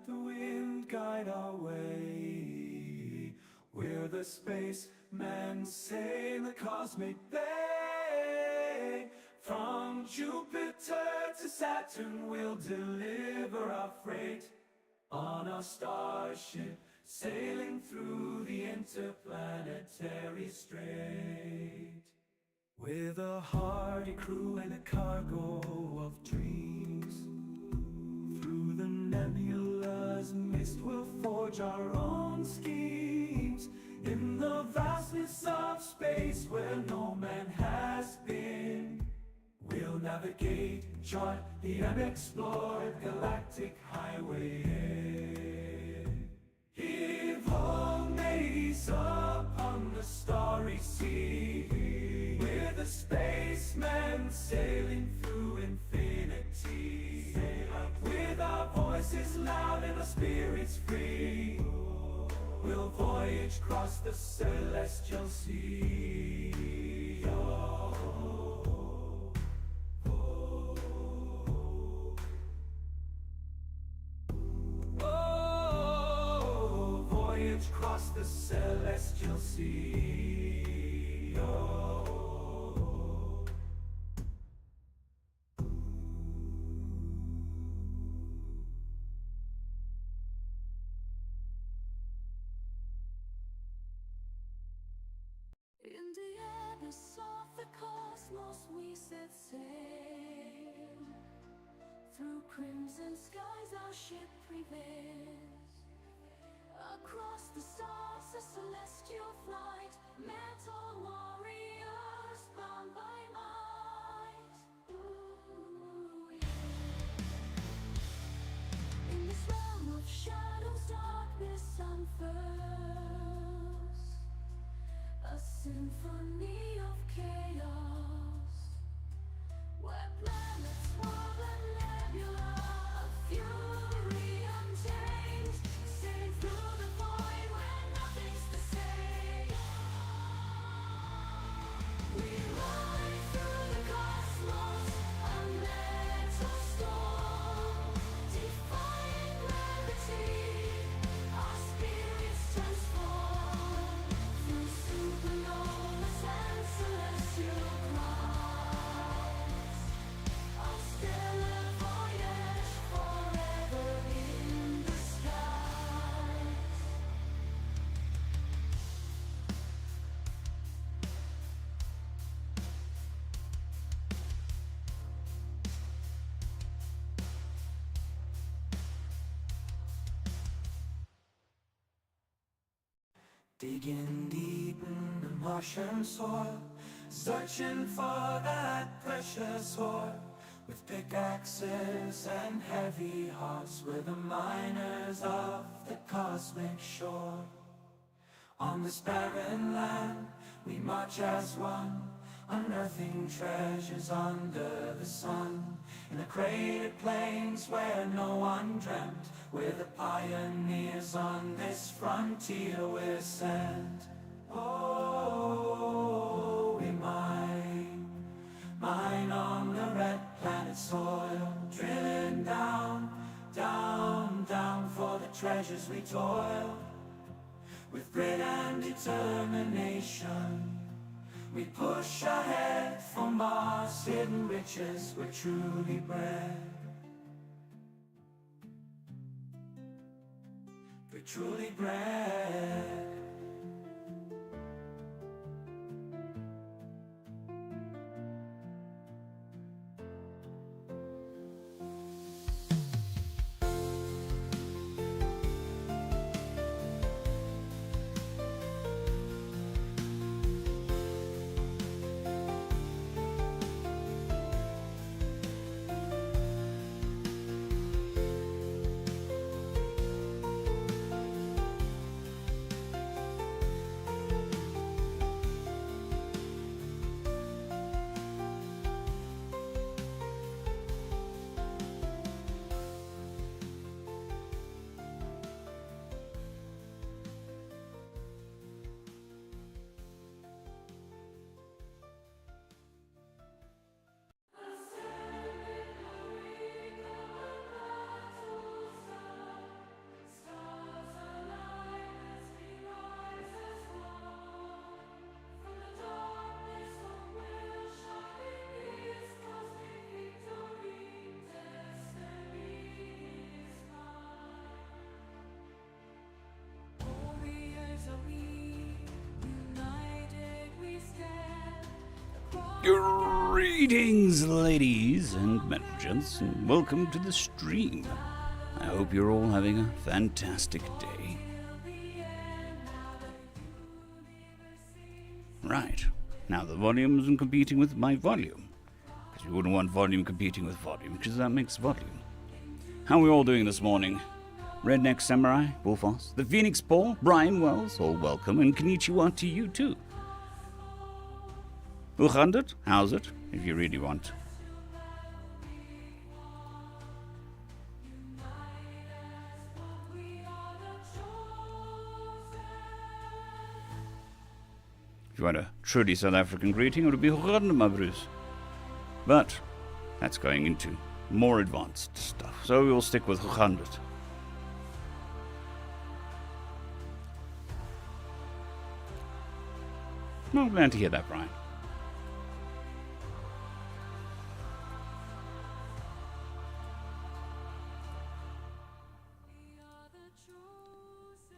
the wind guide our way. We're the spacemen sailing the cosmic bay. From Jupiter to Saturn we'll deliver our freight on our starship, sailing through the interplanetary strait. With a hardy crew and a cargo of dreams, through the nebula's mist we'll forge our own schemes. In the vastness of space where no man has been, we'll navigate, chart the unexplored galactic highway. Heave home maze upon the starry sea. We're the spacemen sailing through infinity. With our voices loud and our spirits free, we'll voyage across the celestial sea. Voyage across the celestial sea. In the abyss of the cosmos we set sail. Through crimson skies our ship prevails. Across the stars a celestial flight, metal warriors bound by might. Ooh, yeah. In this realm of shadows darkness unfurls, a symphony of chaos, where planets whirl and nebula of fury untamed, sailing through the void where nothing's the same. We ride through the cosmos, a metal storm, defying gravity. Our spirits transform through supernovas and celestial clouds. Our stellar voyage forever in the skies. Digging deep in the Martian soil, searching for that precious ore. With pickaxes and heavy hearts, we're the miners of the cosmic shore. On this barren land, we march as one, unearthing treasures under the sun. In the cratered plains where no one dreamt, we're the pioneers on this frontier we're sent. Oh, we mine on the red planet soil, drilling down, down, down for the treasures we toil. With grit and determination, we push ahead for Mars' hidden riches. We're truly bred. We're truly bred. Greetings, ladies and gents, and welcome to the stream. I hope you're all having a fantastic day. Right, now the volume isn't competing with my volume, because you wouldn't want volume competing with volume, because that makes volume. How are we all doing this morning? Redneck Samurai, Bullfoss, the Phoenix Paul, Brian Wells, all welcome, and konnichiwa to you too. 100, how's it, if you really want. If you want a truly South African greeting, it would be Rande, my Bruce. But that's going into more advanced stuff, so we'll stick with 100. I'm glad to hear that, Brian.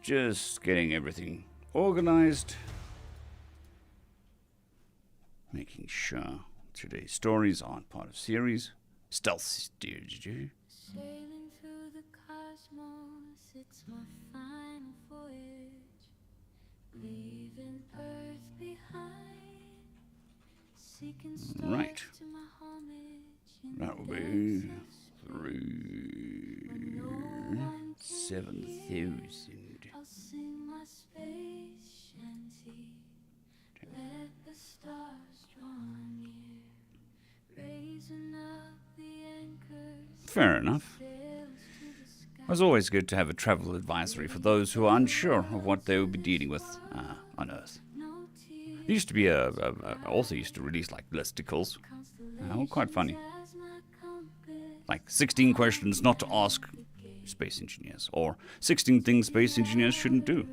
Just getting everything organized. Making sure today's stories aren't part of series. Stealth Stranger. Sailing through the cosmos, it's my final voyage. Leaving Earth behind. Seeking stars Right. to my homage in That will the be depths of 7,000. I'll sing my space shanty. Let the stars draw near. Raising up the anchors. Fair enough. Sails to the sky. It was always good to have a travel advisory for those who are unsure of what they will be dealing with on Earth. No tears. There used to be also used to release like listicles. Quite funny. As my compass. Like 16 questions not to ask space engineers, or 16 things space engineers shouldn't do.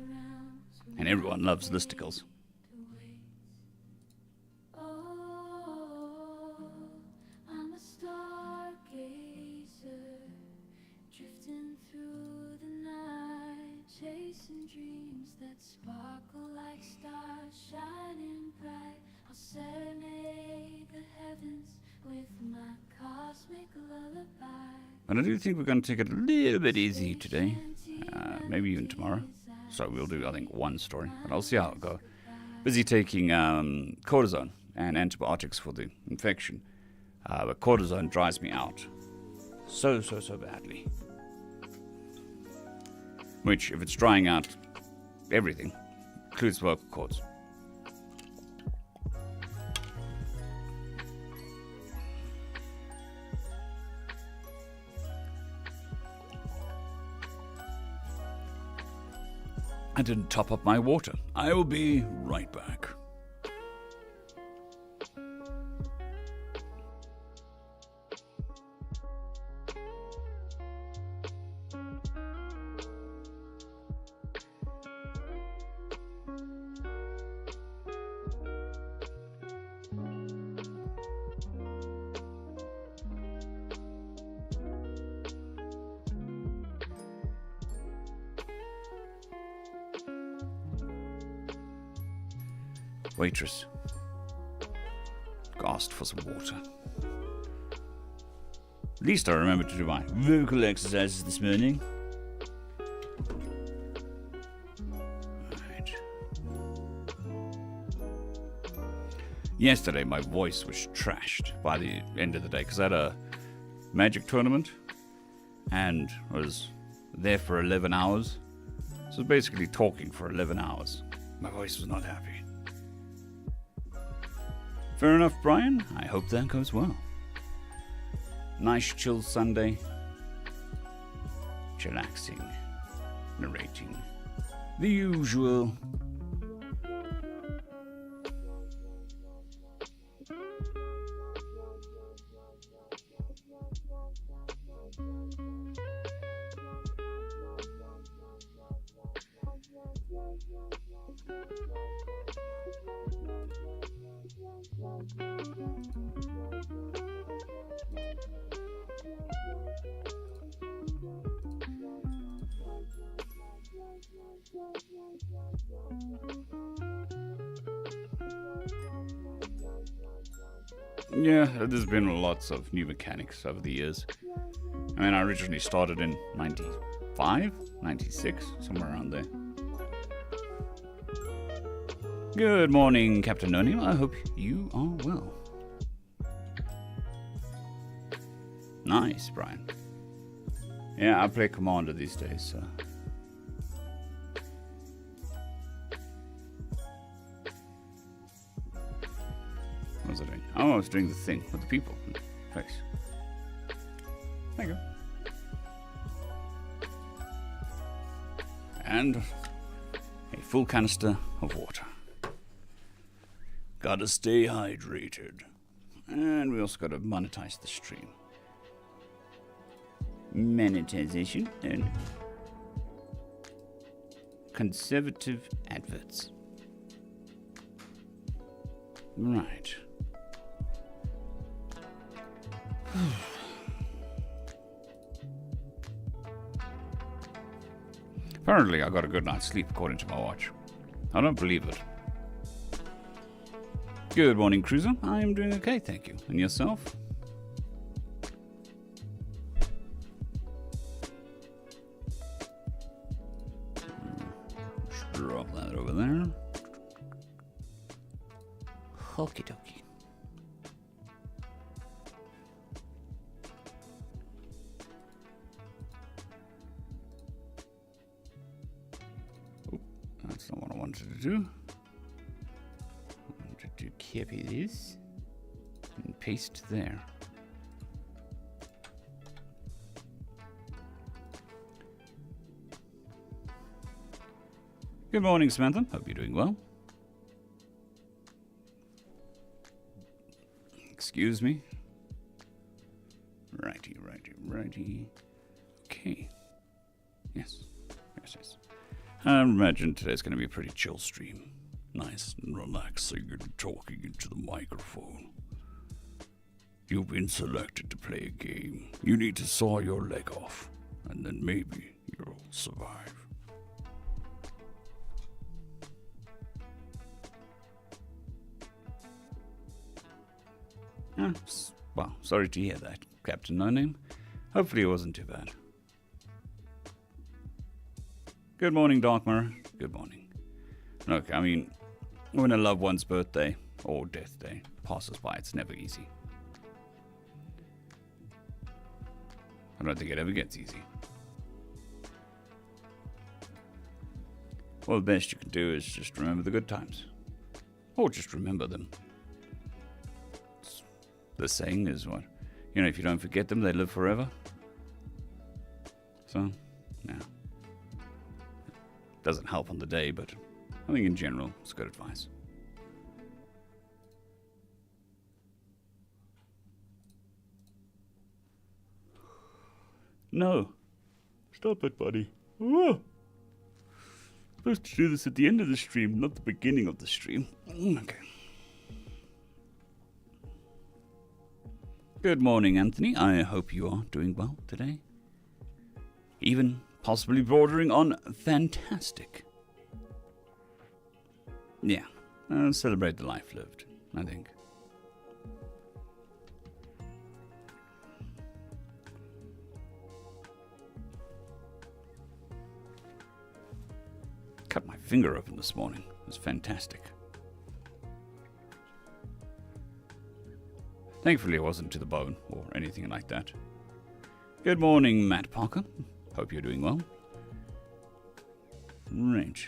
And everyone loves listicles. Oh, I'm a stargazer, drifting through the night, chasing dreams that sparkle like stars shining bright. I'll serenade the heavens with my cosmic lullaby. But I do think we're going to take it a little bit easy today, maybe even tomorrow. So we'll do, I think, one story, but I'll see how it goes. Busy taking cortisone and antibiotics for the infection, but cortisone dries me out so badly. Which, if it's drying out everything, includes vocal cords. I didn't top up my water. I will be right back. Waitress asked for some water. At least I remembered to do my vocal exercises this morning. Right. Yesterday my voice was trashed by the end of the day because I had a magic tournament and was there for 11 hours. So I was basically talking for 11 hours. My voice was not happy. Fair enough, Brian. I hope that goes well. Nice chill Sunday. Chillaxing. Narrating. The usual. Yeah, there's been lots of new mechanics over the years. I mean, I originally started in 95, 96, somewhere around there. Good morning, Captain No Name. I hope you are well. Nice, Brian. Yeah, I play Commander these days, so... What was I doing? Oh, I was doing the thing with the people. Thanks. Thank you. And a full canister of water. Gotta stay hydrated. And we also gotta monetize the stream. Monetization and conservative adverts. Right. Apparently, I got a good night's sleep according to my watch. I don't believe it. Good morning, Cruiser. I am doing okay, thank you. And yourself? Just drop that over there. Okie dokie. Oh, that's not what I wanted to do. I wanted to copy this and paste there. Good morning, Samantha. Hope you're doing well. Excuse me. Righty. Okay. Yes. I imagine today's going to be a pretty chill stream. Nice and relaxing and talking into the microphone. You've been selected to play a game. You need to saw your leg off, and then maybe you'll survive. Well, sorry to hear that, Captain No Name. Hopefully it wasn't too bad. Good morning, Dark Mirror. Good morning. Look, I mean, when a loved one's birthday or death day passes by, it's never easy. I don't think it ever gets easy. Well, the best you can do is just remember the good times. Or just remember them. The saying is what? You know, if you don't forget them, they live forever. So, yeah. Doesn't help on the day, but I think in general, it's good advice. No. Stop it, buddy. Oh. Supposed to do this at the end of the stream, not the beginning of the stream. Okay. Good morning, Anthony. I hope you are doing well today. Even possibly bordering on fantastic. Yeah, celebrate the life lived, I think. Cut my finger open this morning. It was fantastic. Thankfully, it wasn't to the bone or anything like that. Good morning, Matt Parker. Hope you're doing well. Right.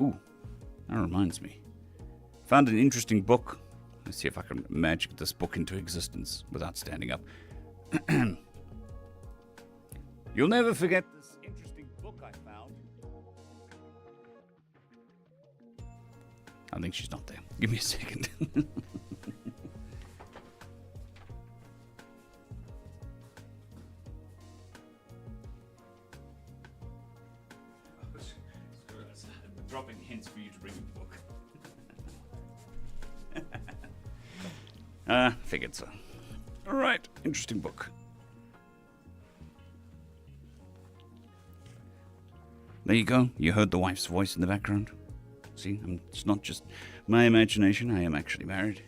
Ooh, that reminds me. Found an interesting book. Let's see if I can magic this book into existence without standing up. You'll never forget this interesting book I found. I think she's not there. Give me a second. Dropping hints for you to bring the book. Figured so. Alright, interesting book. There you go. You heard the wife's voice in the background. See, it's not just my imagination. I am actually married.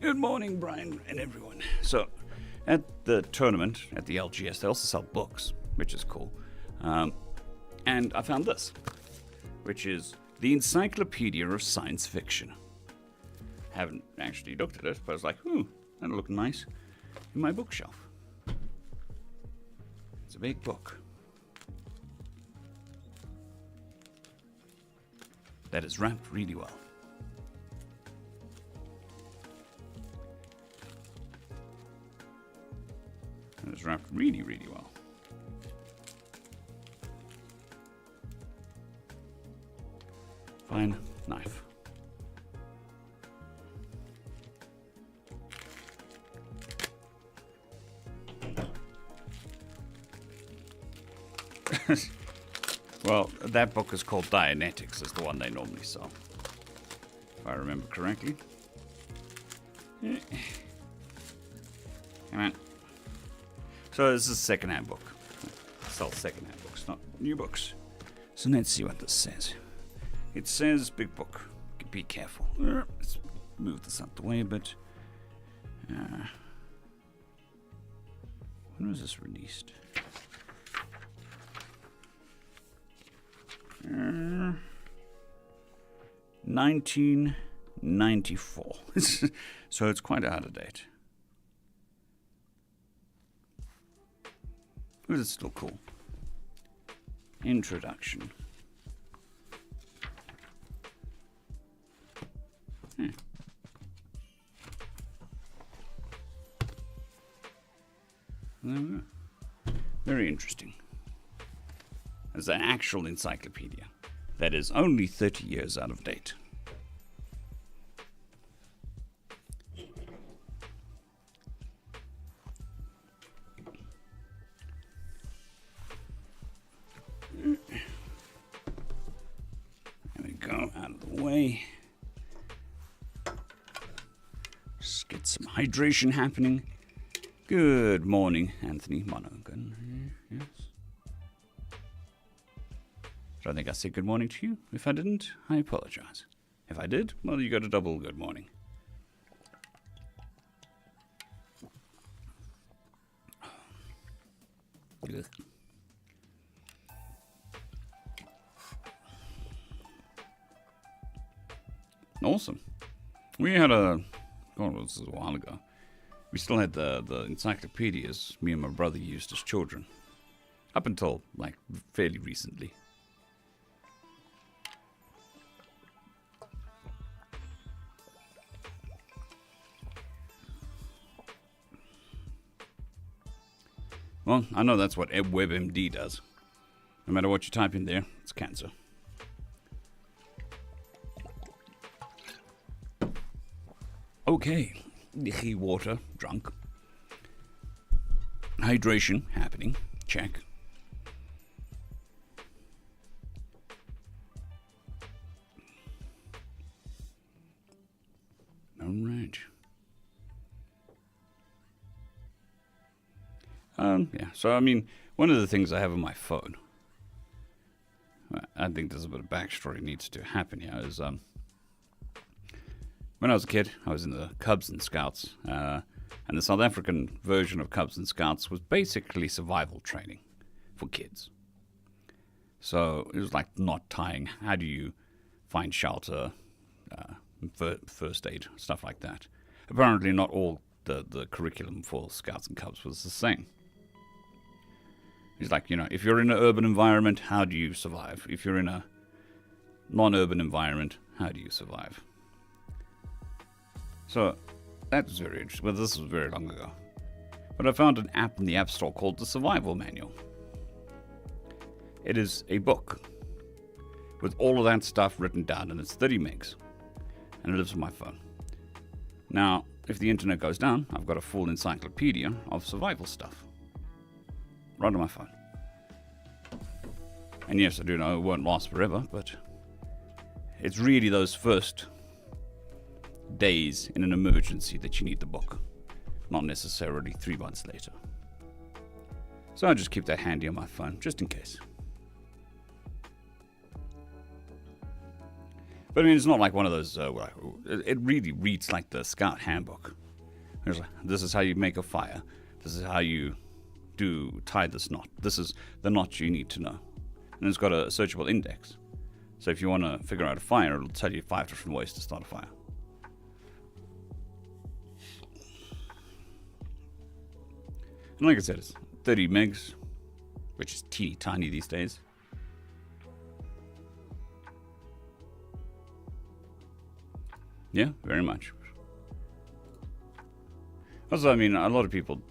Good morning, Brian and everyone. So, at the tournament, at the LGS, they also sell books, which is cool. And I found this, which is the Encyclopedia of Science Fiction. Haven't actually looked at it, but I was like, that'll look nice in my bookshelf. It's a big book. That is wrapped really well. That is wrapped really, really well. Fine knife. Well, that book is called Dianetics, is the one they normally sell, if I remember correctly. Come on. So this is a second-hand book. I sell second-hand books, not new books. So let's see what this says. It says big book. Be careful. Let's move this out the way a bit. When was this released? 1994. So it's quite out of date. But it's still cool. Introduction. Very interesting. It's an actual encyclopedia that is only 30 years out of date. There we go, out of the way. Just get some hydration happening. Good morning, Anthony Monaghan. Yes. I think I said good morning to you. If I didn't, I apologize. If I did, well, you got a double good morning. Ugh. Awesome. We had this was a while ago. We still had the encyclopedias me and my brother used as children. Up until, fairly recently. Well, I know that's what WebMD does. No matter what you type in there, it's cancer. Okay. Water, drunk. Hydration, happening. Check. All right. Yeah, so one of the things I have on my phone, I think there's a bit of backstory needs to happen here, is when I was a kid, I was in the Cubs and Scouts, and the South African version of Cubs and Scouts was basically survival training for kids. So it was like knot tying, how do you find shelter, first aid, stuff like that. Apparently not all the curriculum for Scouts and Cubs was the same. It's like, if you're in an urban environment, how do you survive? If you're in a non-urban environment, how do you survive? So, that was very interesting. Well, this was very long ago. But I found an app in the App Store called the Survival Manual. It is a book with all of that stuff written down, and it's 30 megs. And it lives on my phone. Now, if the internet goes down, I've got a full encyclopedia of survival stuff. Right on my phone. And yes, I do know it won't last forever, but it's really those first days in an emergency that you need the book. Not necessarily 3 months later. So I just keep that handy on my phone, just in case. But I mean, it's not like one of those. It really reads like the Scout Handbook. There's like, this is how you make a fire. This is how you tie this knot. This is the knot you need to know. And it's got a searchable index. So if you want to figure out a fire, it'll tell you 5 different ways to start a fire. And like I said, it's 30 megs, which is teeny tiny these days. Yeah, very much. Also, I mean, a lot of people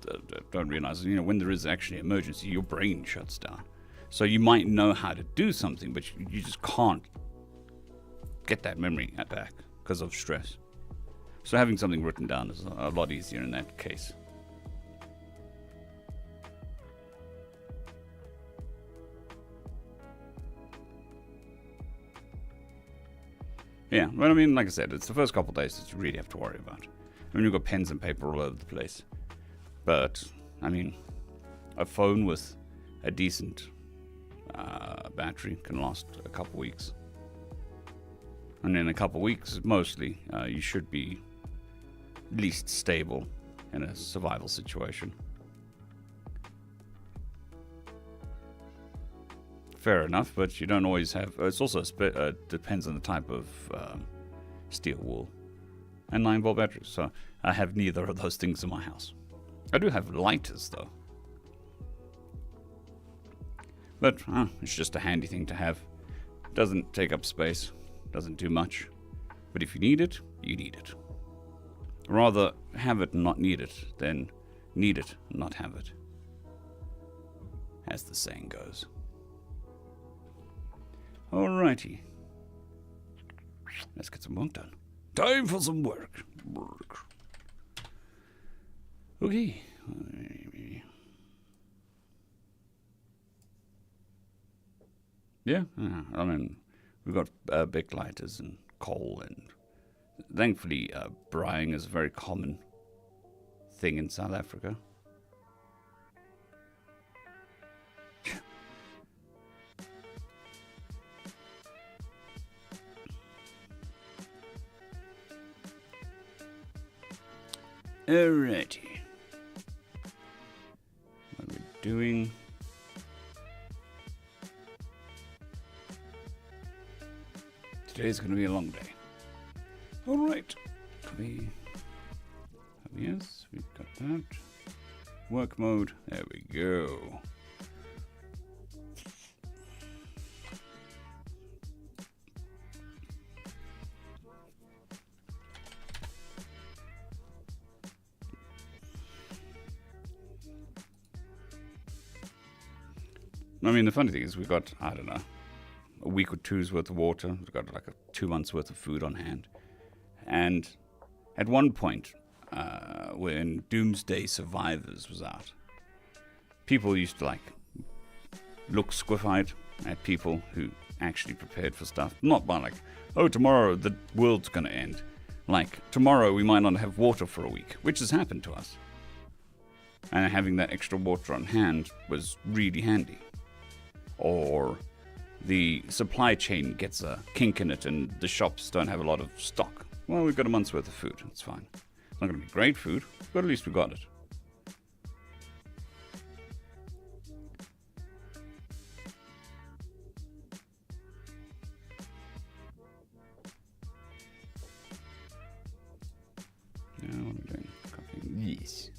don't realize, when there is actually an emergency, your brain shuts down. So you might know how to do something, but you just can't get that memory back because of stress. So having something written down is a lot easier in that case. Yeah, but I mean, like I said, it's the first couple of days that you really have to worry about. I mean, you've got pens and paper all over the place. But, I mean, a phone with a decent battery can last a couple weeks. And in a couple weeks, mostly, you should be at least stable in a survival situation. Fair enough, but you don't always have... It's also depends on the type of steel wool and 9-volt batteries. So I have neither of those things in my house. I do have lighters, though. But it's just a handy thing to have. Doesn't take up space. Doesn't do much. But if you need it, you need it. Rather have it and not need it than need it and not have it. As the saying goes. Alrighty. Let's get some work done. Time for some work. Okay. Yeah, I mean, we've got big lighters and coal, and thankfully, braaiing is a very common thing in South Africa. Alrighty. What are we doing? Today's going to be a long day. Alright. Yes, we've got that. Work mode. There we go. I mean, the funny thing is we've got, I don't know, a week or two's worth of water. We've got like 2 months worth of food on hand. And at one point, when Doomsday Survivors was out, people used to look squiff-eyed at people who actually prepared for stuff. Not by oh, tomorrow the world's going to end. Tomorrow we might not have water for a week, which has happened to us. And having that extra water on hand was really handy. Or the supply chain gets a kink in it and the shops don't have a lot of stock. Well, we've got a month's worth of food. It's fine. It's not going to be great food, but at least we got it. Now what am I doing? Copying this.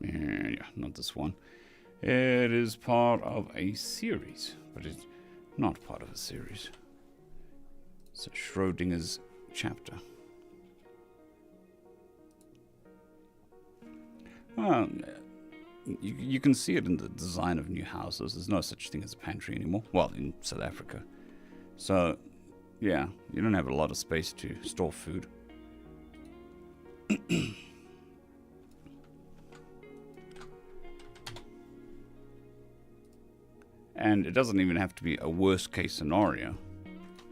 Yeah, not this one. It is part of a series, but it's not part of a series. It's a Schrodinger's chapter. Well, you can see it in the design of new houses. There's no such thing as a pantry anymore. Well, in South Africa. So, yeah, you don't have a lot of space to store food. And it doesn't even have to be a worst case scenario.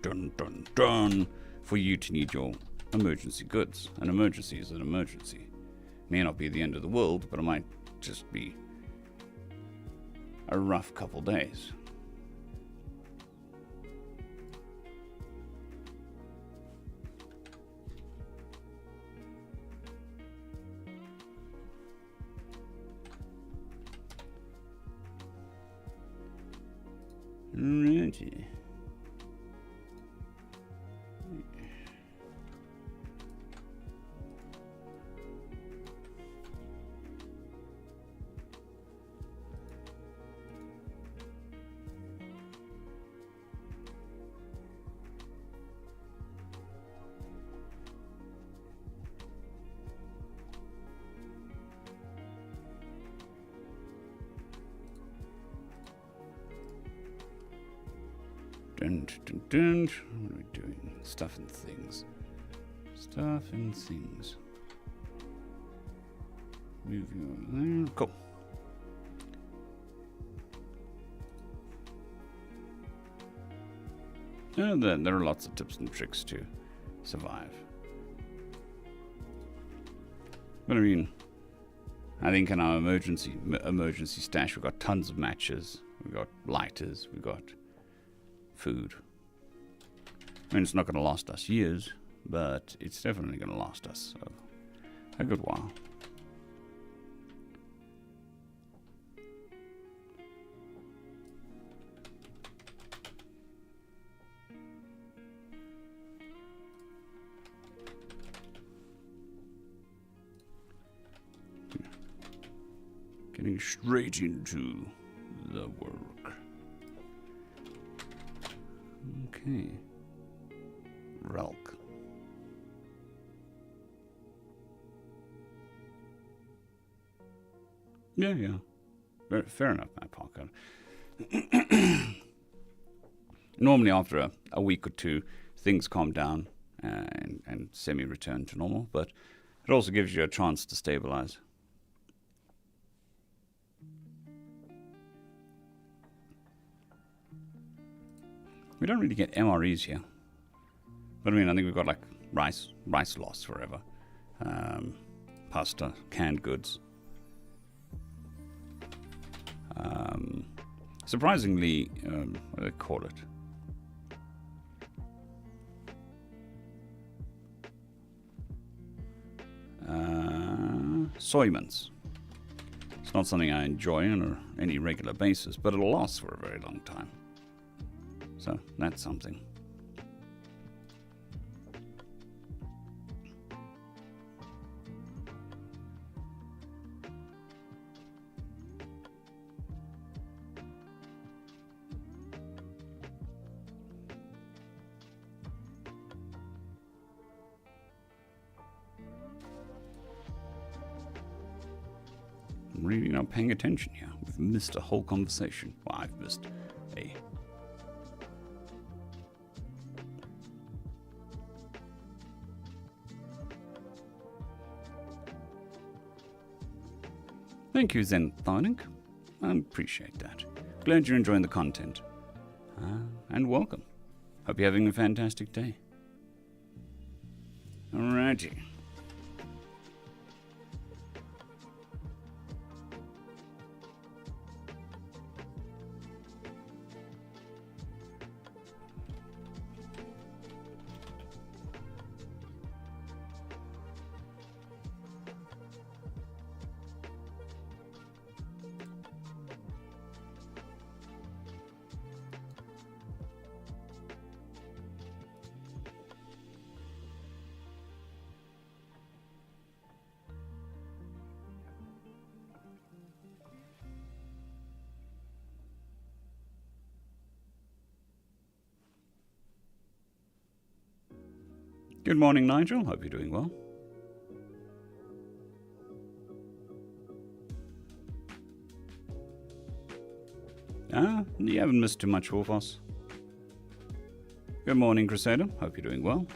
Dun dun dun. For you to need your emergency goods. An emergency is an emergency. May not be the end of the world, but it might just be a rough couple days. Righty. Dun, dun, dun. What are we doing? Stuff and things. Stuff and things. Moving over there. Cool. There are lots of tips and tricks to survive. But I mean, I think in our emergency stash, we've got tons of matches. We've got lighters. We've got food. I mean, it's not going to last us years, but it's definitely going to last us a good while. Getting straight into the work. Okay. Relk. Yeah. Fair enough, Matt Parker. Normally after a week or two, things calm down and semi-return to normal, but it also gives you a chance to stabilize. We don't really get MREs here. But I mean, I think we've got like rice loss forever. Pasta, canned goods. Surprisingly, what do they call it? Soy mince. It's not something I enjoy on any regular basis, but it'll last for a very long time. So that's something. I'm really not paying attention here. We've missed a whole conversation. Well, I've missed a... Thank you, Zenthonic. I appreciate that. Glad you're enjoying the content. And welcome. Hope you're having a fantastic day. Alrighty. Good morning, Nigel. Hope you're doing well. You haven't missed too much, Wolfos. Good morning, Crusader. Hope you're doing well.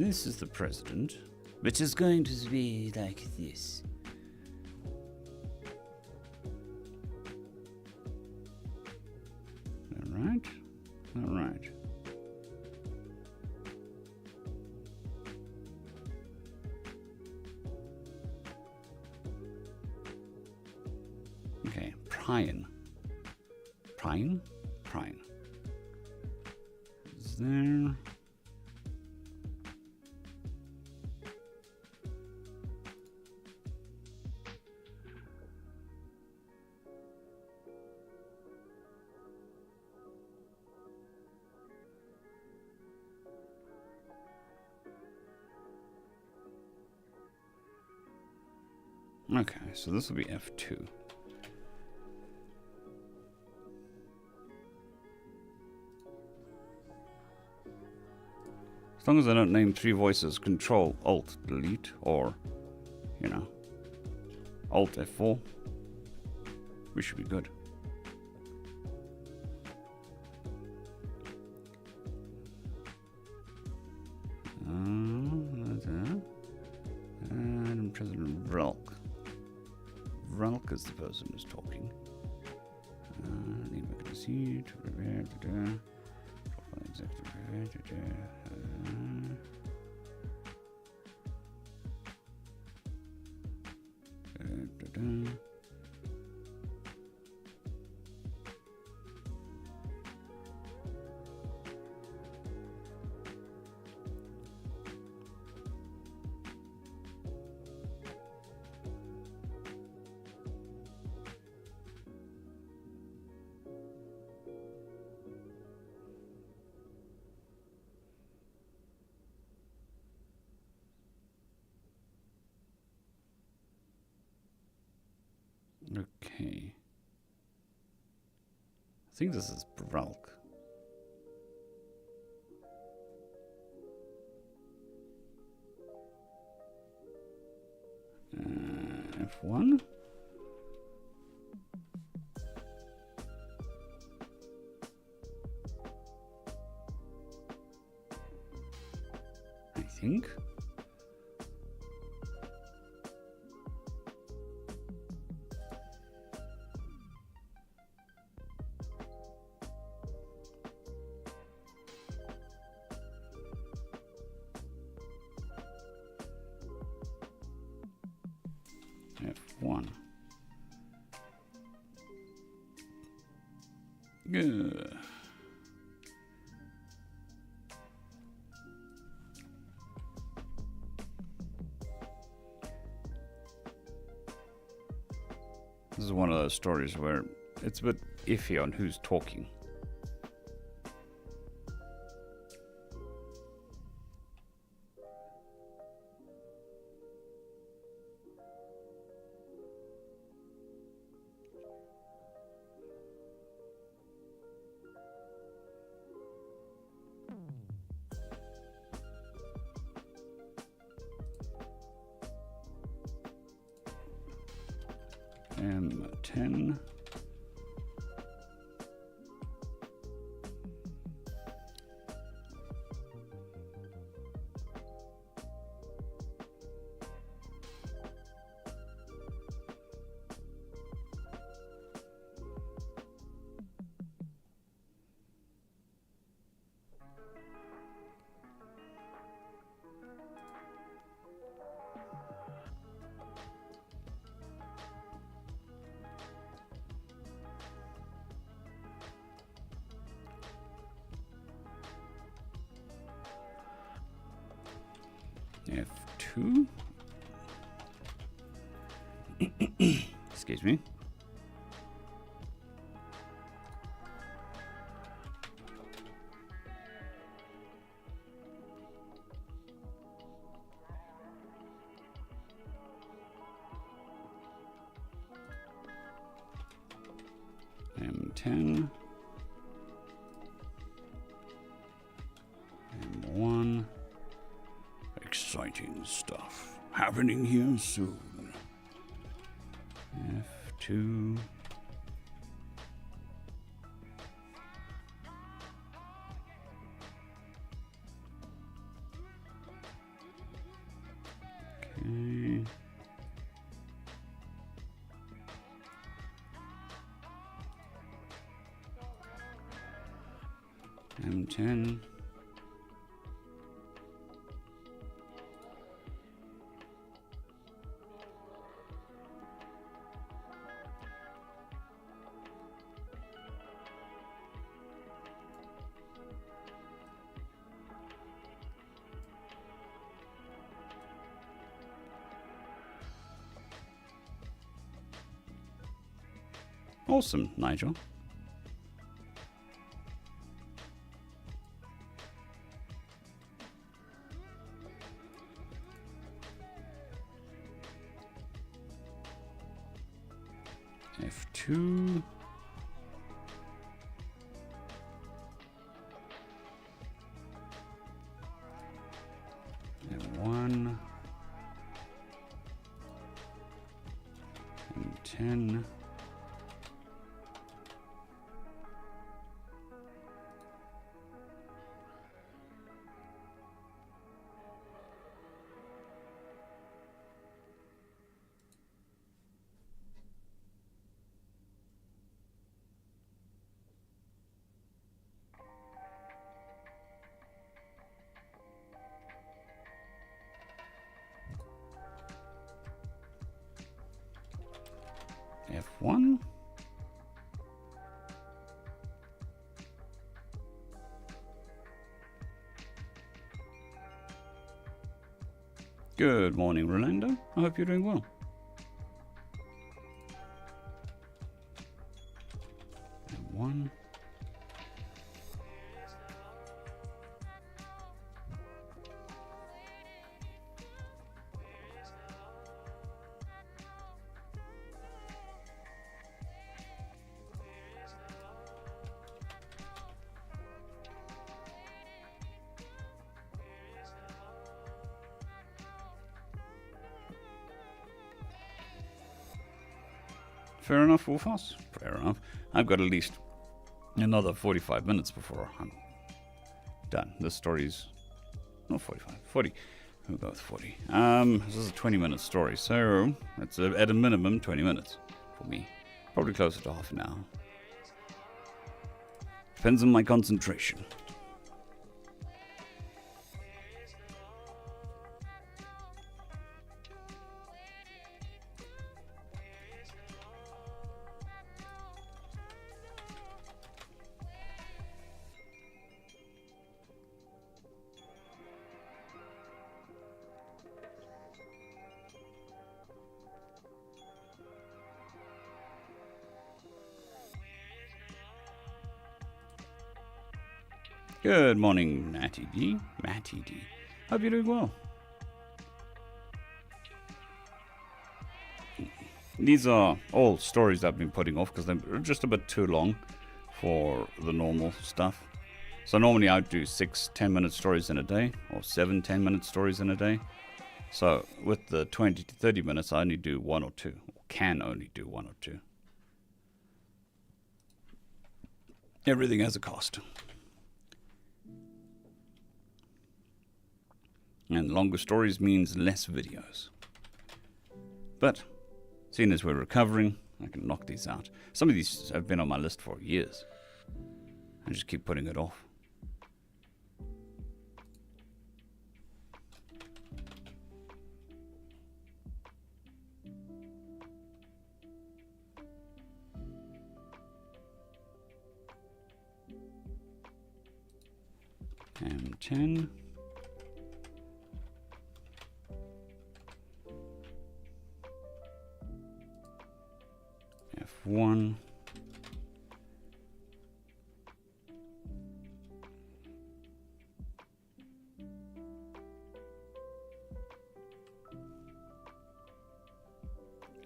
this is the president, which is going to be like this. Alright. Alright. Okay, Pryan. Pryan? Pryan. Is there... Okay, so this will be F2. As long as I don't name 3 voices, Control, Alt, Delete, or, you know, Alt F4, we should be good. And President Vralk. Vralk is the person who's talking. Okay. I think this is Vralk. F1. I think. F1. Good. This is one of those stories where it's a bit iffy on who's talking. M10. F2. Excuse me. M10. M1. Exciting stuff happening here soon. F2. Okay. M10. Awesome, Nigel. F2. M1. M10. F1. Good morning, Rolando. I hope you're doing well. F1. Fair enough, Wolfhouse. Fair enough. I've got at least another 45 minutes before I'm done. This story's not 45, 40. We'll go with 40. This is a 20-minute story, so it's at a minimum 20 minutes for me. Probably closer to half an hour. Depends on my concentration. Good morning, Matty D. Matty D. Hope you're doing well. These are all stories I've been putting off because they're just a bit too long for the normal stuff. So normally I'd do 6 10-minute stories in a day, or 7 10-minute stories in a day. So with the 20 to 30 minutes, I only do 1 or 2, or can only do 1 or 2. Everything has a cost. And longer stories means less videos. But, seeing as we're recovering, I can knock these out. Some of these have been on my list for years. I just keep putting it off. M10. F1.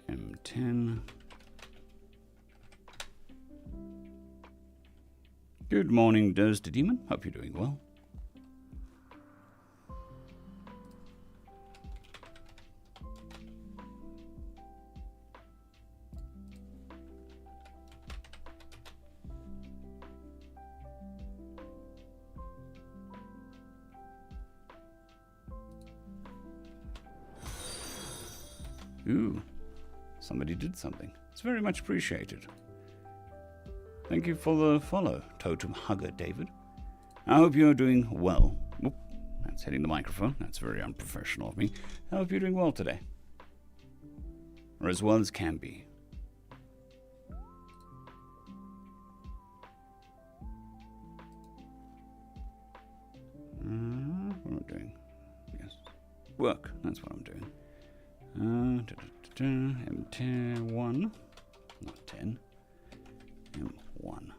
M10. Good morning, Does the Demon. Hope you're doing well. Ooh, somebody did something. It's very much appreciated. Thank you for the follow, Totem Hugger David. I hope you're doing well. Oop, that's hitting the microphone. That's very unprofessional of me. I hope you're doing well today. Or as well as can be. What am I doing? Yes. Work. That's what I'm doing. M1. Not 10. M1.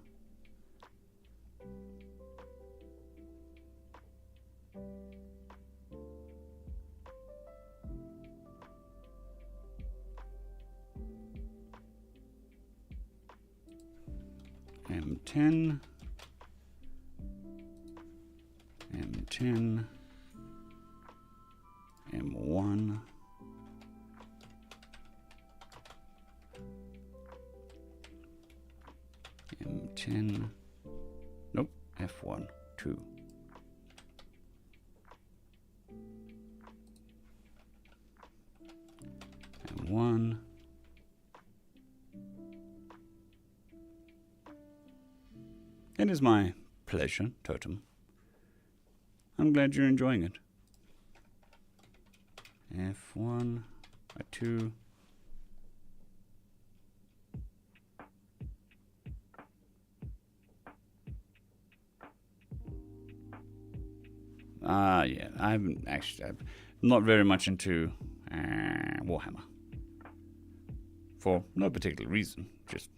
M10. M10. M1. M10. Nope. F1. 2. M1. It is my pleasure, Totem. I'm glad you're enjoying it. F1, F2. Yeah, I'm not very much into Warhammer. For no particular reason, just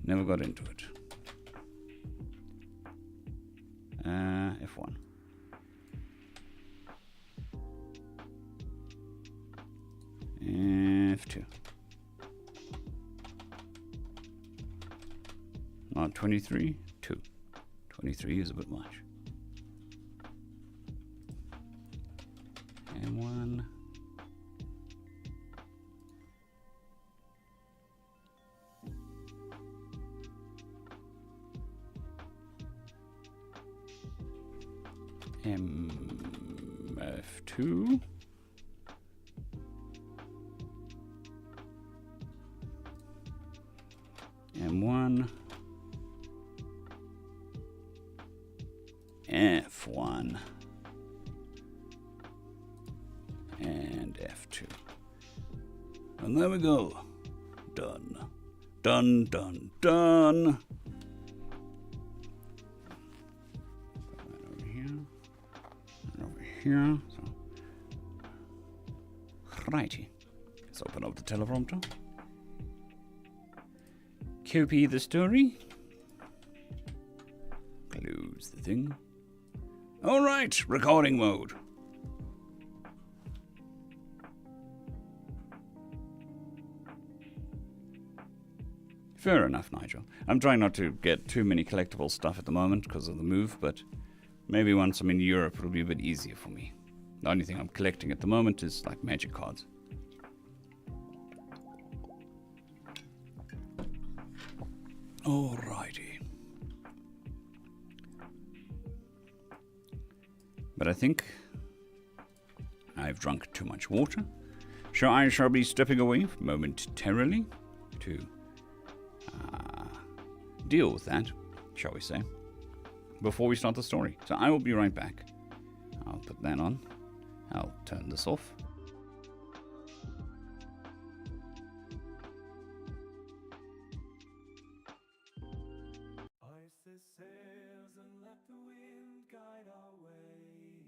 never got into it. F1. F2. Not 23, 2. 23 is a bit much. M1. F2. M1. F1. And F2. And there we go. Done. Done, done, done. Here, so righty. Let's open up the teleprompter. Copy the story. Close the thing. All right, recording mode. Fair enough, Nigel. I'm trying not to get too many collectible stuff at the moment because of the move, but maybe once I'm in Europe, it'll be a bit easier for me. The only thing I'm collecting at the moment is like magic cards. Alrighty. But I think I've drunk too much water, so I shall be stepping away momentarily to deal with that, shall we say, before we start the story. So I will be right back. I'll put that on. I'll turn this off. Hoist the sails and let the wind guide our way.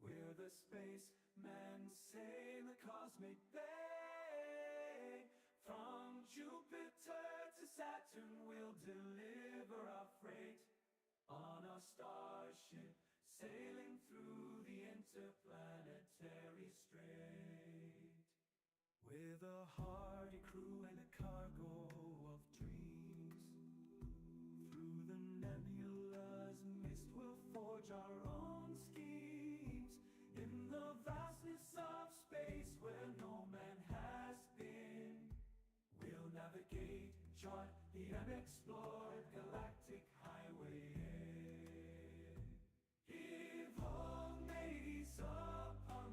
We're the spacemen sail the cosmic bay. From Jupiter to Saturn we'll deliver our freight on our starship, sailing through the interplanetary strait. With a hardy crew and a cargo of dreams, through the nebula's mist we'll forge our own schemes. In the vastness of space where no man has been, we'll navigate, chart the unexplored galactic highway. Give home, mates, upon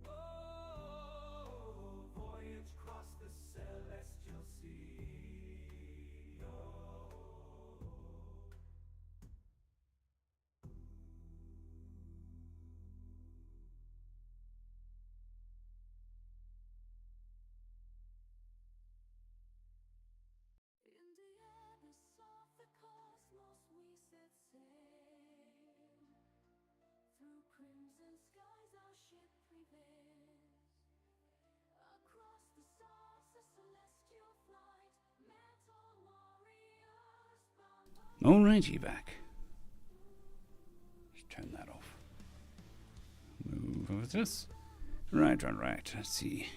Oh, voyage across the celestial sea. Oh. In the abyss of the cosmos we set sail. Through crimson skies our ship prevails. Across the stars a celestial flight. Metal warriors bound by Alrighty, back. Let's turn that off. Move over this. Right. Let's see.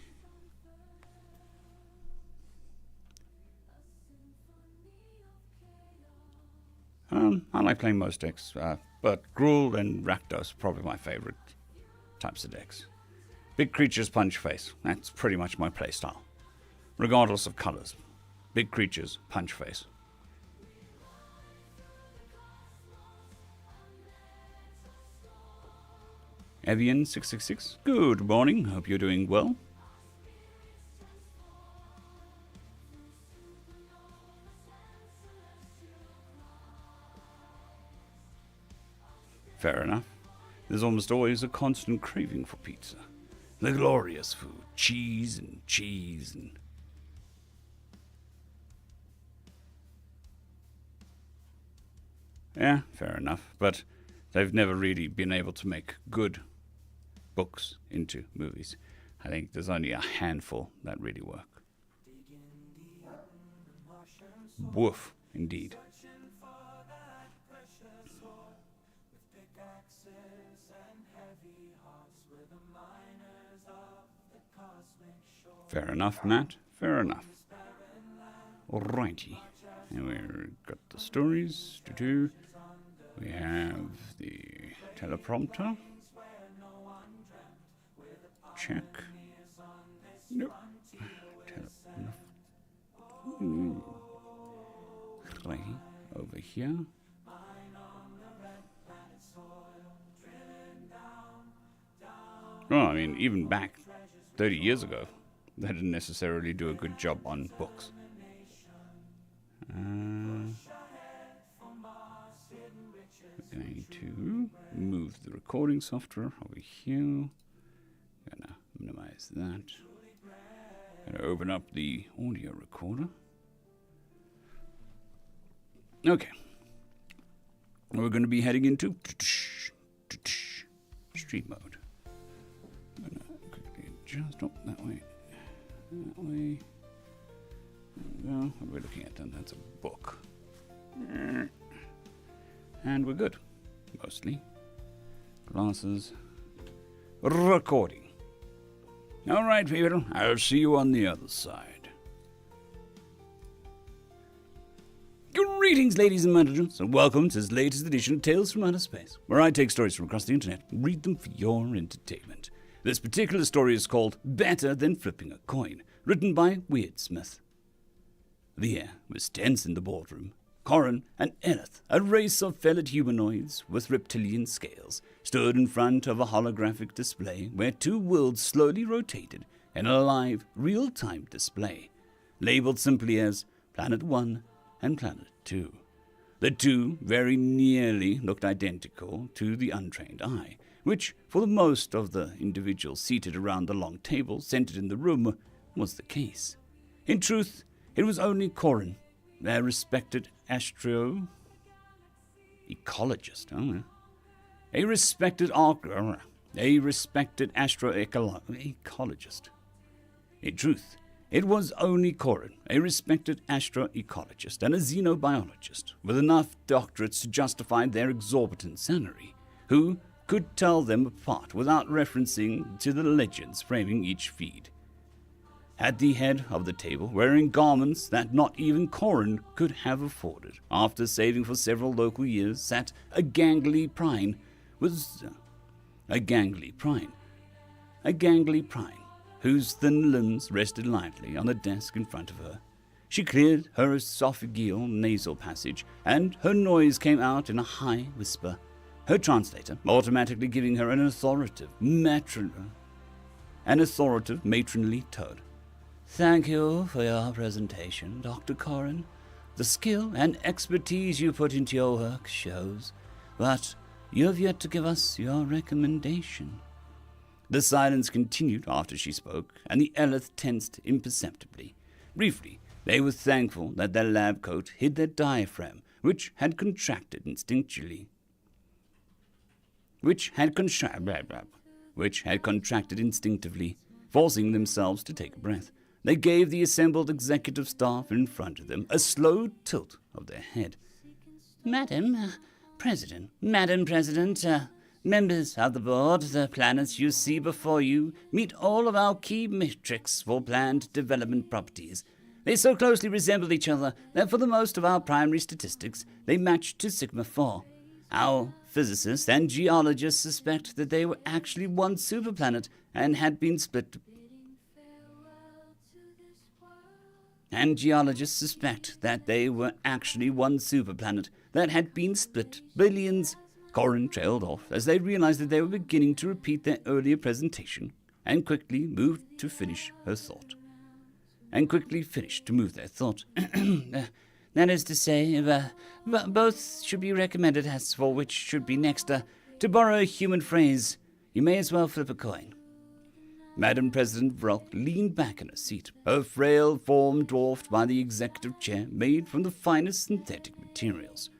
I like playing most decks, but Gruul and Rakdos are probably my favorite types of decks. Big creatures punch face. That's pretty much my playstyle. Regardless of colors. Big creatures punch face. Evian666, good morning. Hope you're doing well. Fair enough. There's almost always a constant craving for pizza. The glorious food. Cheese and cheese and... Yeah, fair enough. But they've never really been able to make good books into movies. I think there's only a handful that really work. Woof, indeed. Fair enough, Matt. Fair enough. Alrighty. And we've got the stories to do. We have the teleprompter. Check. Nope. Righty. Over here. Well, I mean, even back 30 years ago, they didn't necessarily do a good job on books. We're going to move the recording software over here. Gonna minimize that. Gonna open up the audio recorder. Okay. We're gonna be heading into street mode. I'm gonna quickly adjust. Oh, that way. That way. There we go. What are we looking at then? That's a book. And we're good. Mostly. Glasses. Recording. Alright, people. I'll see you on the other side. Greetings, ladies and gentlemen, and welcome to this latest edition of Tales from Outer Space, where I take stories from across the internet and read them for your entertainment. This particular story is called Better Than Flipping a Coin, written by Weirdsmith. The air was tense in the boardroom. Corin and Eneth, a race of feathered humanoids with reptilian scales, stood in front of a holographic display where two worlds slowly rotated in a live, real-time display, labeled simply as Planet 1 and Planet 2. The two very nearly looked identical to the untrained eye, which, for the most of the individuals seated around the long table centered in the room, was the case. In truth, it was only Corin, their respected astroecologist, a respected astroecologist. In truth, it was only Corin, a respected astroecologist and a xenobiologist, with enough doctorates to justify their exorbitant salary, who could tell them apart without referencing to the legends framing each feed. At the head of the table, wearing garments that not even Corin could have afforded, after saving for several local years, sat a gangly prine, whose thin limbs rested lightly on the desk in front of her. She cleared her esophageal nasal passage, and her noise came out in a high whisper, her translator automatically giving her an authoritative matronly tone. "Thank you for your presentation, Dr. Corrin. The skill and expertise you put into your work shows, but you have yet to give us your recommendation." The silence continued after she spoke, and the Eleth tensed imperceptibly. Briefly, they were thankful that their lab coat hid their diaphragm, which had contracted instinctually. Which had contracted instinctively, forcing themselves to take a breath. They gave the assembled executive staff in front of them a slow tilt of their head. Madam President, members of the board, the planets you see before you meet all of our key metrics for planned development properties. They so closely resemble each other that for the most of our primary statistics, they match to Sigma 4. Our physicists and geologists suspect that they were actually one superplanet and had been split. Billions. Corrin trailed off as they realized that they were beginning to repeat their earlier presentation and quickly moved to finish their thought. That is to say, both should be recommended as for which should be next. To borrow a human phrase, you may as well flip a coin. Madam President Vrok leaned back in her seat, her frail form dwarfed by the executive chair made from the finest synthetic materials.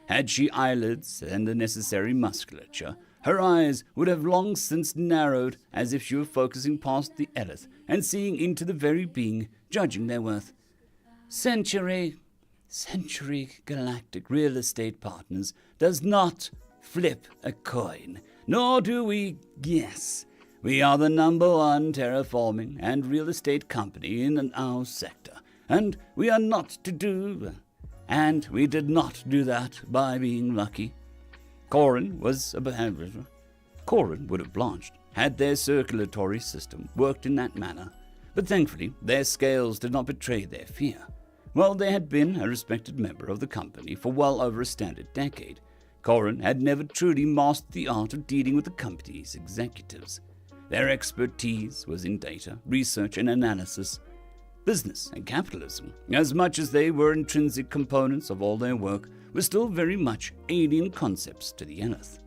Had she eyelids and the necessary musculature, her eyes would have long since narrowed as if she were focusing past the Eleth and seeing into the very being, judging their worth. Century Galactic Real Estate Partners does not flip a coin, nor do we guess. We are the #1 terraforming and real estate company in our sector, and we did not do that by being lucky. Corrin would have blanched had their circulatory system worked in that manner, but thankfully their scales did not betray their fear. While they had been a respected member of the company for well over a standard decade, Corrin had never truly mastered the art of dealing with the company's executives. Their expertise was in data, research and analysis, business and capitalism, as much as they were intrinsic components of all their work, were still very much alien concepts to the Eleth.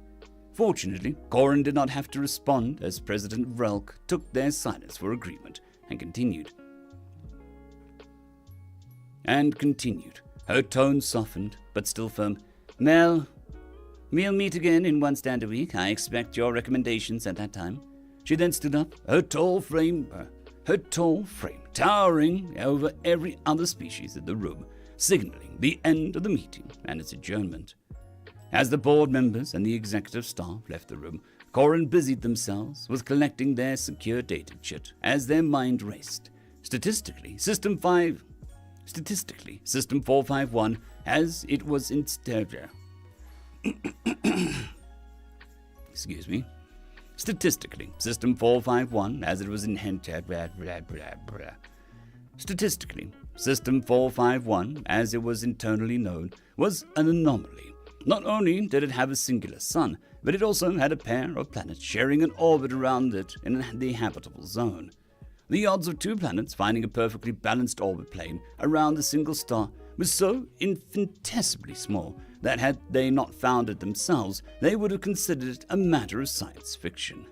Fortunately, Corrin did not have to respond as President Vrelk took their silence for agreement and continued. Her tone softened, but still firm. We'll meet again in one stand a week. I expect your recommendations at that time. She then stood up, her tall frame towering over every other species in the room, signaling the end of the meeting and its adjournment. As the board members and the executive staff left the room, Corrin busied themselves with collecting their secure data chit as their mind raced. Statistically, System 451, as it was instead. Statistically, System 451, as it was inherited. Statistically, System 451, as it was internally known, was an anomaly. Not only did it have a singular sun, but it also had a pair of planets sharing an orbit around it in the habitable zone. The odds of two planets finding a perfectly balanced orbit plane around a single star was so infinitesimally small that had they not found it themselves, they would have considered it a matter of science fiction.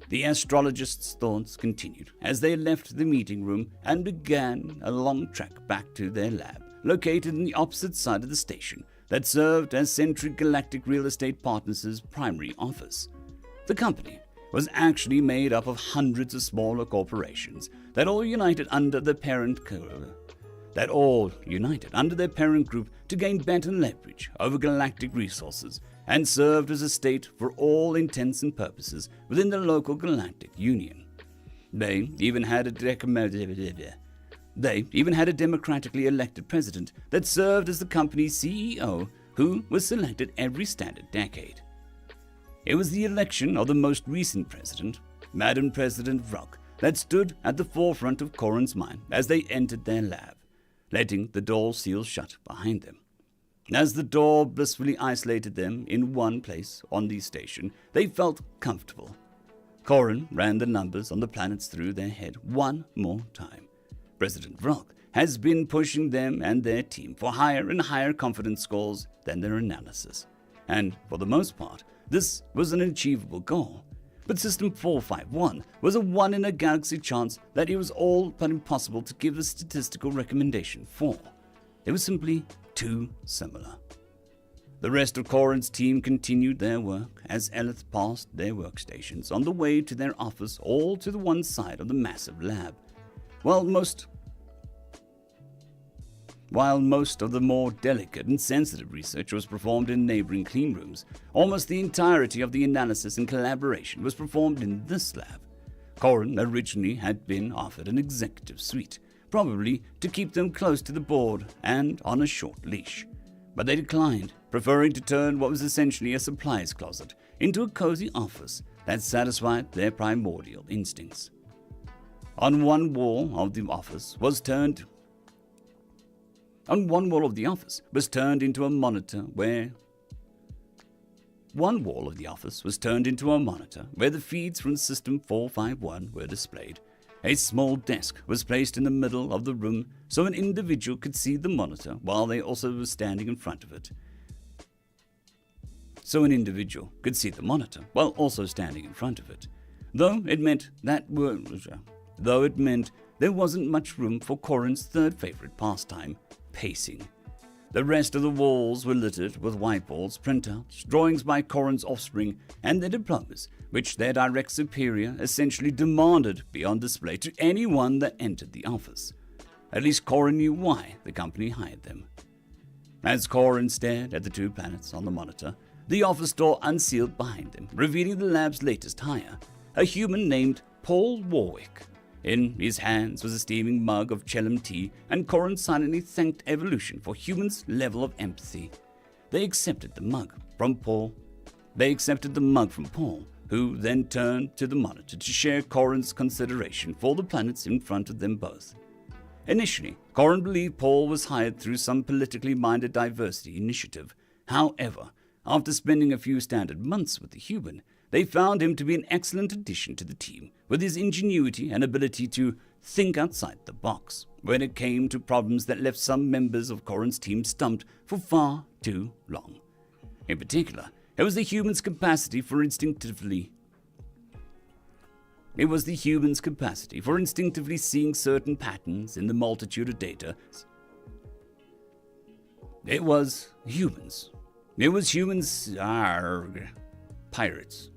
The astrologists' thoughts continued as they left the meeting room and began a long trek back to their lab, located on the opposite side of the station that served as Century Galactic Real Estate Partners' primary office. The company was actually made up of hundreds of smaller corporations that all united under their parent group to gain better leverage over galactic resources and served as a state for all intents and purposes within the local galactic union. They even had a democratically elected president that served as the company's CEO, who was selected every standard decade. It was the election of the most recent president, Madam President Vrok, that stood at the forefront of Corrin's mind as they entered their lab. letting the door seal shut behind them. As the door blissfully isolated them in one place on the station, they felt comfortable. Corin ran the numbers on the planets through their head one more time. President Vrock has been pushing them and their team for higher and higher confidence scores than their analysis. And for the most part, this was an achievable goal. But System 451 was a 1 in a galaxy chance that it was all but impossible to give a statistical recommendation for. It was simply too similar. The rest of Corin's team continued their work as Elith passed their workstations on the way to their office, all to the one side of the massive lab. While most of the more delicate and sensitive research was performed in neighboring clean rooms, almost the entirety of the analysis and collaboration was performed in this lab. Corin originally had been offered an executive suite, probably to keep them close to the board and on a short leash. But they declined, preferring to turn what was essentially a supplies closet into a cozy office that satisfied their primordial instincts. On one wall of the office was turned into a monitor where the feeds from System 451 were displayed. A small desk was placed in the middle of the room so an individual could see the monitor while they also were standing in front of it. Though it meant there wasn't much room for Corin's third favorite pastime, pacing. The rest of the walls were littered with whiteboards, printouts, drawings by Corin's offspring, and their diplomas, which their direct superior essentially demanded be on display to anyone that entered the office. At least Corin knew why the company hired them. As Corin stared at the two planets on the monitor, the office door unsealed behind them, revealing the lab's latest hire, a human named Paul Warwick. In his hands was a steaming mug of Chellam tea, and Corin silently thanked evolution for humans' level of empathy. They accepted the mug from Paul, who then turned to the monitor to share Corin's consideration for the planets in front of them both. Initially, Corin believed Paul was hired through some politically minded diversity initiative. However, after spending a few standard months with the human, they found him to be an excellent addition to the team, with his ingenuity and ability to think outside the box when it came to problems that left some members of Corin's team stumped for far too long. In particular, it was the human's capacity for instinctively seeing certain patterns in the multitude of data. It was humans. Pirates.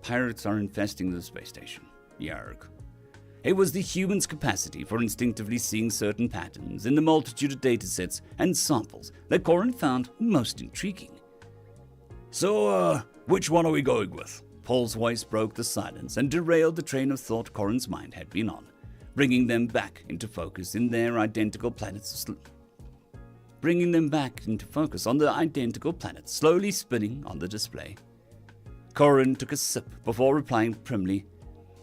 Pirates are infesting the space station. Yarg. It was the human's capacity for instinctively seeing certain patterns in the multitude of datasets and samples that Corin found most intriguing. So, which one are we going with? Paul's voice broke the silence and derailed the train of thought Corin's mind had been on, bringing them back into focus on the identical planets slowly spinning on the display. Corin took a sip before replying primly,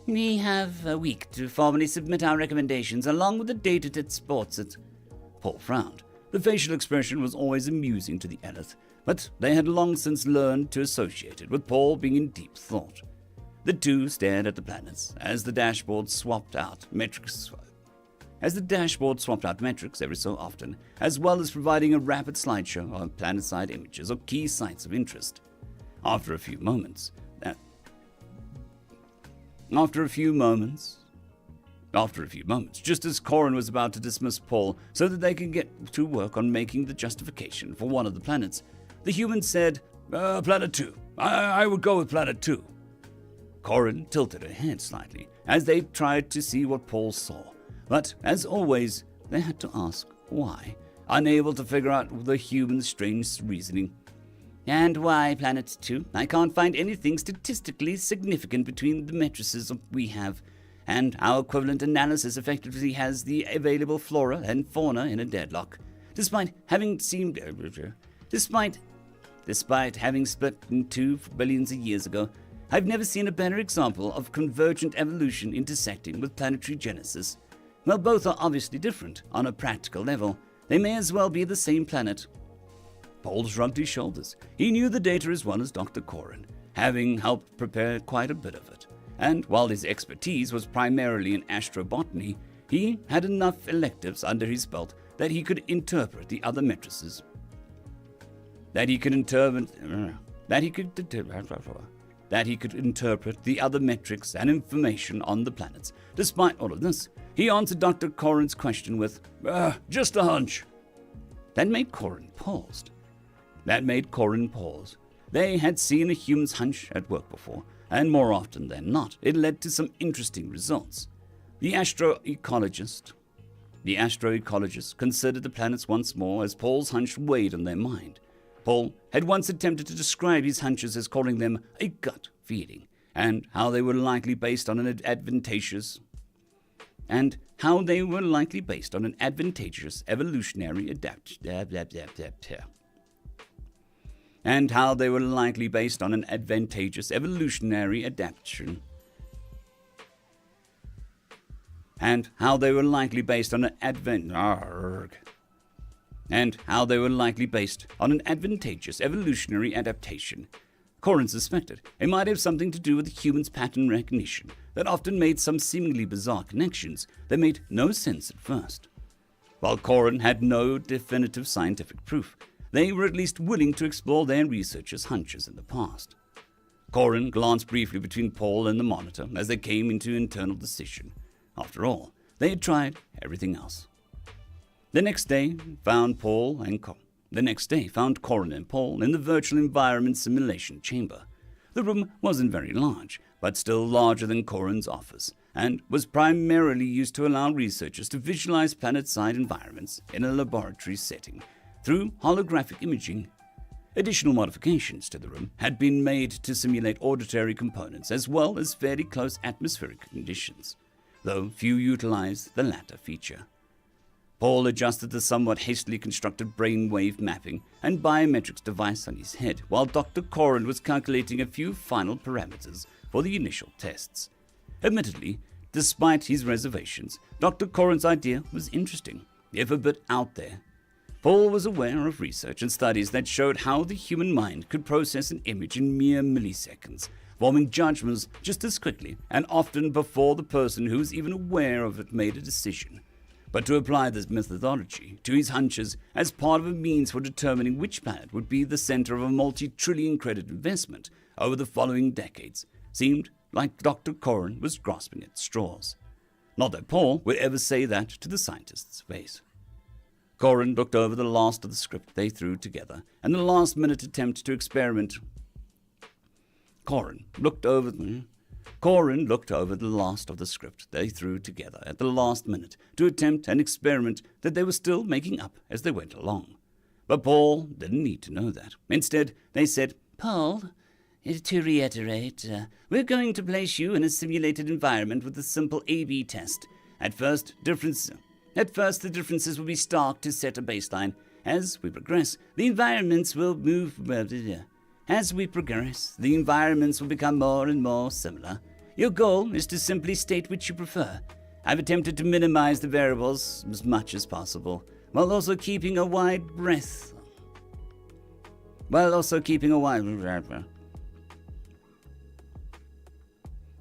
"We have a week to formally submit our recommendations along with the data that supports it." Paul frowned. The facial expression was always amusing to the Elith, but they had long since learned to associate it with Paul being in deep thought. The two stared at the planets as the dashboard swapped out metrics every so often, as well as providing a rapid slideshow of planet-side images or key sites of interest. After a few moments, just as Corin was about to dismiss Paul so that they could get to work on making the justification for one of the planets, the human said, Planet 2. I would go with Planet 2. Corin tilted her head slightly as they tried to see what Paul saw, but as always, they had to ask why, unable to figure out the human's strange reasoning. "And why Planet 2? I can't find anything statistically significant between the matrices we have, and our equivalent analysis effectively has the available flora and fauna in a deadlock. Despite having split in two billions of years ago, I've never seen a better example of convergent evolution intersecting with planetary genesis. Well, both are obviously different on a practical level. They may as well be the same planet. Paul shrugged his shoulders. He knew the data as well as Dr. Corin, having helped prepare quite a bit of it. And while his expertise was primarily in astrobotany, he had enough electives under his belt that he could interpret the other matrices. That he could interpret the other metrics and information on the planets. Despite all of this, he answered Dr. Corin's question with, just a hunch. That made Corin pause. They had seen a human's hunch at work before, and more often than not, it led to some interesting results. The astroecologist considered the planets once more as Paul's hunch weighed on their mind. Paul had once attempted to describe his hunches as calling them a gut feeling, and how they were likely based on an advantageous evolutionary adaptation. Corin suspected it might have something to do with the human's pattern recognition that often made some seemingly bizarre connections that made no sense at first. While Corin had no definitive scientific proof, they were at least willing to explore their researchers' hunches in the past. Corin glanced briefly between Paul and the monitor as they came into internal decision. After all, they had tried everything else. The next day found Corin and Paul in the virtual environment simulation chamber. The room wasn't very large, but still larger than Corin's office, and was primarily used to allow researchers to visualize planet-side environments in a laboratory setting through holographic imaging. Additional modifications to the room had been made to simulate auditory components as well as fairly close atmospheric conditions, though few utilized the latter feature. Paul adjusted the somewhat hastily constructed brainwave mapping and biometrics device on his head, while Dr. Corin was calculating a few final parameters for the initial tests. Admittedly, despite his reservations, Dr. Corin's idea was interesting, if a bit out there. Paul was aware of research and studies that showed how the human mind could process an image in mere milliseconds, forming judgments just as quickly and often before the person who was even aware of it made a decision. But to apply this methodology to his hunches as part of a means for determining which planet would be the center of a multi-trillion credit investment over the following decades seemed like Dr. Corin was grasping at straws. Not that Paul would ever say that to the scientist's face. Corin looked over the last of the script they threw together, and the last-minute attempt to experiment. Corin looked over the last of the script they threw together at the last minute to attempt an experiment that they were still making up as they went along. But Paul didn't need to know that. Instead, they said, "Paul, to reiterate, we're going to place you in a simulated environment with a simple A/B test. At first, the differences will be stark to set a baseline. As we progress, the environments will become more and more similar. Your goal is to simply state which you prefer. I've attempted to minimize the variables as much as possible, while also keeping a wide breadth.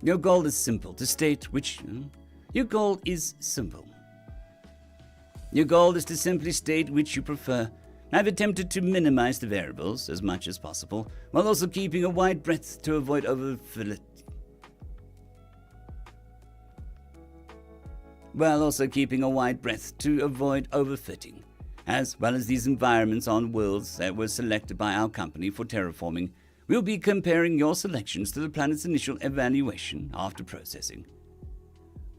Your goal is simple. Your goal is to simply state which you prefer. I've attempted to minimize the variables as much as possible, while also keeping a wide breadth to avoid overfitting. As well as these environments on worlds that were selected by our company for terraforming, we'll be comparing your selections to the planet's initial evaluation after processing.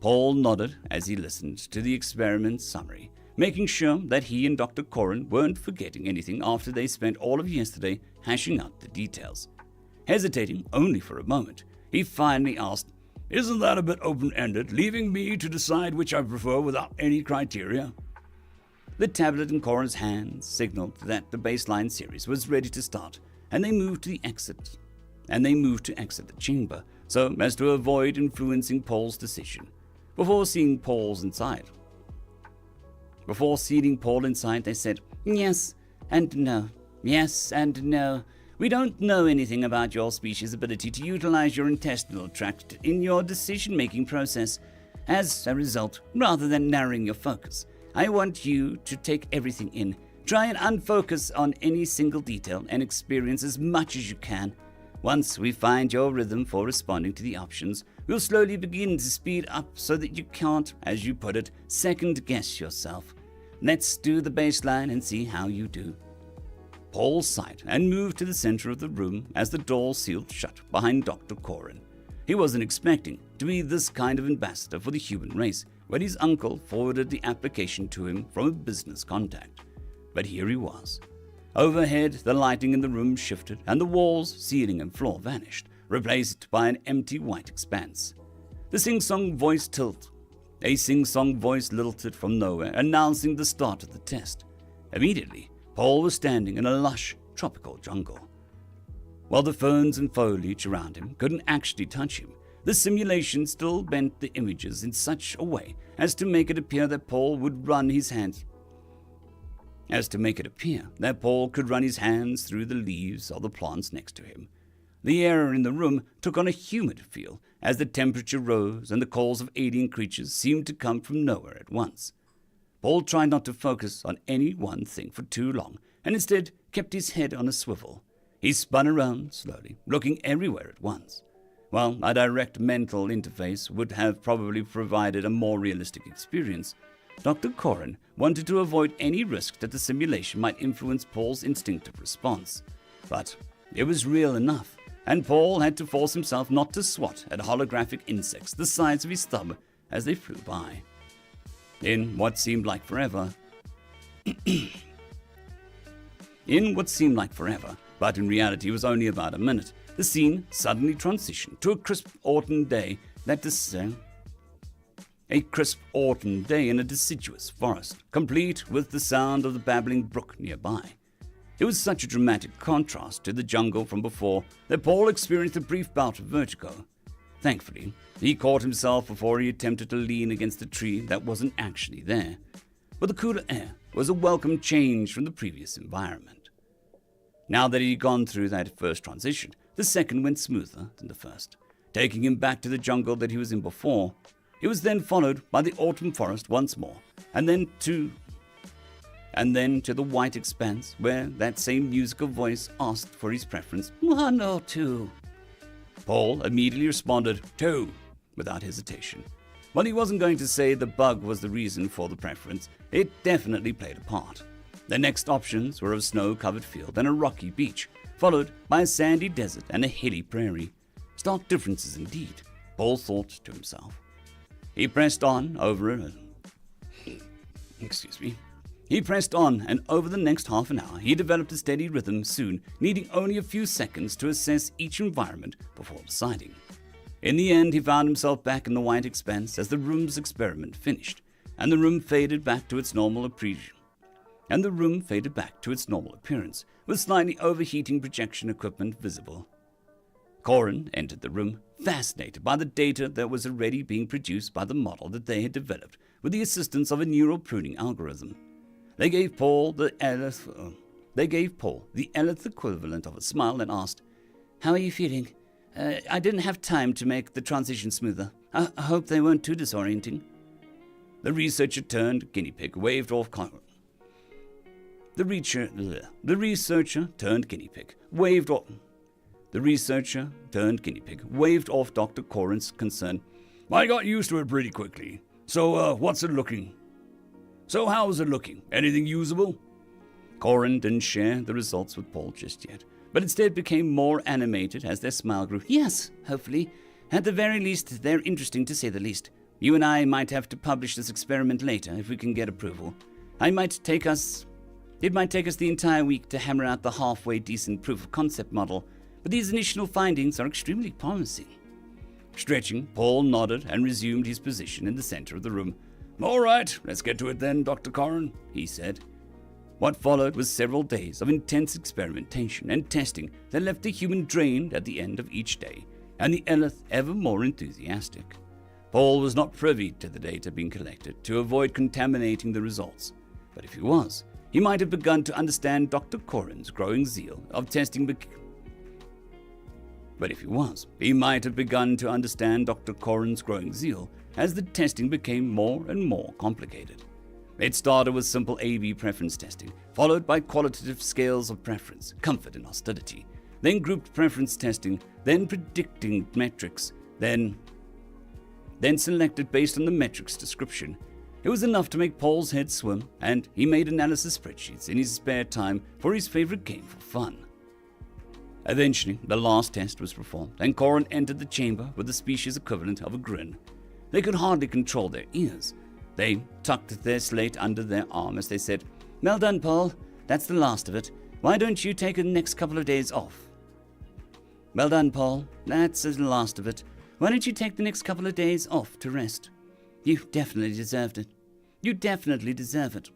Paul nodded as he listened to the experiment summary, making sure that he and Dr. Corin weren't forgetting anything after they spent all of yesterday hashing out the details. Hesitating only for a moment, he finally asked, "Isn't that a bit open-ended, leaving me to decide which I prefer without any criteria?" The tablet in Corin's hands signaled that the baseline series was ready to start, and they moved to exit the chamber so as to avoid influencing Paul's decision. Before seeing Paul's inside, Before seating Paul inside, they said, "Yes and no. Yes and no. We don't know anything about your species' ability to utilize your intestinal tract in your decision-making process. As a result, rather than narrowing your focus, I want you to take everything in. Try and unfocus on any single detail and experience as much as you can. Once we find your rhythm for responding to the options, we'll slowly begin to speed up so that you can't, as you put it, second-guess yourself. Let's do the baseline and see how you do." Paul sighed and moved to the center of the room as the door sealed shut behind Dr. Corin. He wasn't expecting to be this kind of ambassador for the human race when his uncle forwarded the application to him from a business contact. But here he was. Overhead, the lighting in the room shifted, and the walls, ceiling, and floor vanished, replaced by an empty white expanse. The sing-song voice tilted. A sing-song voice lilted from nowhere, announcing the start of the test. Immediately, Paul was standing in a lush, tropical jungle. While the ferns and foliage around him couldn't actually touch him, the simulation still bent the images in such a way as to make it appear that Paul could run his hands through the leaves of the plants next to him. The air in the room took on a humid feel as the temperature rose and the calls of alien creatures seemed to come from nowhere at once. Paul tried not to focus on any one thing for too long and instead kept his head on a swivel. He spun around slowly, looking everywhere at once. While a direct mental interface would have probably provided a more realistic experience, Dr. Corin wanted to avoid any risk that the simulation might influence Paul's instinctive response. But it was real enough, and Paul had to force himself not to swat at holographic insects the size of his thumb as they flew by. In what seemed like forever, but in reality was only about a minute, the scene suddenly transitioned to a crisp autumn day in a deciduous forest, complete with the sound of the babbling brook nearby. It was such a dramatic contrast to the jungle from before that Paul experienced a brief bout of vertigo. Thankfully, he caught himself before he attempted to lean against a tree that wasn't actually there. But the cooler air was a welcome change from the previous environment. Now that he had gone through that first transition, the second went smoother than the first, taking him back to the jungle that he was in before. It was then followed by the autumn forest once more, and then to the white expanse where that same musical voice asked for his preference, 1 or 2. Paul immediately responded, 2, without hesitation. While he wasn't going to say the bug was the reason for the preference, it definitely played a part. The next options were a snow-covered field and a rocky beach, followed by a sandy desert and a hilly prairie. Stark differences indeed, Paul thought to himself. He pressed on, and over the next half an hour, he developed a steady rhythm, soon needing only a few seconds to assess each environment before deciding. In the end, he found himself back in the white expanse as the room's experiment finished, and the room faded back to its normal appearance, with slightly overheating projection equipment visible. Corin entered the room, fascinated by the data that was already being produced by the model that they had developed with the assistance of a neural pruning algorithm. They gave Paul the Eleth equivalent of a smile and asked, "How are you feeling? I didn't have time to make the transition smoother. I hope they weren't too disorienting." The researcher turned guinea pig, waved off Dr. Corin's concern. "I got used to it pretty quickly. So, how's it looking? Anything usable?" Corin didn't share the results with Paul just yet, but instead became more animated as their smile grew. "Yes, hopefully. At the very least, they're interesting to say the least. You and I might have to publish this experiment later if we can get approval. It might take us the entire week to hammer out the halfway decent proof of concept model, but these initial findings are extremely promising." Stretching, Paul nodded and resumed his position in the center of the room. "All right, let's get to it then, Dr. Corin," he said. What followed was several days of intense experimentation and testing that left the human drained at the end of each day, and the Eleth ever more enthusiastic. Paul was not privy to the data being collected to avoid contaminating the results, But if he was, he might have begun to understand Dr. Corrin's growing zeal of testing But if he was, he might have begun to understand Dr. Corrin's growing zeal as the testing became more and more complicated. It started with simple A-B preference testing, followed by qualitative scales of preference, comfort and hostility, then grouped preference testing, then predicting metrics, then selected based on the metrics description. It was enough to make Paul's head swim, and he made analysis spreadsheets in his spare time for his favorite game for fun. Eventually, the last test was performed, and Corrin entered the chamber with the species equivalent of a grin. They could hardly control their ears. They tucked their slate under their arm as they said, "Well done, Paul. That's the last of it. Why don't you take the next couple of days off?" "Well done, Paul. That's the last of it. Why don't you take the next couple of days off to rest? You definitely deserved it. You definitely deserve it."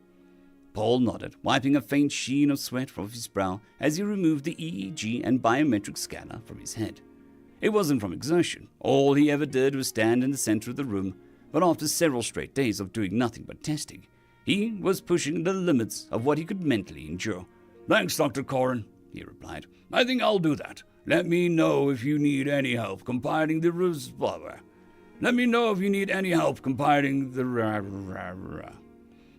Paul nodded, wiping a faint sheen of sweat from his brow as he removed the EEG and biometric scanner from his head. It wasn't from exertion. All he ever did was stand in the center of the room, but after several straight days of doing nothing but testing, he was pushing the limits of what he could mentally endure. "Thanks, Dr. Corrin," he replied. "I think I'll do that. Let me know if you need any help compiling the Let me know if you need any help compiling the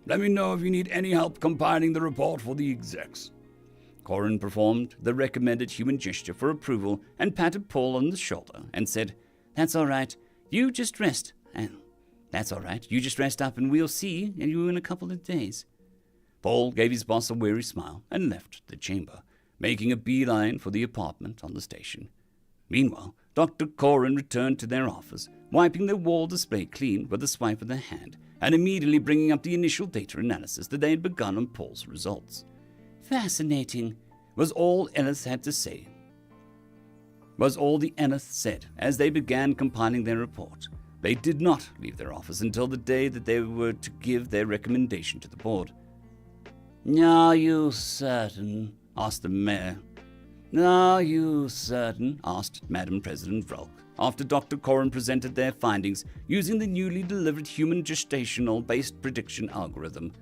Let me know if you need any help compiling the report for the execs." Corrin performed the recommended human gesture for approval and patted Paul on the shoulder and said, "That's all right. You just rest. That's all right. You just rest up and we'll see you in a couple of days." Paul gave his boss a weary smile and left the chamber, making a beeline for the apartment on the station. Meanwhile, Dr. Corrin returned to their office, wiping their wall display clean with a swipe of their hand, and immediately bringing up the initial data analysis that they had begun on Paul's results. "Fascinating," was all Ellis had to say. Was all the Ellis said as they began compiling their report. They did not leave their office until the day that they were to give their recommendation to the board. "Are you certain?" asked the mayor. "Are you certain?" asked Madam President Vrolk, after Dr. Corrin presented their findings using the newly delivered human gestational-based prediction algorithm.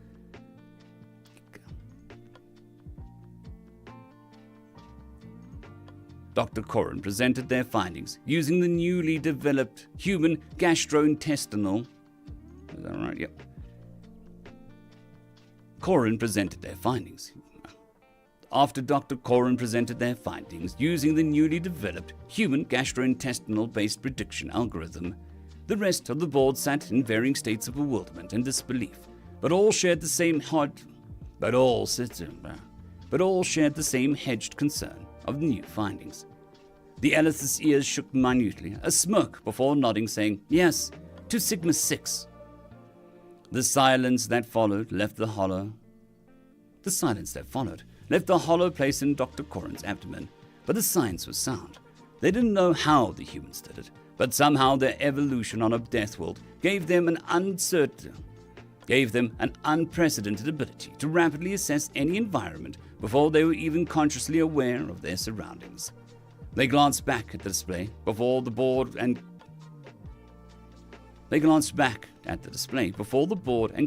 Dr. Corrin presented their findings using the newly developed human gastrointestinal. Is that right? Yep. Corrin presented their findings. After Dr. Corrin presented their findings using the newly developed human gastrointestinal-based prediction algorithm, the rest of the board sat in varying states of bewilderment and disbelief, but all shared the same hedged concern of the new findings. The Ellis's ears shook minutely, a smirk before nodding, saying, "Yes, to Sigma 6. The silence that followed left the hollow place in Dr. Corrin's abdomen, but the science was sound. They didn't know how the humans did it, but somehow their evolution on a death world gave them an unprecedented ability to rapidly assess any environment before they were even consciously aware of their surroundings. They glanced back at the display before the board and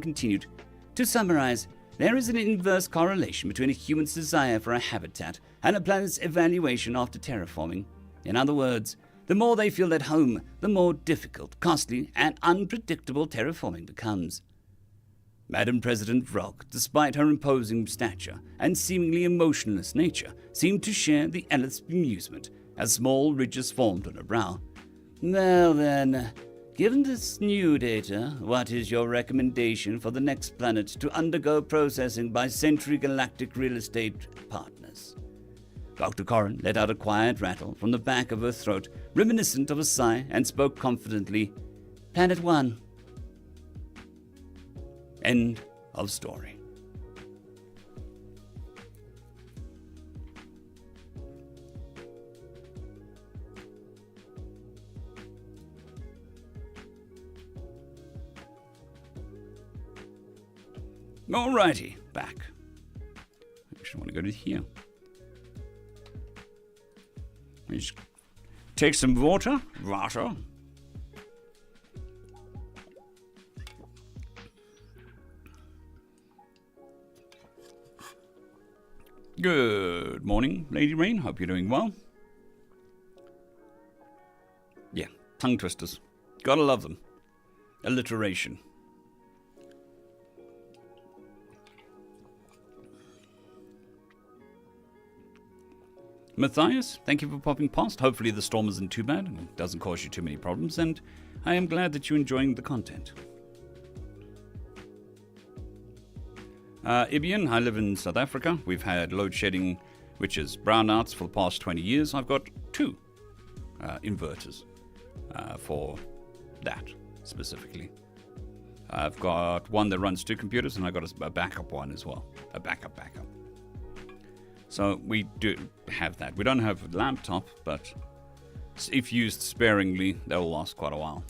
continued. "To summarize, there is an inverse correlation between a human's desire for a habitat and a planet's evaluation after terraforming. In other words, the more they feel at home, the more difficult, costly, and unpredictable terraforming becomes." Madam President Vrolk, despite her imposing stature and seemingly emotionless nature, seemed to share the Ellis' amusement as small ridges formed on her brow. "Well then, given this new data, what is your recommendation for the next planet to undergo processing by Century Galactic Real Estate Partners?" Dr. Corrin let out a quiet rattle from the back of her throat, reminiscent of a sigh, and spoke confidently, "Planet 1. End of story. Alrighty, back. I actually want to go to here. Just take some water. Good morning, Lady Rain. Hope you're doing well. Yeah, tongue twisters. Gotta love them. Alliteration. Matthias, thank you for popping past. Hopefully the storm isn't too bad and it doesn't cause you too many problems, and I am glad that you're enjoying the content. Ibian, I live in South Africa. We've had load shedding, which is brownouts, for the past 20 years. I've got 2 inverters for that specifically. I've got one that runs 2 computers, and I've got a backup one as well. A backup. So we do have that. We don't have a laptop, but if used sparingly, they will last quite a while.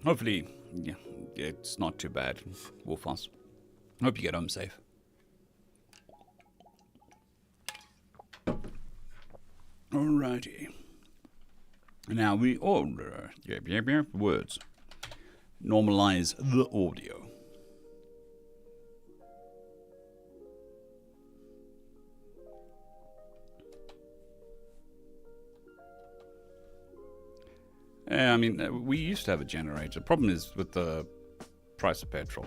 Hopefully, yeah, it's not too bad, Wolfos. Hope you get home safe. Alrighty. Now we order words. Normalize the audio. I mean, we used to have a generator. The problem is with the price of petrol.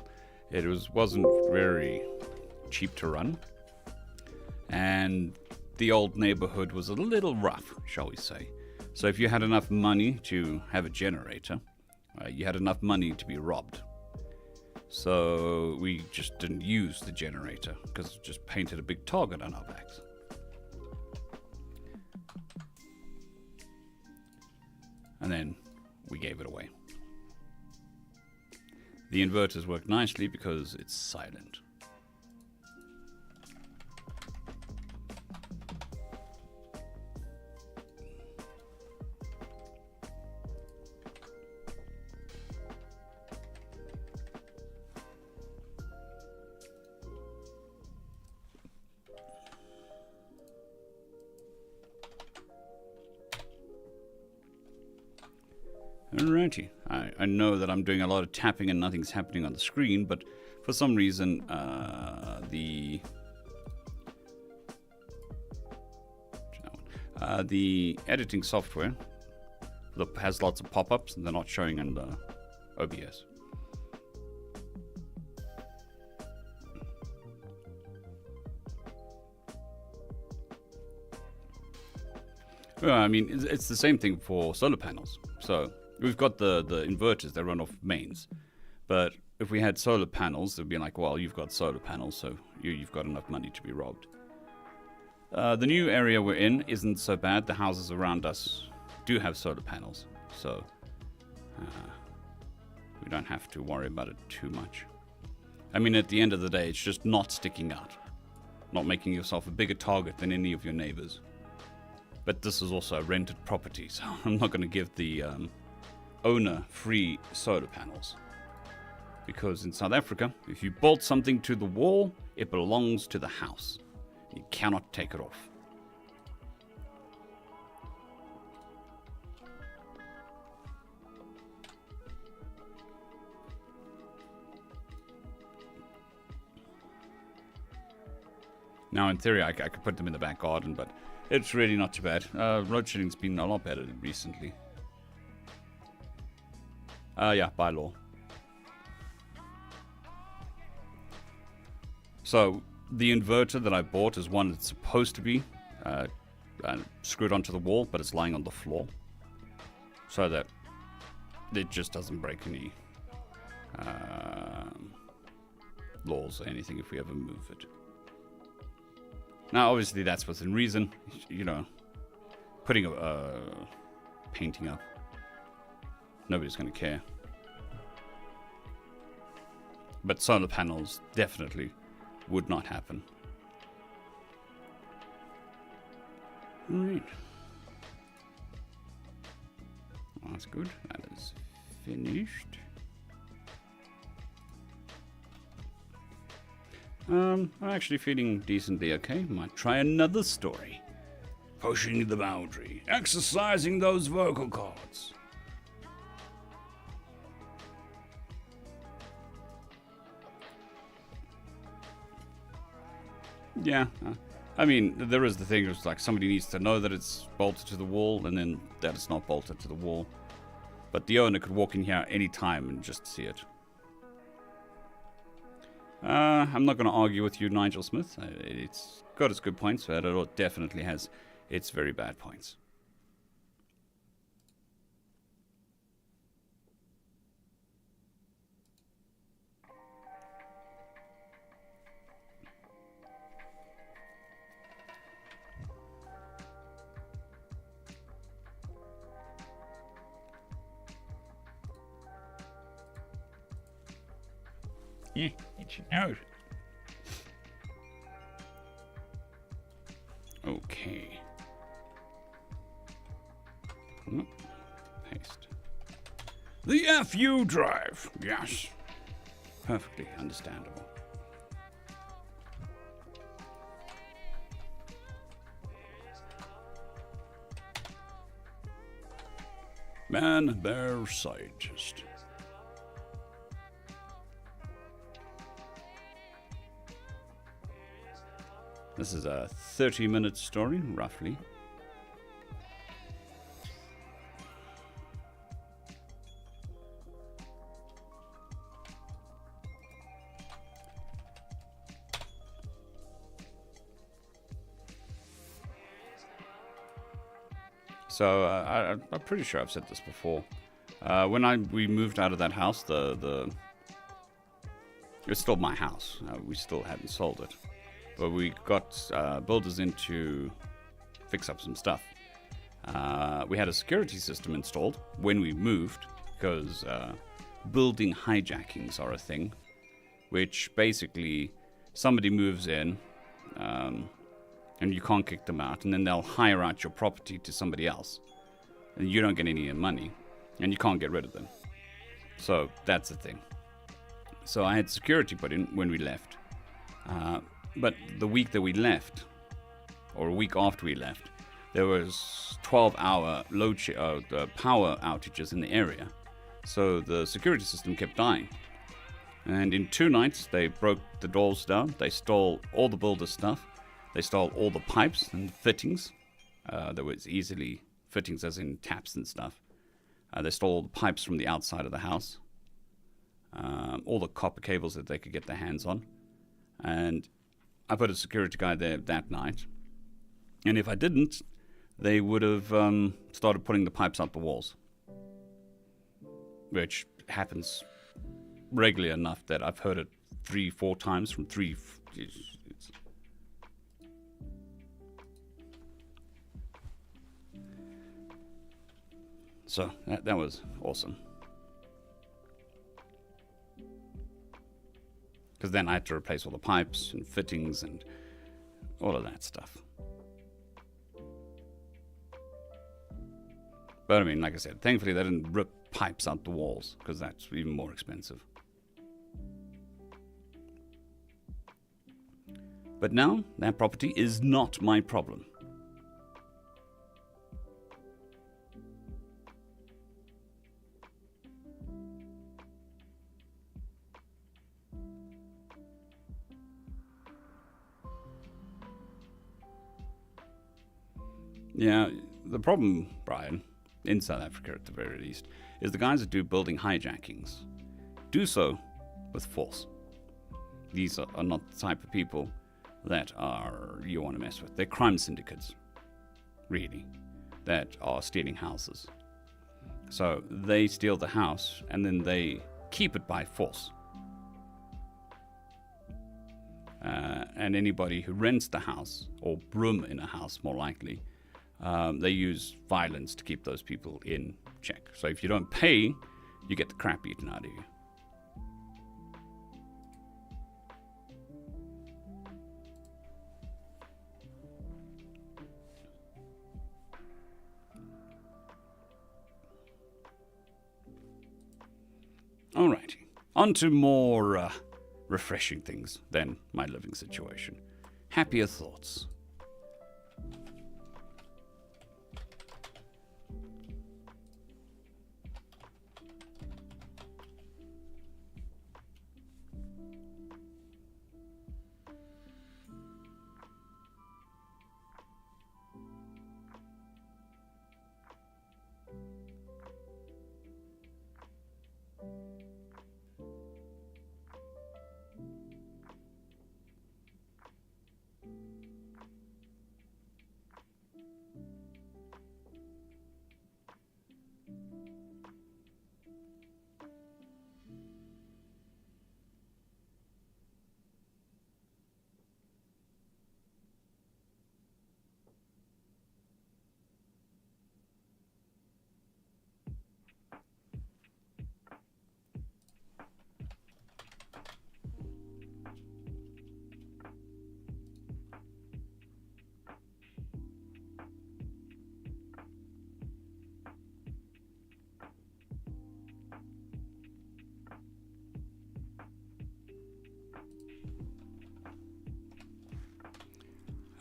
It wasn't very cheap to run. And the old neighborhood was a little rough, shall we say. So if you had enough money to have a generator, you had enough money to be robbed. So we just didn't use the generator because it just painted a big target on our backs. And then we gave it away. The inverters work nicely because it's silent. Alrighty, I know that I'm doing a lot of tapping and nothing's happening on the screen, but for some reason the editing software has lots of pop-ups and they're not showing in the OBS. Well, I mean, it's the same thing for solar panels. So we've got the inverters that run off mains, but if we had solar panels, they'd be like, well, you've got solar panels, so you've got enough money to be robbed. The new area we're in isn't so bad. The houses around us do have solar panels, so we don't have to worry about it too much. I mean, at the end of the day, it's just not sticking out, not making yourself a bigger target than any of your neighbors. But this is also a rented property, so I'm not going to give the owner free solar panels. Because in South Africa, if you bolt something to the wall, it belongs to the house. You cannot take it off. Now, in theory, I could put them in the back garden, but it's really not too bad. Road shedding's been a lot better recently. Yeah, by law. So, the inverter that I bought is one that's supposed to be screwed onto the wall, but it's lying on the floor. So that it just doesn't break any laws or anything if we ever move it. Now, obviously, that's within reason. You know, putting a painting up, nobody's going to care. But solar panels definitely would not happen. Right. Well, that's good. That is finished. I'm actually feeling decently okay. Might try another story. Pushing the boundary. Exercising those vocal cords. Yeah. I mean, there is the thing, it's like somebody needs to know that it's bolted to the wall and then that it's not bolted to the wall. But the owner could walk in here any time and just see it. I'm not going to argue with you, Nigel Smith. It's got its good points, but it definitely has its very bad points. Yeah, it's your nose. Okay. Paste. The FU drive. Yes. Perfectly understandable. Man, bear, scientist. This is a 30-minute story, roughly. So I'm pretty sure I've said this before. When we moved out of that house, it's still my house. We still hadn't sold it. But we got builders in to fix up some stuff. We had a security system installed when we moved, because building hijackings are a thing, which basically somebody moves in and you can't kick them out, and then they'll hire out your property to somebody else, and you don't get any money, and you can't get rid of them. So that's the thing. So I had security put in when we left. But the week that we left, or a week after we left, there was 12-hour power outages in the area. So the security system kept dying. And in 2 nights, they broke the doors down. They stole all the builder's stuff. They stole all the pipes and fittings. There was easily fittings as in taps and stuff. They stole all the pipes from the outside of the house. All the copper cables that they could get their hands on. And I put a security guy there that night. And if I didn't, they would have started putting the pipes out the walls. Which happens regularly enough that I've heard it 3-4 times from 3... So, that was awesome. Because then I had to replace all the pipes and fittings and all of that stuff. But I mean, like I said, thankfully they didn't rip pipes out the walls, because that's even more expensive. But now, that property is not my problem. Yeah, the problem, Brian, in South Africa at the very least, is the guys that do building hijackings do so with force. These are not the type of people that you want to mess with. They're crime syndicates, really, that are stealing houses. So they steal the house and then they keep it by force. And anybody who rents the house, or room in a house more likely, they use violence to keep those people in check. So if you don't pay, you get the crap eaten out of you. Alrighty. On to more refreshing things than my living situation. Happier thoughts.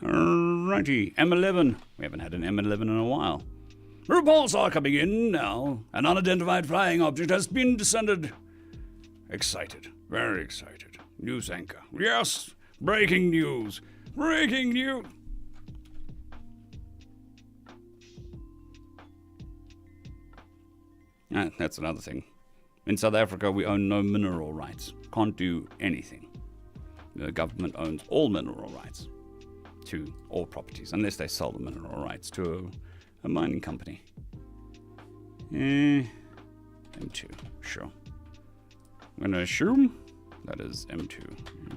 Righty, M11. We haven't had an M11 in a while. Reports are coming in now. An unidentified flying object has been descended. Excited, very excited. News anchor. Yes, breaking news. Breaking news. That's another thing. In South Africa, we own no mineral rights. Can't do anything. The government owns all mineral rights to all properties, unless they sell the mineral rights to a mining company. M2, sure. I'm going to assume that is M2. Yeah.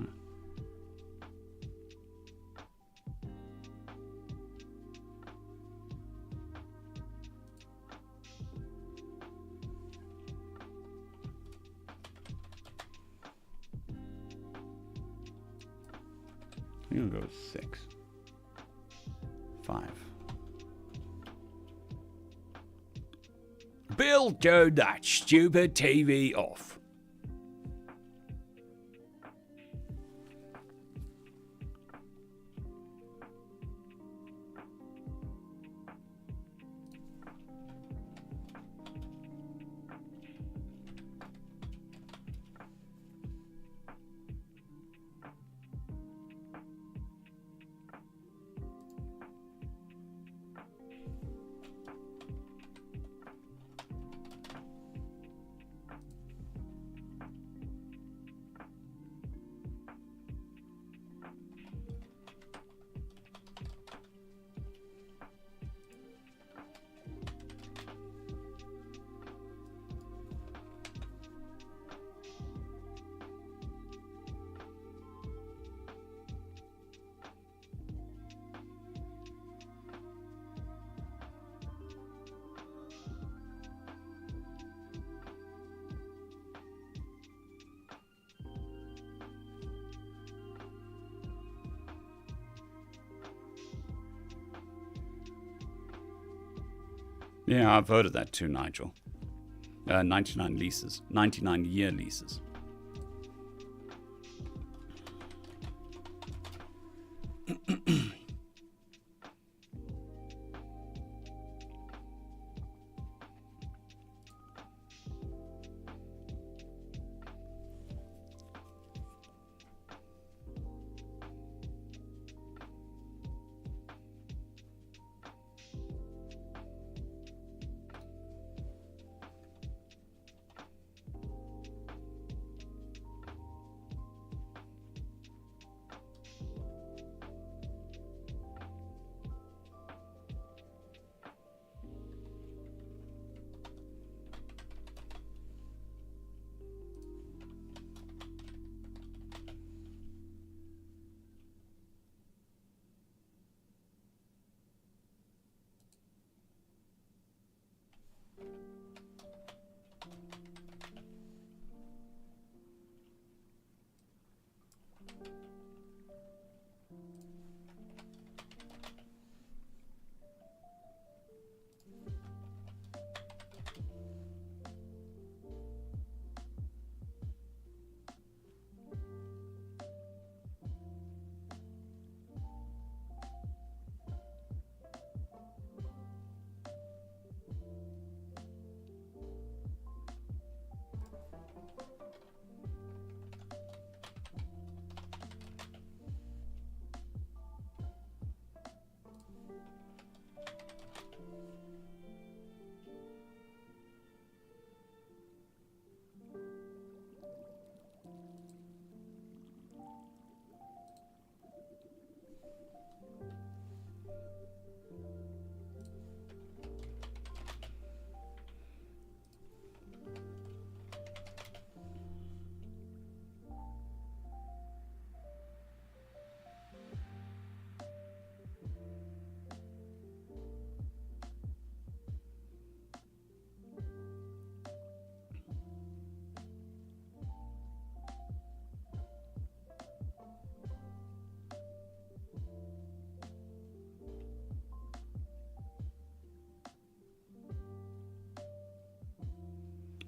I'm going to go with 6. 5. Bill, turn that stupid TV off. Yeah, I've heard of that too, Nigel. 99 leases. 99-year leases.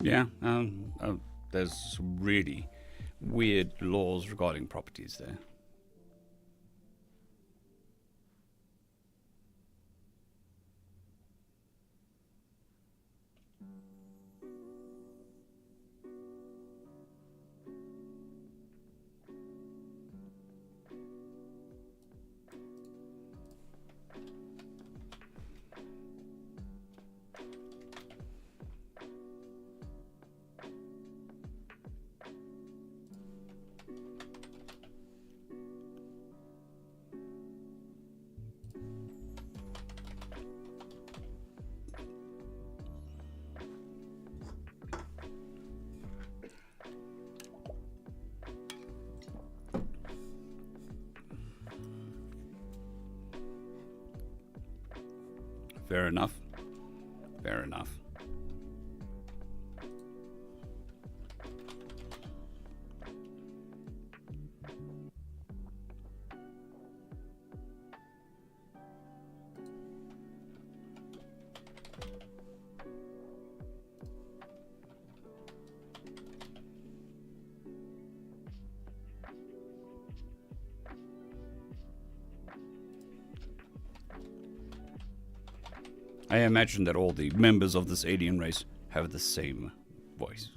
Yeah, there's really weird laws regarding properties there. Fair enough. Fair enough. I imagine that all the members of this alien race have the same voice.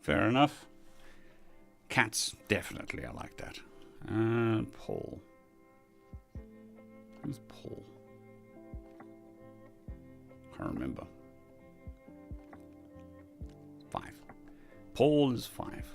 Fair enough. Cats, definitely, I like that. Paul. Who's Paul? Can't remember. 5. Paul is 5.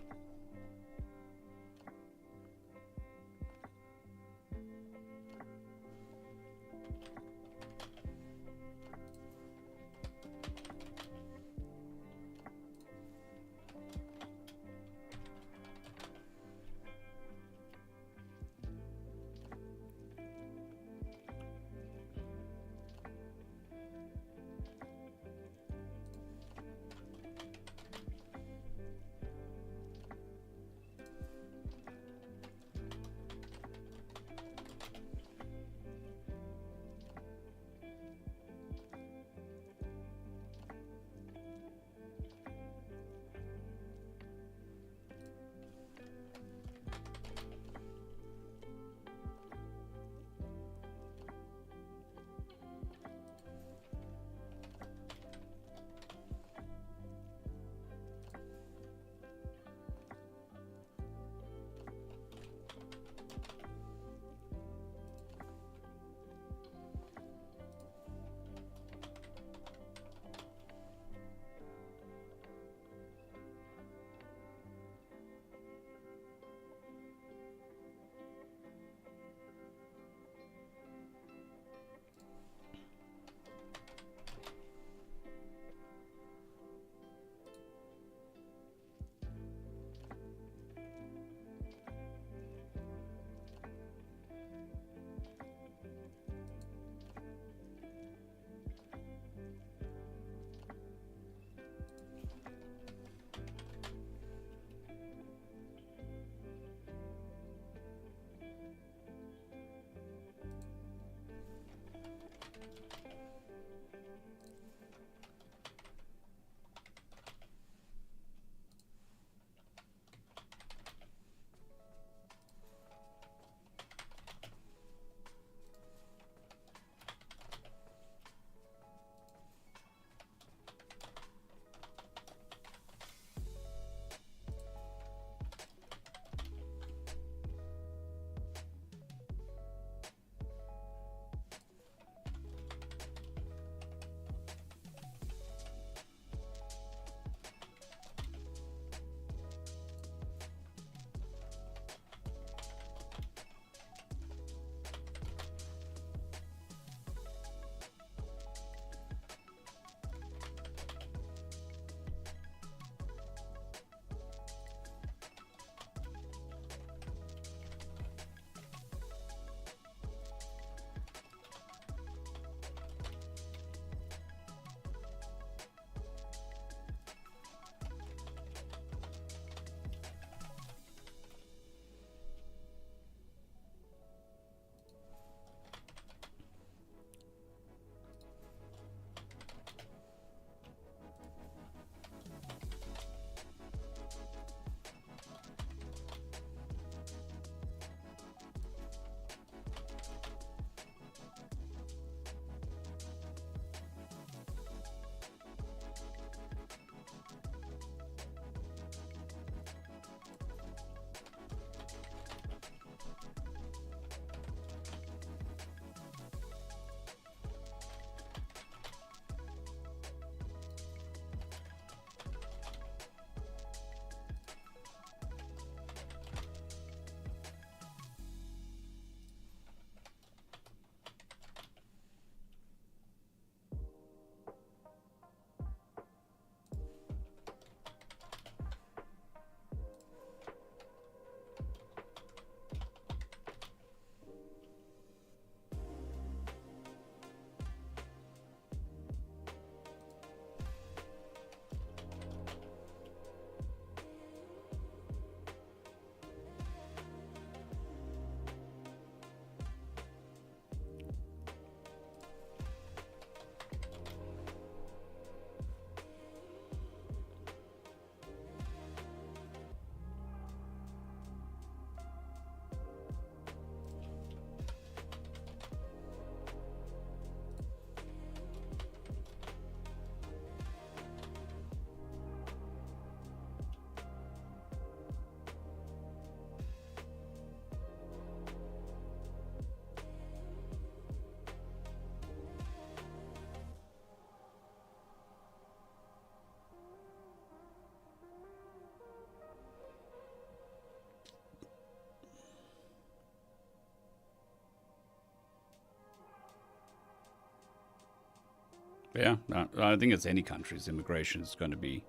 Yeah, I think it's any country's immigration is going to be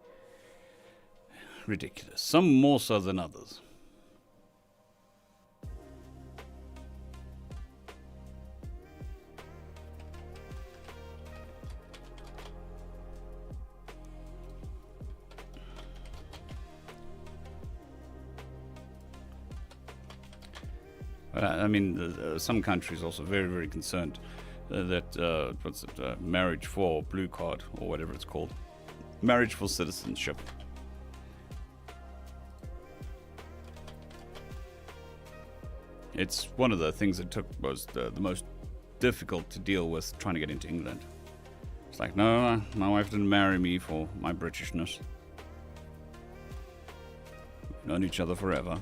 ridiculous. Some more so than others. I mean, some countries also very, very concerned that marriage for blue card or whatever it's called, marriage for citizenship. It's one of the things that was the most difficult to deal with trying to get into England. It's like, no, my wife didn't marry me for my Britishness. We've known each other forever.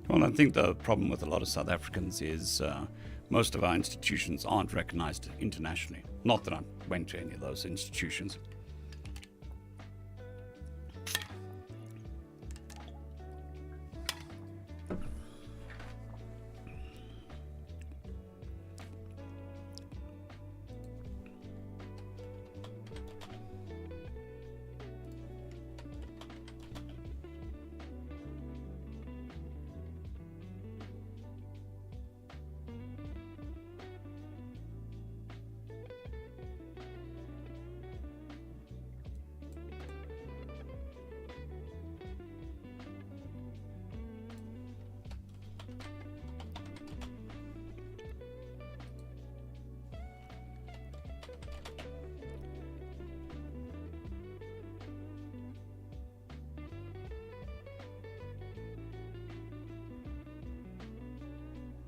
Well, I think the problem with a lot of South Africans is most of our institutions aren't recognized internationally. Not that I went to any of those institutions.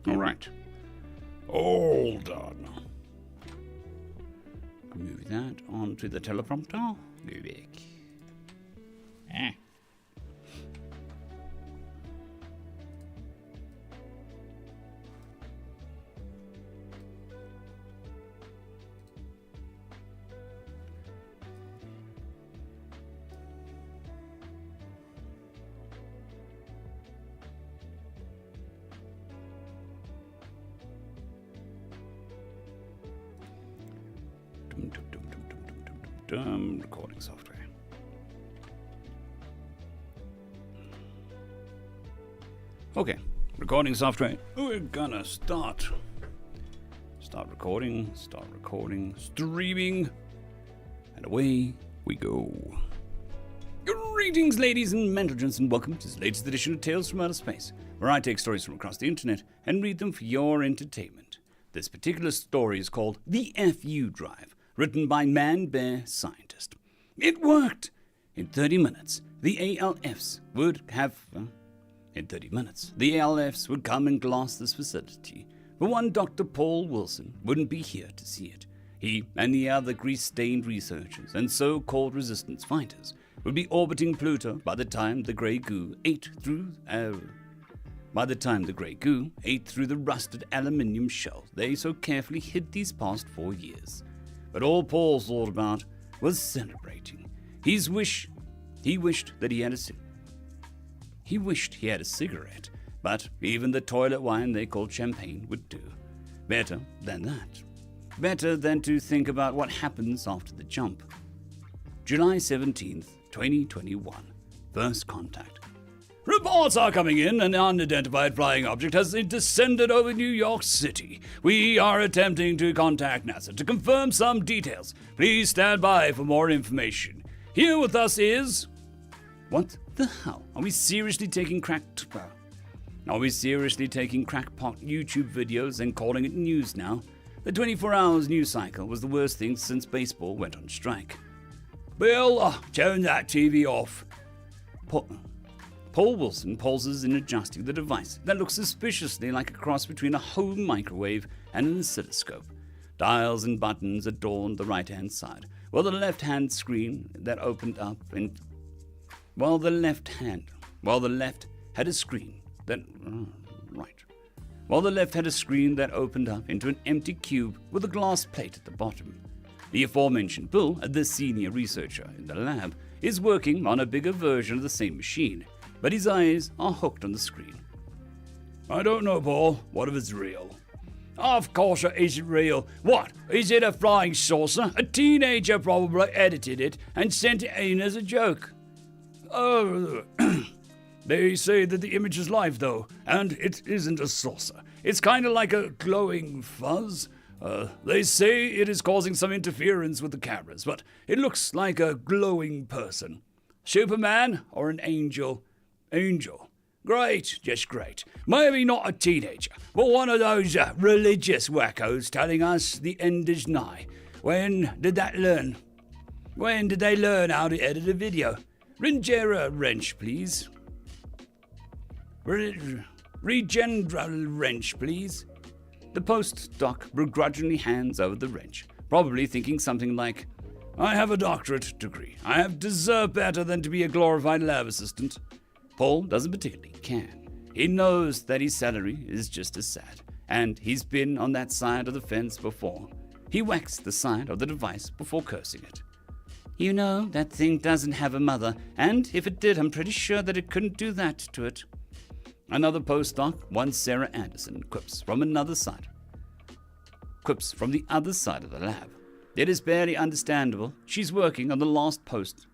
All right. All done. Move that onto the teleprompter. Move it. Recording software. Okay, recording software. We're gonna start recording, streaming, and away we go. Greetings, ladies and gentlemen, and welcome to this latest edition of Tales from Outer Space, where I take stories from across the internet and read them for your entertainment. This particular story is called The FU Drive, written by Man Bear Scientist. It worked! In 30 minutes, the ALFs would come and glass this facility, but one Dr. Paul Wilson wouldn't be here to see it. He and the other grease-stained researchers and so-called resistance fighters would be orbiting Pluto by the time the grey goo ate through the rusted aluminium shell they so carefully hid these past 4 years. But all Paul thought about was celebrating. He wished that he had a cigarette, but even the toilet wine they called champagne would do. Better than that. Better than to think about what happens after the jump. July 17th, 2021. First contact. Reports are coming in. An unidentified flying object has descended over New York City. We are attempting to contact NASA to confirm some details. Please stand by for more information. Here with us is... What the hell? Are we seriously taking crackpot YouTube videos and calling it news now? The 24 hours news cycle was the worst thing since baseball went on strike. Bill, turn that TV off. Paul Wilson pauses in adjusting the device that looks suspiciously like a cross between a home microwave and an oscilloscope. Dials and buttons adorned the right-hand side, while the left had a screen that opened up into an empty cube with a glass plate at the bottom. The aforementioned Bill, the senior researcher in the lab, is working on a bigger version of the same machine, but his eyes are hooked on the screen. I don't know, Paul. What if it's real? Of course it isn't real. What? Is it a flying saucer? A teenager probably edited it and sent it in as a joke. Oh, they say that the image is live, though, and it isn't a saucer. It's kind of like a glowing fuzz. They say it is causing some interference with the cameras, but it looks like a glowing person. Superman or an angel? Angel. Great, just great. Maybe not a teenager, but one of those religious wackos telling us the end is nigh. When did they learn how to edit a video? Ringera wrench, please. Regendra wrench, please. The postdoc begrudgingly hands over the wrench, probably thinking something like, I have a doctorate degree. I have deserved better than to be a glorified lab assistant. Paul doesn't particularly care. He knows that his salary is just as sad, and he's been on that side of the fence before. He whacks the side of the device before cursing it. You know, that thing doesn't have a mother, and if it did, I'm pretty sure that it couldn't do that to it. Another postdoc, one Sarah Anderson, quips from the other side of the lab. It is barely understandable. She's working with the last postdoc,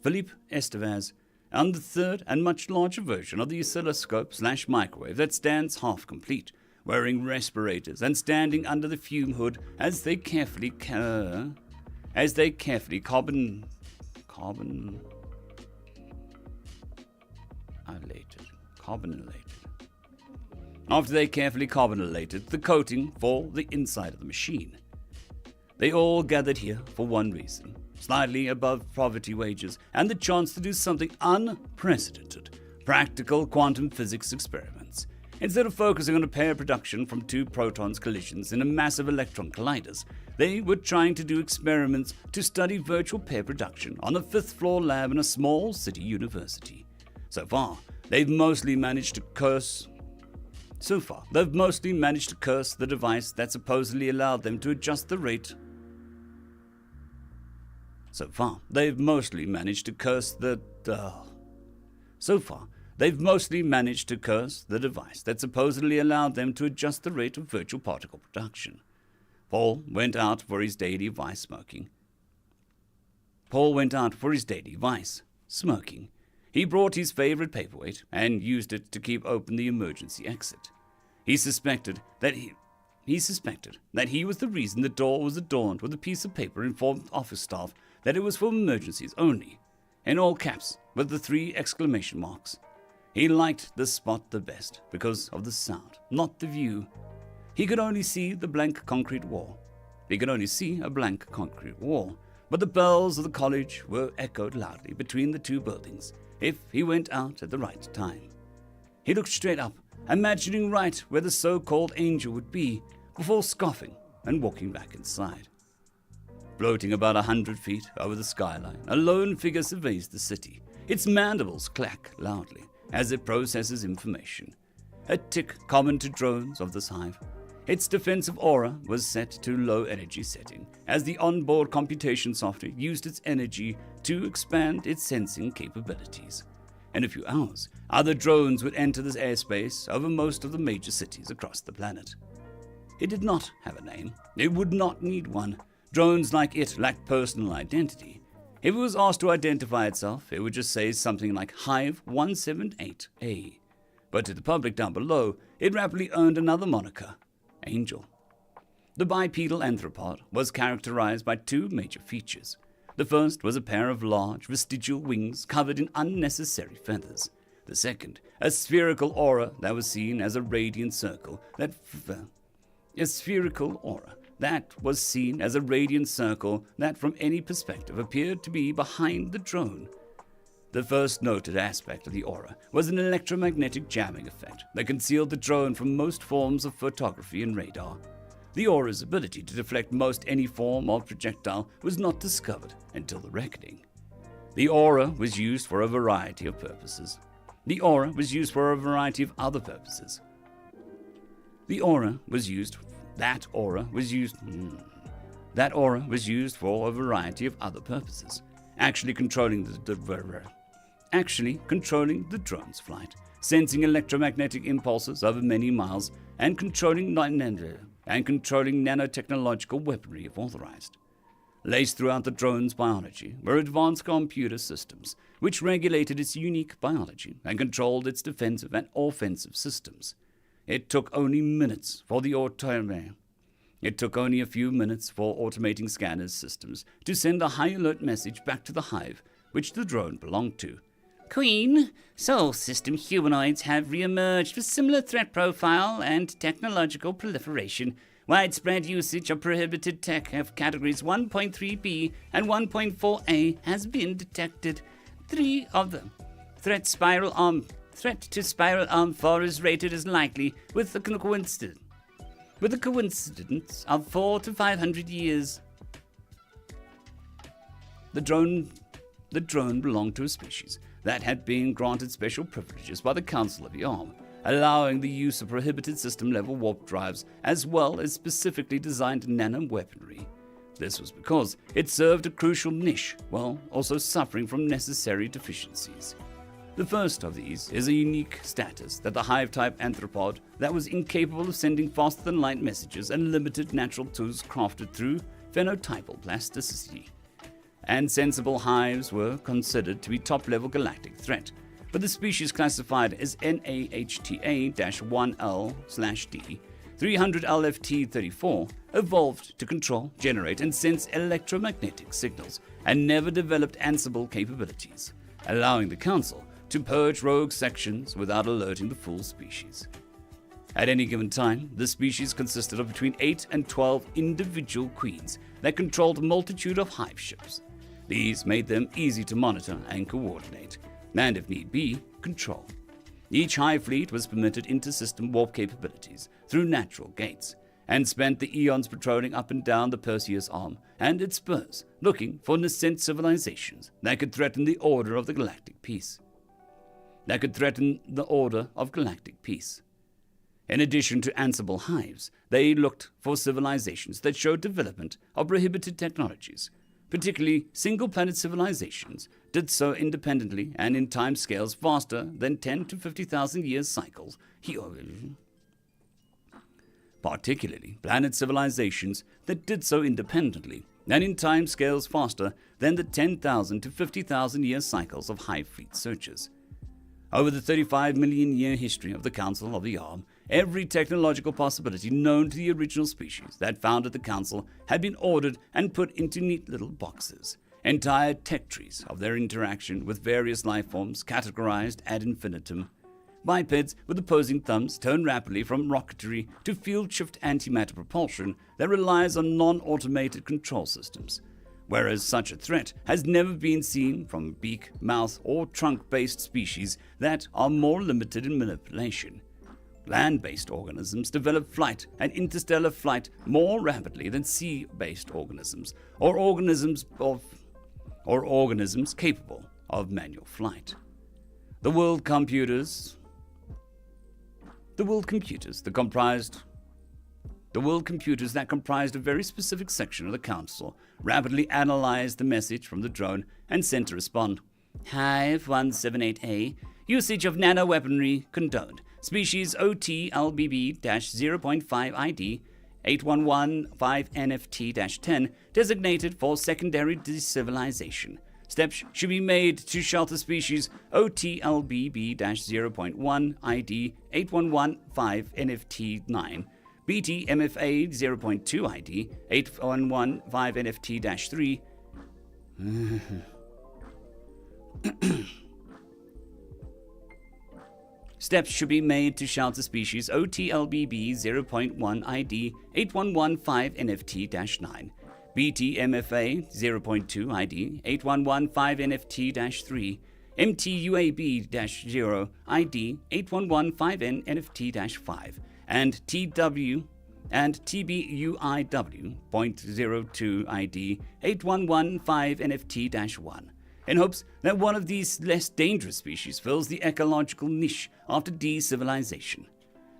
Philippe Estevez, on the third and much larger version of the oscilloscope/microwave that stands half complete, wearing respirators and standing under the fume hood as they carefully carbonylated the coating for the inside of the machine. They all gathered here for one reason, slightly above poverty wages, and the chance to do something unprecedented: practical quantum physics experiments. Instead of focusing on a pair production from two protons collisions in a massive electron colliders, they were trying to do experiments to study virtual pair production on a fifth-floor lab in a small city university. So far, they've mostly managed to curse the device that supposedly allowed them to adjust the rate. So far, they've mostly managed to curse the device that supposedly allowed them to adjust the rate of virtual particle production. Paul went out for his daily vice, smoking. He brought his favorite paperweight and used it to keep open the emergency exit. He suspected that he was the reason the door was adorned with a piece of paper informed office staff that it was for emergencies only, in all caps with the 3 exclamation marks. He liked the spot the best because of the sound, not the view. He could only see a blank concrete wall, but the bells of the college were echoed loudly between the 2 buildings if he went out at the right time. He looked straight up, imagining right where the so-called angel would be, before scoffing and walking back inside. Floating about 100 feet over the skyline, a lone figure surveys the city. Its mandibles clack loudly as it processes information, a tick common to drones of this hive. Its defensive aura was set to low energy setting, as the onboard computation software used its energy to expand its sensing capabilities. In a few hours, other drones would enter this airspace over most of the major cities across the planet. It did not have a name. It would not need one. Drones like it lacked personal identity. If it was asked to identify itself, it would just say something like Hive 178A. But to the public down below, it rapidly earned another moniker: Angel. The bipedal anthropod was characterized by 2 major features. The first was a pair of large, vestigial wings covered in unnecessary feathers. The second, a spherical aura that was seen as a radiant circle that from any perspective appeared to be behind the drone. The first noted aspect of the aura was an electromagnetic jamming effect that concealed the drone from most forms of photography and radar. The aura's ability to deflect most any form of projectile was not discovered until the Reckoning. The aura was used for a variety of purposes. That aura was used for a variety of other purposes, actually controlling the drone's flight, sensing electromagnetic impulses over many miles, and controlling nanotechnological weaponry if authorized. Laced throughout the drone's biology were advanced computer systems, which regulated its unique biology and controlled its defensive and offensive systems. It took only a few minutes for automating scanners systems to send a high alert message back to the hive which the drone belonged to. Queen, Sol system humanoids have re-emerged with similar threat profile and technological proliferation. Widespread usage of prohibited tech of categories 1.3b and 1.4a has been detected. 3 of them. Threat to spiral arm 4 is rated as likely, with a coincidence of 400 to 500 years. The drone belonged to a species that had been granted special privileges by the Council of Yom, allowing the use of prohibited system-level warp drives as well as specifically designed nano-weaponry. This was because it served a crucial niche while also suffering from necessary deficiencies. The first of these is a unique status that the hive-type anthropod that was incapable of sending faster-than-light messages and limited natural tools crafted through phenotypal plasticity. And sensible hives were considered to be top-level galactic threat, but the species classified as NAHTA-1L/D 300LFT34 evolved to control, generate, and sense electromagnetic signals, and never developed answerable capabilities, allowing the Council to purge rogue sections without alerting the full species. At any given time, the species consisted of between 8 and 12 individual queens that controlled a multitude of hive ships. These made them easy to monitor and coordinate, and if need be, control. Each Hive fleet was permitted inter-system warp capabilities through natural gates, and spent the eons patrolling up and down the Perseus arm and its spurs, looking for nascent civilizations that could threaten the order of the galactic peace. In addition to Ansible hives, they looked for civilizations that showed development of prohibited technologies. Particularly, single-planet civilizations did so independently and in time scales faster than 10 to 50,000 years cycles. Particularly, planet civilizations that did so independently and in time scales faster than the 10,000 to 50,000 year cycles of Hive fleet searches. Over the 35 million year history of the Council of the Arm, every technological possibility known to the original species that founded the Council had been ordered and put into neat little boxes. Entire tech trees of their interaction with various life forms categorized ad infinitum. Bipeds with opposing thumbs turn rapidly from rocketry to field-shift antimatter propulsion that relies on non-automated control systems. Whereas such a threat has never been seen from beak, mouth, or trunk-based species that are more limited in manipulation. Land-based organisms develop flight and interstellar flight more rapidly than sea-based organisms, or organisms capable of manual flight. The world computers that comprised a very specific section of the Council rapidly analyzed the message from the drone and sent a response. Hive 178A, usage of nano-weaponry condoned. Species OT-LBB-0.5 ID 8115-NFT-10 designated for secondary decivilization. Steps should be made to shelter species OTLBB-0.1 ID 8115-NFT-9, BTMFA 0.2 ID 8115-NFT-3. Steps should be made to shelter species OTLBB 0.1 ID 8115-NFT-9, BTMFA 0.2 ID 8115-NFT-3, MTUAB-0 ID 8115-NFT-5, and TBUIW.02 ID 8115-NFT-1, in hopes that one of these less dangerous species fills the ecological niche after decivilization.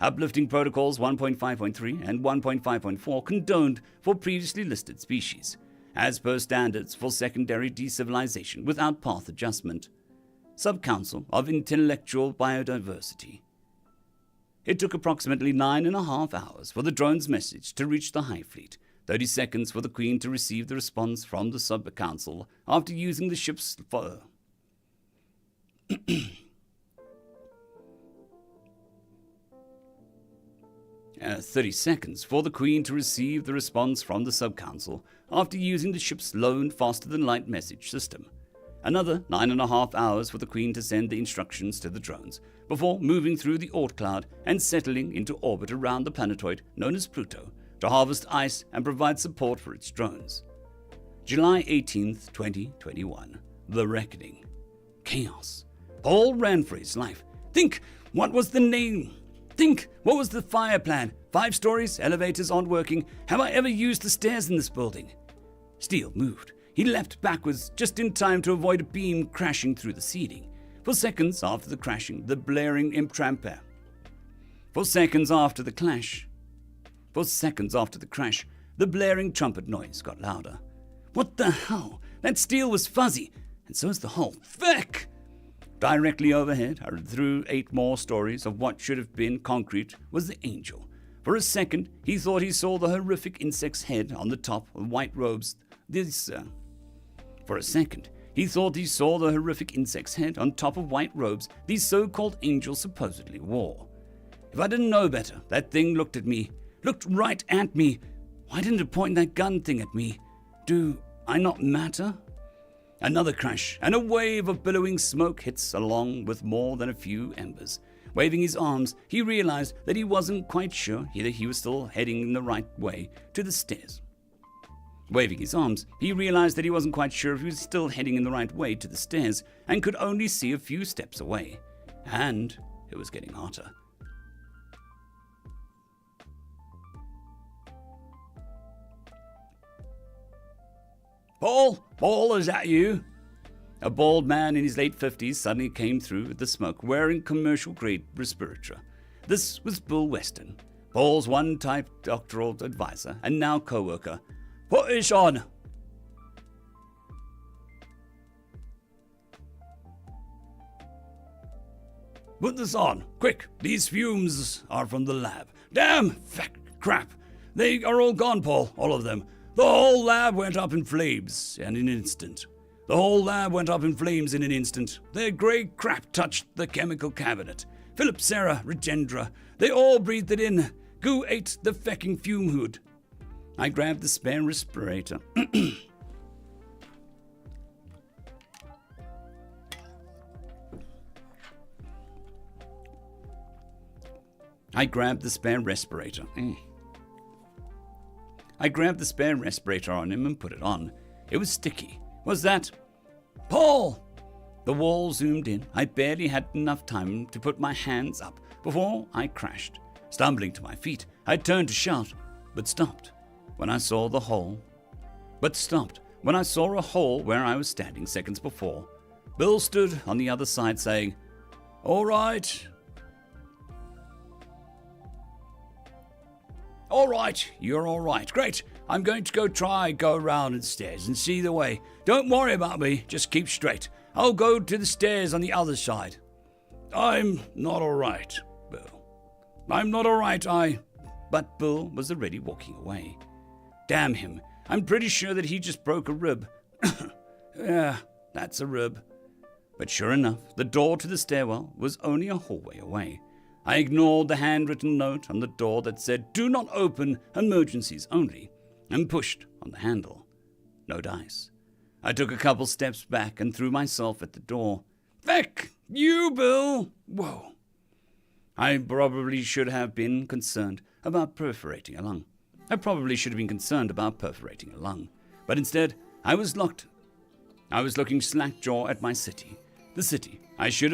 Uplifting Protocols 1.5.3 and 1.5.4 condoned for previously listed species, as per standards for secondary decivilization without path adjustment. Subcouncil of Intellectual Biodiversity. It took approximately 9.5 hours for the drone's message to reach the Hive Fleet, 30 seconds for the Queen to receive the response from the Subcouncil after using the ship's 30 seconds for the Queen to receive the response from the Subcouncil after using the ship's lone faster-than-light message system. Another 9.5 hours for the Queen to send the instructions to the drones, before moving through the Oort cloud and settling into orbit around the planetoid known as Pluto to harvest ice and provide support for its drones. July 18th, 2021. The Reckoning. Chaos. Paul ran for his life. Think, what was the name? Think, what was the fire plan? 5 stories, elevators aren't working. Have I ever used the stairs in this building? Steel moved. He leapt backwards just in time to avoid a beam crashing through the ceiling. For seconds after the crashing, the blaring For seconds after the crash, the blaring trumpet noise got louder. What the hell? That steel was fuzzy, and so is the hull. Feck! Directly overhead, through 8 more stories of what should have been concrete, was the Angel. For a second, he thought he saw the horrific insect's head on the top of white robes. For a second, he thought he saw the horrific insect's head on top of white robes these so-called angels supposedly wore. If I didn't know better, that thing looked at me. Looked right at me. Why didn't it point that gun thing at me? Do I not matter? Another crash, and a wave of billowing smoke hits along with more than a few embers. Waving his arms, he realized that he wasn't quite sure that he was still heading in the right way to the stairs. Waving his arms, he realized that he wasn't quite sure if he was still heading in the right way to the stairs and could only see a few steps away. And it was getting hotter. Paul, is that you? A bald man in his late 50s suddenly came through with the smoke, wearing commercial-grade respirator. This was Bill Weston, Paul's one-type doctoral advisor and now co-worker. Put this on! Put this on, quick! These fumes are from the lab. Damn! Fuck! Crap! They are all gone, Paul, all of them. The whole lab went up in flames in an instant. Their grey crap touched the chemical cabinet. Philip, Sarah, Regendra, they all breathed it in. Goo ate the fecking fume hood. I grabbed the spare respirator. I grabbed the spare respirator on him and put it on. It was sticky. Was that... Paul! The wall zoomed in. I barely had enough time to put my hands up before I crashed. Stumbling to my feet, I turned to shout, but stopped when I saw a hole where I was standing seconds before. Bill stood on the other side saying, All right, you're all right. Great. I'm going to go around the stairs and see the way. Don't worry about me. Just keep straight. I'll go to the stairs on the other side. I'm not all right, Bill. I'm not all right, But Bill was already walking away. Damn him. I'm pretty sure that he just broke a rib. Yeah, that's a rib. But sure enough, the door to the stairwell was only a hallway away. I ignored the handwritten note on the door that said, Do not open, emergencies only, and pushed on the handle. No dice. I took a couple steps back and threw myself at the door. Feck! You, Bill! Whoa. I probably should have been concerned about perforating a lung. But instead, I was looking slack-jaw at my city. The city I should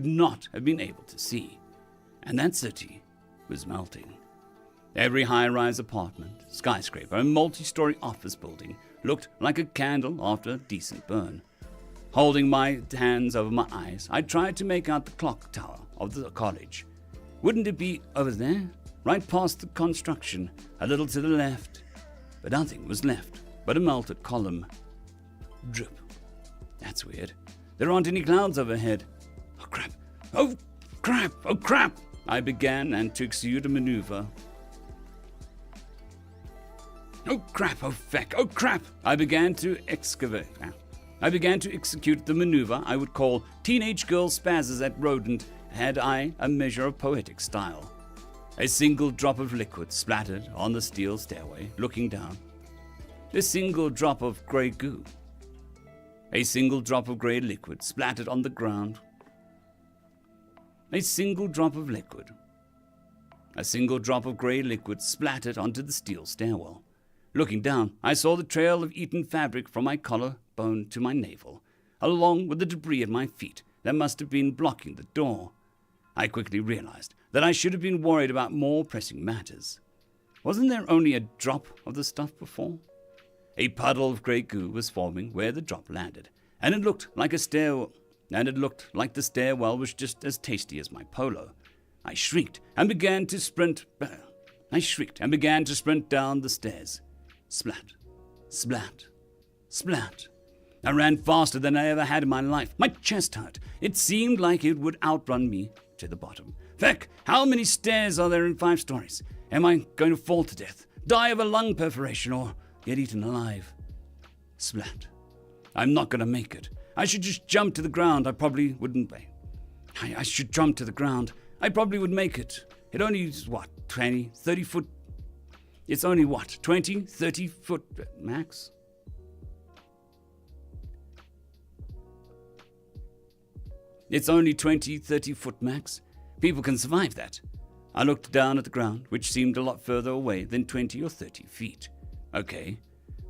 not have been able to see. And that city was melting. Every high-rise apartment, skyscraper, and multi-story office building looked like a candle after a decent burn. Holding my hands over my eyes, I tried to make out the clock tower of the college. Wouldn't it be over there? Right past the construction, a little to the left. But nothing was left but a melted column. Drip. That's weird. There aren't any clouds overhead. Oh, crap. Oh, crap. Oh, crap. I began and to execute a maneuver. Oh, crap. Oh, feck. Oh, crap. I began to execute the maneuver I would call teenage girl spazzes at rodent had I a measure of poetic style. A single drop of liquid splattered on the steel stairway, looking down. A single drop of grey goo. A single drop of grey liquid splattered on the ground. A single drop of liquid. A single drop of grey liquid splattered onto the steel stairwell. Looking down, I saw the trail of eaten fabric from my collarbone to my navel, along with the debris at my feet that must have been blocking the door. I quickly realized that I should have been worried about more pressing matters. Wasn't there only a drop of the stuff before? A puddle of grey goo was forming where the drop landed, and it looked like the stairwell was just as tasty as my polo. I shrieked and began to sprint down the stairs. Splat, splat, splat. I ran faster than I ever had in my life. My chest hurt. It seemed like it would outrun me to the bottom. Feck, how many stairs are there in 5 stories? Am I going to fall to death, die of a lung perforation, or get eaten alive? Splat. I'm not going to make it. I should just jump to the ground. I probably wouldn't be. I should jump to the ground. I probably would make it. It only is, 20, 30 foot? It's only 20, 30 foot max? It's only 20, 30 foot max. People can survive that. I looked down at the ground, which seemed a lot further away than 20 or 30 feet. Okay,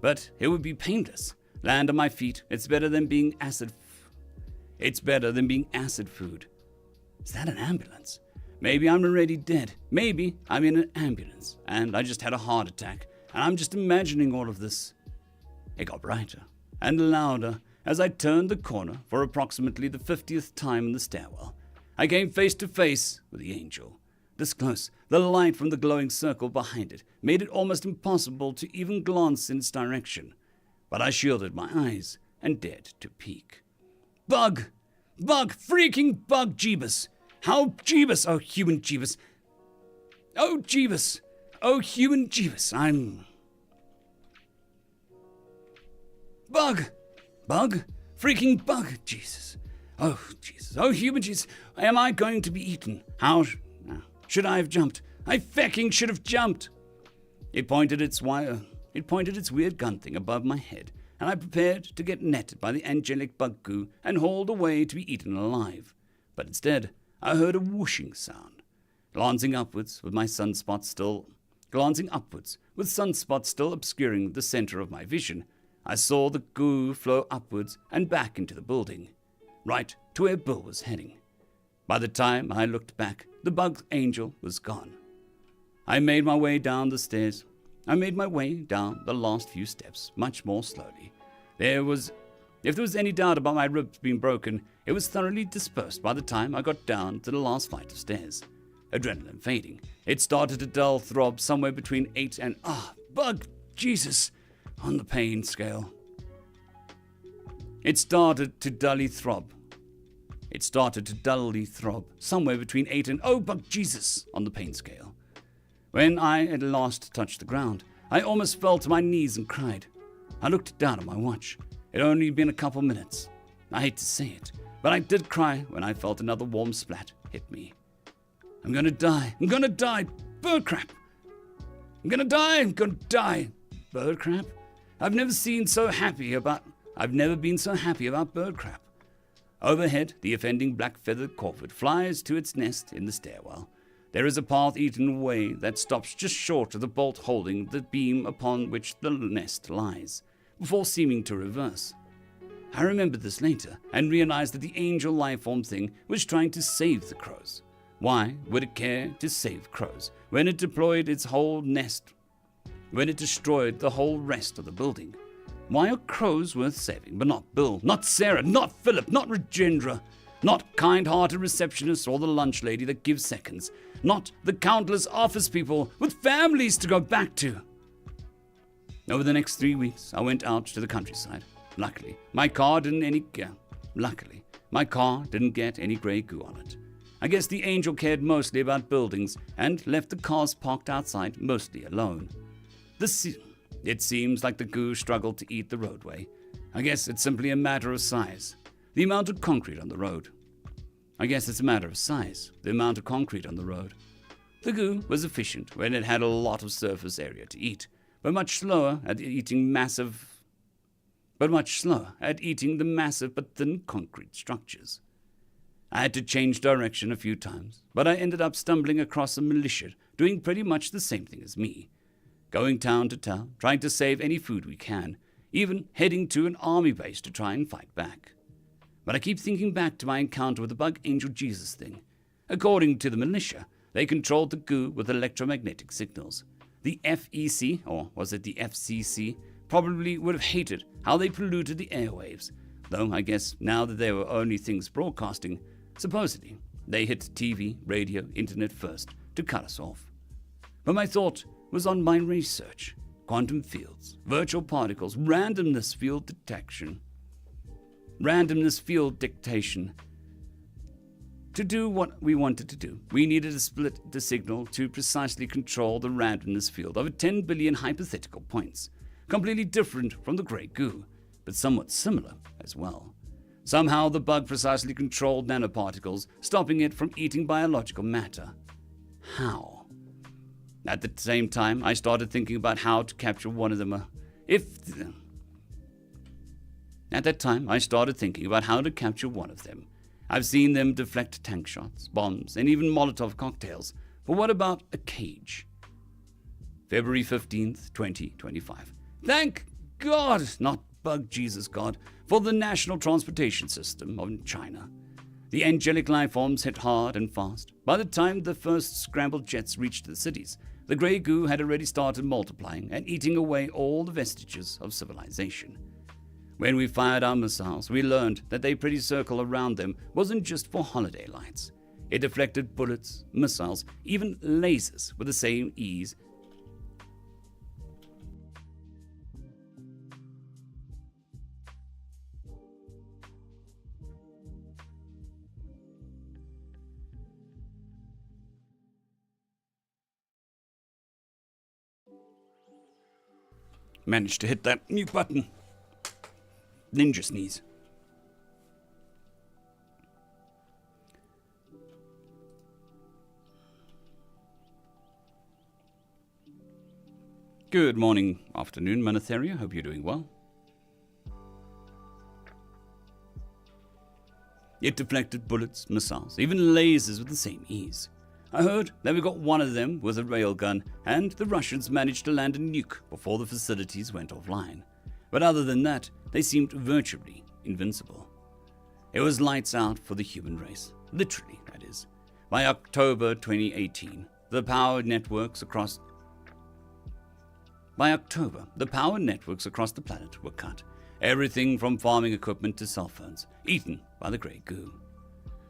but it would be painless. Land on my feet. It's better than being acid food. Is that an ambulance? Maybe I'm already dead. Maybe I'm in an ambulance and I just had a heart attack and I'm just imagining all of this. It got brighter and louder as I turned the corner for approximately the 50th time in the stairwell. I came face to face with the angel. This close, the light from the glowing circle behind it made it almost impossible to even glance in its direction. But I shielded my eyes and dared to peek. Bug! Bug! Freaking bug Jeebus! How Jeebus! Oh, human Jeebus! Oh, Jeebus! Oh, human Jeebus! I'm... Bug! Bug! Freaking bug! Jesus! Oh, Jesus! Oh, human Jesus! Am I going to be eaten? How should I have jumped? I fecking should have jumped! It pointed its weird gun thing above my head, and I prepared to get netted by the angelic bug goo and hauled away to be eaten alive. But instead, I heard a whooshing sound. Glancing upwards with sunspots still obscuring the center of my vision, I saw the goo flow upwards and back into the building, right to where Bill was heading. By the time I looked back, the bug angel was gone. I made my way down the stairs. I made my way down the last few steps much more slowly. If there was any doubt about my ribs being broken, it was thoroughly dispersed by the time I got down to the last flight of stairs. Adrenaline fading. It started to dull throb somewhere between 8 and, bug, Jesus, on the pain scale. It started to dully throb somewhere between 8 and, oh, bug, Jesus, on the pain scale. When I at last touched the ground, I almost fell to my knees and cried. I looked down at my watch. It had only been a couple minutes. I hate to say it, but I did cry when I felt another warm splat hit me. I'm gonna die. Bird crap. I'm gonna die. Bird crap? I've never been so happy about bird crap. Overhead, the offending black-feathered corvid flies to its nest in the stairwell. There is a path eaten away that stops just short of the bolt holding the beam upon which the nest lies, before seeming to reverse. I remembered this later and realized that the angel lifeform thing was trying to save the crows. Why would it care to save crows when it destroyed the whole rest of the building? Why are crows worth saving, but not Bill, not Sarah, not Philip, not Regendra, not kind-hearted receptionists or the lunch lady that gives seconds, not the countless office people with families to go back to? Over the next 3 weeks, I went out to the countryside. Luckily, my car didn't get any grey goo on it. I guess the angel cared mostly about buildings and left the cars parked outside mostly alone. It seems like the goo struggled to eat the roadway. I guess it's simply a matter of size. The amount of concrete on the road. The goo was efficient when it had a lot of surface area to eat, but much slower at eating the massive but thin concrete structures. I had to change direction a few times, but I ended up stumbling across a militia doing pretty much the same thing as me. Going town to town, trying to save any food we can, even heading to an army base to try and fight back. But I keep thinking back to my encounter with the bug angel Jesus thing. According to the militia, they controlled the goo with electromagnetic signals. The FEC, or was it the FCC, probably would have hated how they polluted the airwaves, though I guess now that they were only things broadcasting, supposedly they hit TV, radio, internet first to cut us off. But my thought was on my research, quantum fields, virtual particles, randomness field dictation. To do what we wanted to do, we needed to split the signal to precisely control the randomness field over 10 billion hypothetical points, completely different from the grey goo, but somewhat similar as well. Somehow the bug precisely controlled nanoparticles, stopping it from eating biological matter. How? At the same time, I started thinking about how to capture one of them. I've seen them deflect tank shots, bombs, and even Molotov cocktails. But what about a cage? February 15th, 2025. Thank God, not bug Jesus God, for the national transportation system of China. The angelic life forms hit hard and fast. By the time the first scrambled jets reached the cities, the grey goo had already started multiplying and eating away all the vestiges of civilization. When we fired our missiles, we learned that the pretty circle around them wasn't just for holiday lights. It deflected bullets, missiles, even lasers with the same ease. Managed to hit that mute button. Ninja sneeze. Good morning, afternoon, Monotheria. Hope you're doing well. It deflected bullets, missiles, even lasers with the same ease. I heard that we got one of them with a railgun, and the Russians managed to land a nuke before the facilities went offline. But other than that, they seemed virtually invincible. It was lights out for the human race. Literally, that is. By October 2018, the power networks across the planet were cut. Everything from farming equipment to cell phones, eaten by the grey goo.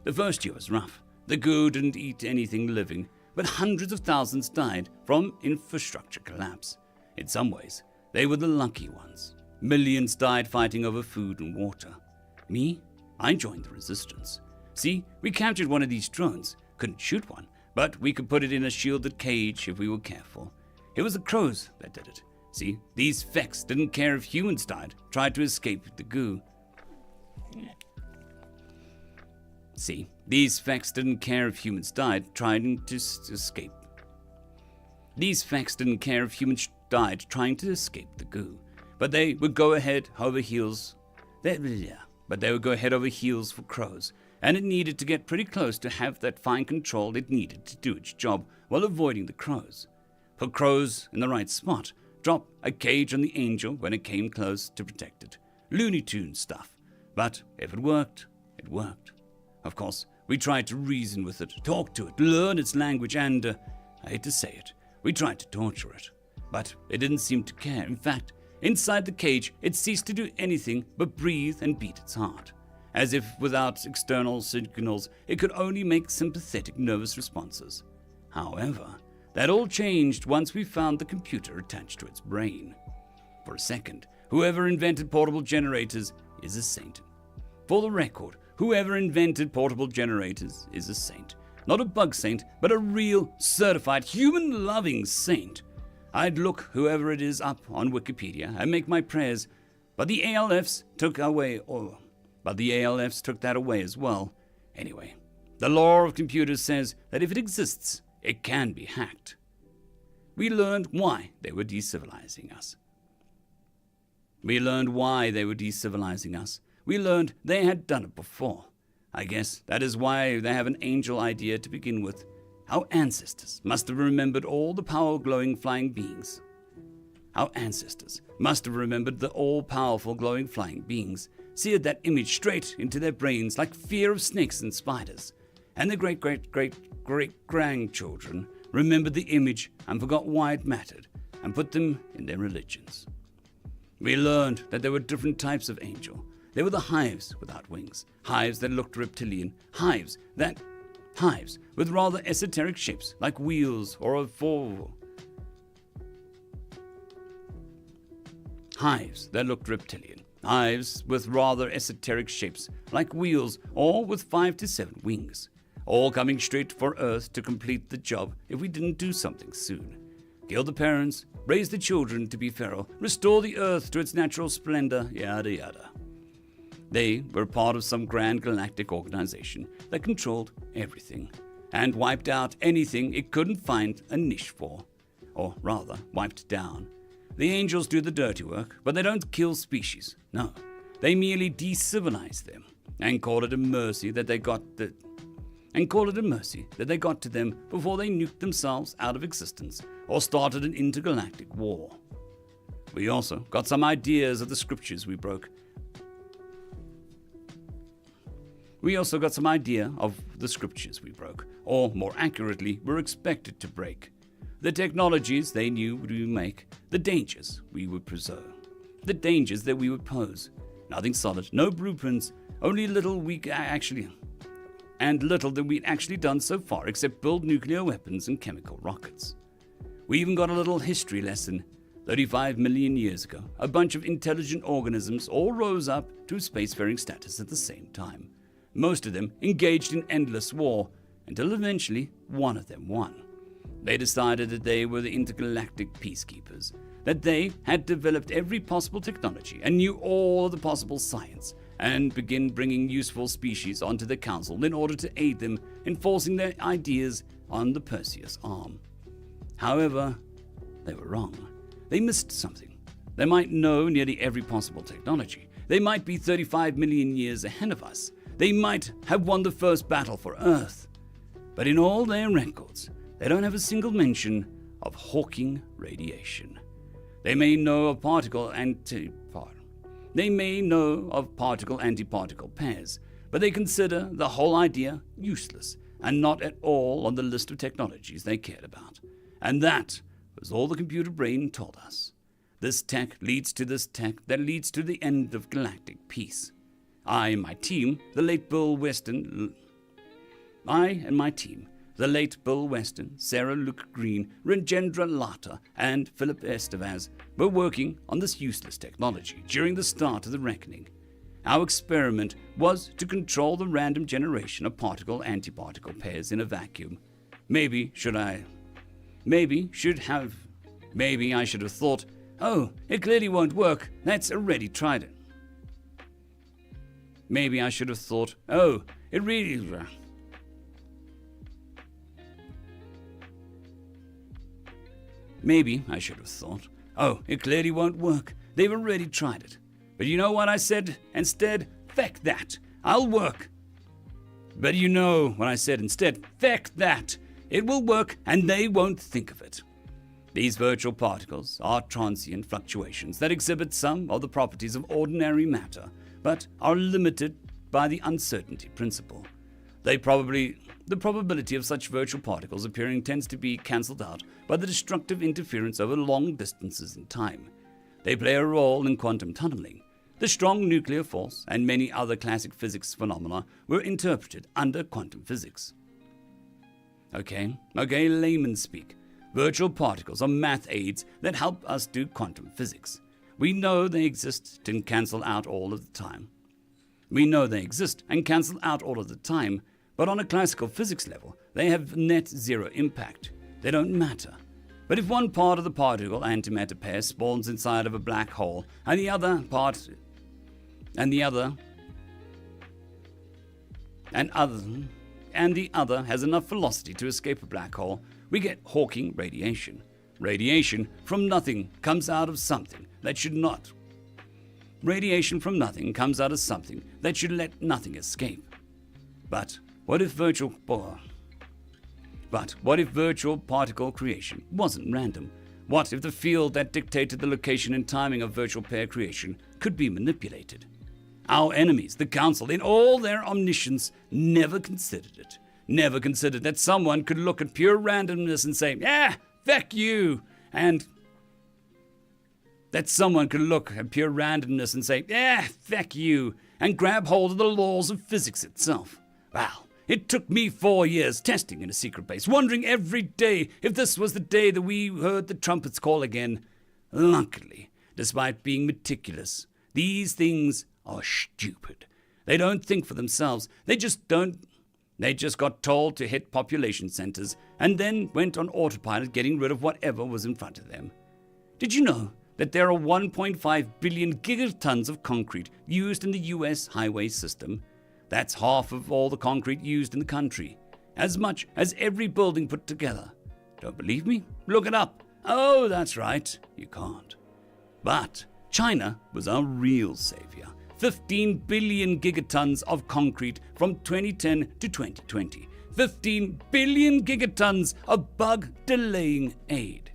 The first year was rough. The goo didn't eat anything living, but hundreds of thousands died from infrastructure collapse. In some ways, they were the lucky ones. Millions died fighting over food and water. Me? I joined the resistance. See, we captured one of these drones. Couldn't shoot one, but we could put it in a shielded cage if we were careful. It was the crows that did it. See, these fecks didn't care if humans died, tried to escape the goo. See, these fecks didn't care if humans died, trying to escape. These fecks didn't care if humans died trying to escape the goo. But they would go ahead over heels. But they would go head over heels for crows, and it needed to get pretty close to have that fine control it needed to do its job while avoiding the crows. Put crows in the right spot, drop a cage on the angel when it came close to protect it. Looney Tunes stuff. But if it worked, it worked. Of course, we tried to reason with it, talk to it, learn its language, and, I hate to say it, we tried to torture it. But it didn't seem to care. In fact, inside the cage, it ceased to do anything but breathe and beat its heart. As if without external signals, it could only make sympathetic nervous responses. However, that all changed once we found the computer attached to its brain. For a second, whoever invented portable generators is a saint. For the record, whoever invented portable generators is a saint. Not a bug saint, but a real, certified, human-loving saint. I'd look whoever it is up on Wikipedia and make my prayers, but the ALFs took that away as well. Anyway, the law of computers says that if it exists, it can be hacked. We learned why they were decivilizing us. We learned they had done it before. I guess that is why they have an angel idea to begin with. Our ancestors must have remembered all the power-glowing flying beings. Seared that image straight into their brains like fear of snakes and spiders. And their great-great-great-great-grandchildren remembered the image and forgot why it mattered, and put them in their religions. We learned that there were different types of angel. There were the hives without wings, hives that looked reptilian, hives with rather esoteric shapes like wheels or a four. Hives that looked reptilian, hives with rather esoteric shapes like wheels or with 5 to 7 wings, all coming straight for Earth to complete the job if we didn't do something soon. Kill the parents, raise the children to be feral, restore the Earth to its natural splendor, yada yada. They were part of some grand galactic organization that controlled everything and wiped out anything it couldn't find a niche for, or rather, wiped down. The angels do the dirty work, but they don't kill species. No, they merely decivilize them and call it a mercy that they got the and call it a mercy that they got to them before they nuked themselves out of existence or started an intergalactic war. We also got some ideas of the scriptures we broke. Or more accurately, were expected to break. The technologies they knew we would make, the dangers we would preserve, the dangers that we would pose. Nothing solid, no blueprints, only little that we'd actually done so far except build nuclear weapons and chemical rockets. We even got a little history lesson. 35 million years ago, a bunch of intelligent organisms all rose up to spacefaring status at the same time. Most of them engaged in endless war, until eventually one of them won. They decided that they were the intergalactic peacekeepers, that they had developed every possible technology and knew all of the possible science, and began bringing useful species onto the council in order to aid them in forcing their ideas on the Perseus arm. However, they were wrong. They missed something. They might know nearly every possible technology. They might be 35 million years ahead of us. They might have won the first battle for Earth. But in all their records, they don't have a single mention of Hawking radiation. They may know of particle antiparticle pairs, but they consider the whole idea useless and not at all on the list of technologies they cared about. And that was all the computer brain told us. This tech leads to this tech that leads to the end of galactic peace. I and my team, the late Bill Weston, Sarah Luke Green, Rajendra Lata, and Philip Estevez were working on this useless technology during the start of the reckoning. Our experiment was to control the random generation of particle-antiparticle pairs in a vacuum. Maybe I should have thought, oh, it clearly won't work, let's already tried it. Maybe I should have thought, oh, it really it clearly won't work. They've already tried it. But you know what I said instead? Feck that. I'll work. But you know what I said instead? Feck that. It will work and they won't think of it. These virtual particles are transient fluctuations that exhibit some of the properties of ordinary matter, but are limited by the uncertainty principle. The probability of such virtual particles appearing tends to be cancelled out by the destructive interference over long distances in time. They play a role in quantum tunneling. The strong nuclear force and many other classic physics phenomena were interpreted under quantum physics. Okay, layman speak. Virtual particles are math aids that help us do quantum physics. We know they exist and cancel out all of the time. But on a classical physics level, they have net zero impact. They don't matter. But if one part of the particle antimatter pair spawns inside of a black hole, and the other has enough velocity to escape a black hole, we get Hawking radiation. Radiation from nothing comes out of something that should not. Radiation from nothing comes out of something that should let nothing escape. But what if virtual particle creation wasn't random? What if the field that dictated the location and timing of virtual pair creation could be manipulated? Our enemies, the Council, in all their omniscience, never considered it. Never considered that someone could look at pure randomness and say, feck you, and that someone could look at pure randomness and say, feck you, and grab hold of the laws of physics itself. Well, it took me 4 years testing in a secret base, wondering every day if this was the day that we heard the trumpets call again. Luckily, despite being meticulous, these things are stupid. They don't think for themselves. They just got told to hit population centers and then went on autopilot getting rid of whatever was in front of them. Did you know that there are 1.5 billion gigatons of concrete used in the US highway system? That's half of all the concrete used in the country. As much as every building put together. Don't believe me? Look it up. Oh, that's right. You can't. But China was our real savior. 15 billion gigatons of concrete from 2010 to 2020. 15 billion gigatons of bug-delaying aid.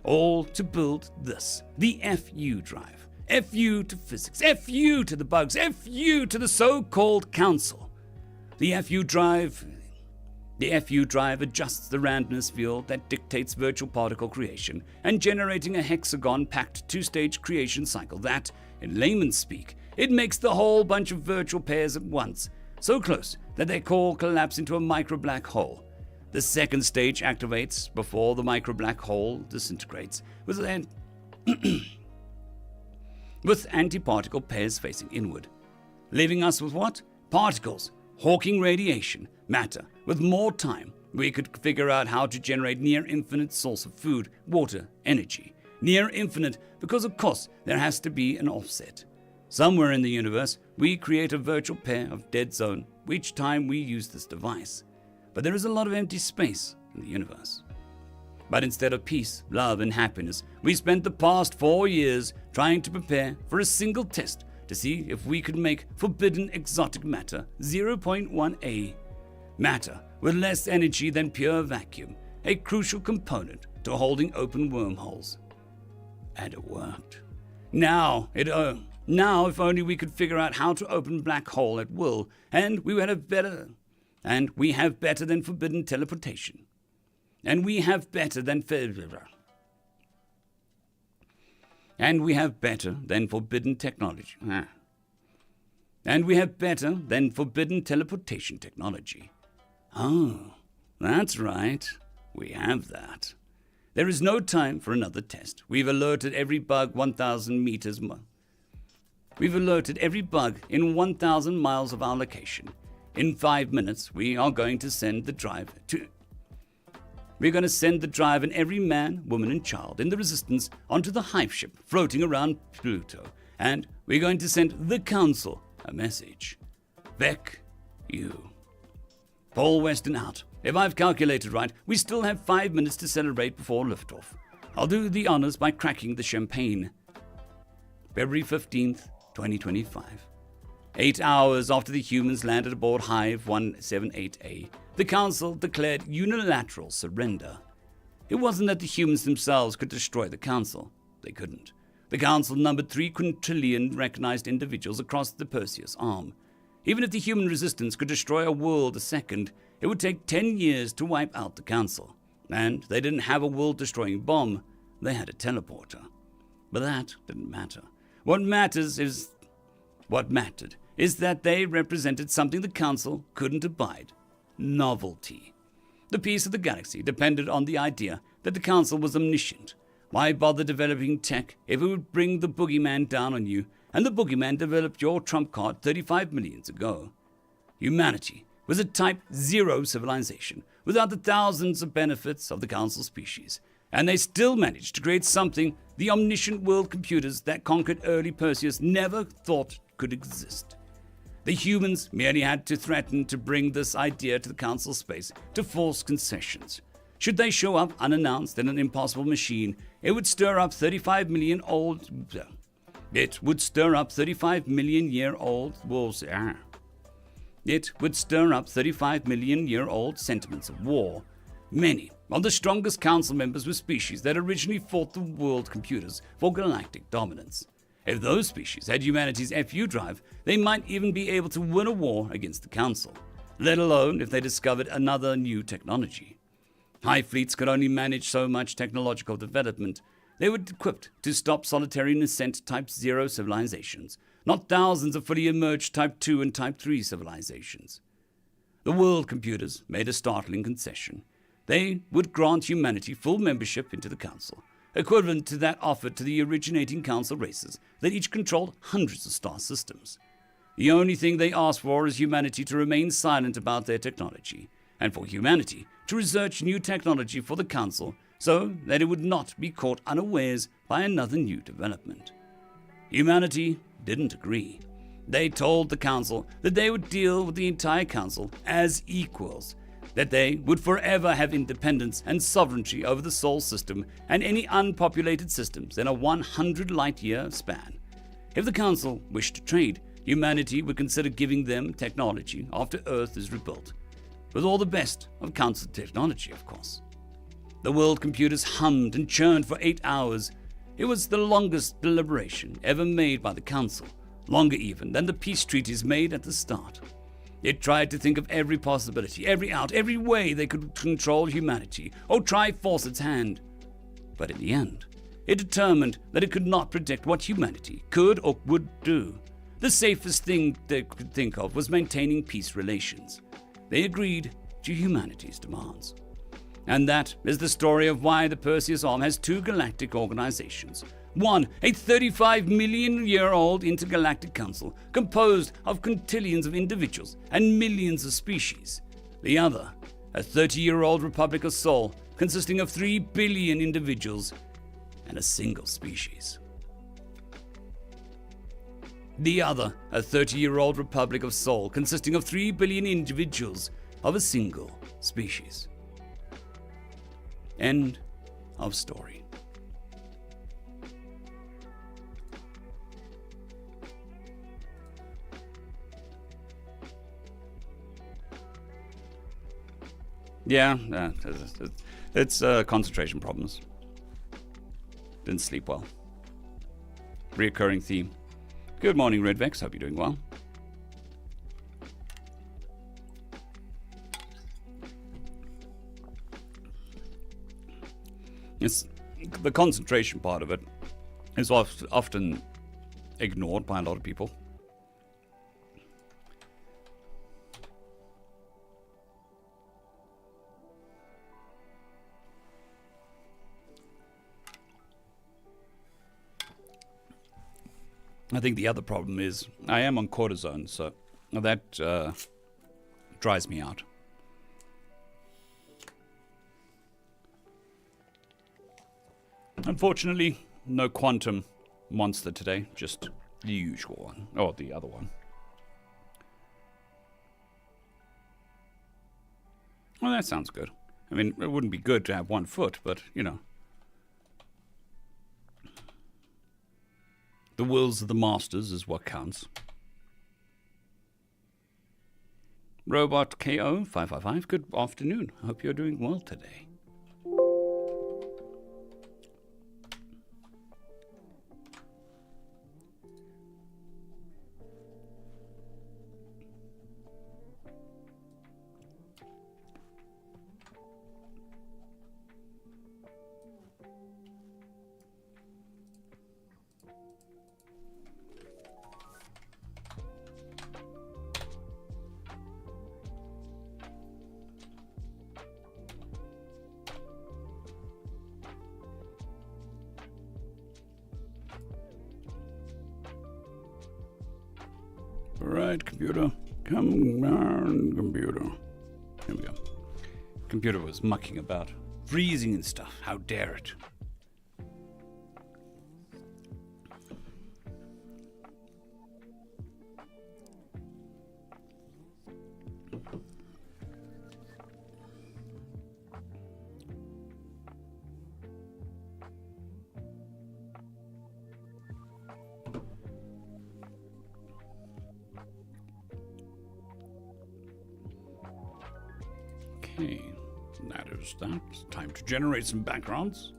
All to build this, the FU drive. FU to physics, FU to the bugs, FU to the so-called council. The FU drive adjusts the randomness field that dictates virtual particle creation and generating a hexagon-packed two-stage creation cycle that, in layman's speak, it makes the whole bunch of virtual pairs at once, so close that their core collapse into a micro-black hole. The second stage activates before the micro-black hole disintegrates, with antiparticle pairs facing inward. Leaving us with what? Particles, hawking radiation, matter. With more time, we could figure out how to generate near-infinite source of food, water, energy. Near-infinite because, of course, there has to be an offset. Somewhere in the universe, we create a virtual pair of dead zone each time we use this device. But there is a lot of empty space in the universe. But instead of peace, love, and happiness, we spent the past 4 years trying to prepare for a single test to see if we could make forbidden exotic matter 0.1A. Matter with less energy than pure vacuum, a crucial component to holding open wormholes. And it worked. Now, if only we could figure out how to open black hole at will, and we have better than forbidden teleportation. And we have better than forbidden technology. And we have better than forbidden teleportation technology. Oh, that's right. We have that. There is no time for another test. We've alerted every bug 1,000 meters. We've alerted every bug in 1,000 miles of our location. In 5 minutes, we are going to send the drive and every man, woman, and child in the resistance onto the hype ship floating around Pluto. And we're going to send the council a message. Beck, you. Paul Weston out. If I've calculated right, we still have 5 minutes to celebrate before liftoff. I'll do the honors by cracking the champagne. February 15th, 2025. 8 hours after the humans landed aboard Hive 178A, the Council declared unilateral surrender. It wasn't that the humans themselves could destroy the Council. They couldn't. The Council numbered 3 quintillion recognized individuals across the Perseus arm. Even if the human resistance could destroy a world a second, it would take 10 years to wipe out the Council. And they didn't have a world-destroying bomb, they had a teleporter. But that didn't matter. What mattered is that they represented something the Council couldn't abide. Novelty. The peace of the galaxy depended on the idea that the Council was omniscient. Why bother developing tech if it would bring the boogeyman down on you, and the boogeyman developed your trump card 35 million ago? Humanity was a Type 0 civilization without the thousands of benefits of the Council species, and they still managed to create something the omniscient world computers that conquered early Perseus never thought could exist. The humans merely had to threaten to bring this idea to the Council space to force concessions. Should they show up unannounced in an impossible machine, it would stir up 35 million year old sentiments of war. Many of the strongest Council members were species that originally fought the world computers for galactic dominance. If those species had humanity's FU drive, they might even be able to win a war against the Council, let alone if they discovered another new technology. High fleets could only manage so much technological development. They were equipped to stop solitary nascent Type 0 civilizations, not thousands of fully emerged Type 2 and Type 3 civilizations. The world computers made a startling concession. They would grant humanity full membership into the Council, equivalent to that offered to the originating Council races that each controlled hundreds of star systems. The only thing they asked for is humanity to remain silent about their technology, and for humanity to research new technology for the Council so that it would not be caught unawares by another new development. Humanity didn't agree. They told the Council that they would deal with the entire Council as equals, that they would forever have independence and sovereignty over the Sol system and any unpopulated systems in a 100 light-year span. If the Council wished to trade, humanity would consider giving them technology after Earth is rebuilt. with all the best of council technology, of course. The world computers hummed and churned for 8 hours. It was the longest deliberation ever made by the council, longer even than the peace treaties made at the start. It tried to think of every possibility, every out, every way they could control humanity, or try force its hand. But in the end, it determined that it could not predict what humanity could or would do. The safest thing they could think of was maintaining peace relations. They agreed to humanity's demands. And that is the story of why the Perseus Arm has 2 galactic organizations. One, a 35-million-year-old intergalactic council composed of quintillions of individuals and millions of species. The other, a 30-year-old Republic of Sol consisting of 3 billion individuals and a single species. The other, a 30-year-old Republic of Sol consisting of 3 billion individuals of a single species. End of story. Yeah, it's concentration problems. Didn't sleep well. Reoccurring theme. Good morning, Redvex. Hope you're doing well. It's the concentration part of it is often ignored by a lot of people. I think the other problem is I am on cortisone, so that dries me out. Unfortunately, no quantum monster today, just the usual one, or the other one. Well, that sounds good. I mean, it wouldn't be good to have 1 foot, but, you know. The wills of the masters is what counts. Robot KO 555, good afternoon. I hope you're doing well today. Right, computer. Come on, computer. Here we go. Computer was mucking about. Freezing and stuff. How dare it? Okay, that is that. It's time to generate some backgrounds.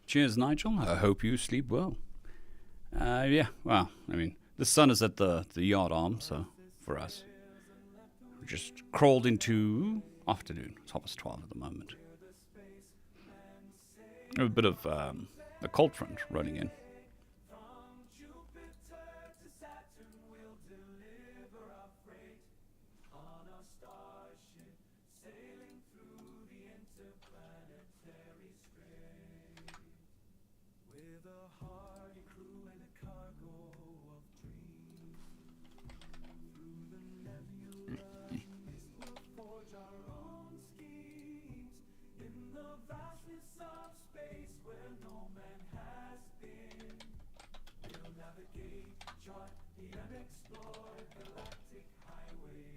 Cheers, Nigel. I hope you sleep well. Yeah, well, I mean, the sun is at the yard arm, so for us. We just crawled into afternoon. It's almost 12 at the moment. A bit of a cold front running in. starship, sailing through the interplanetary strait, with a hardy crew and a cargo of dreams. Through the nebula mist we'll forge our own schemes, in the vastness of space where no man has been. We'll navigate, chart the unexplored galactic highway.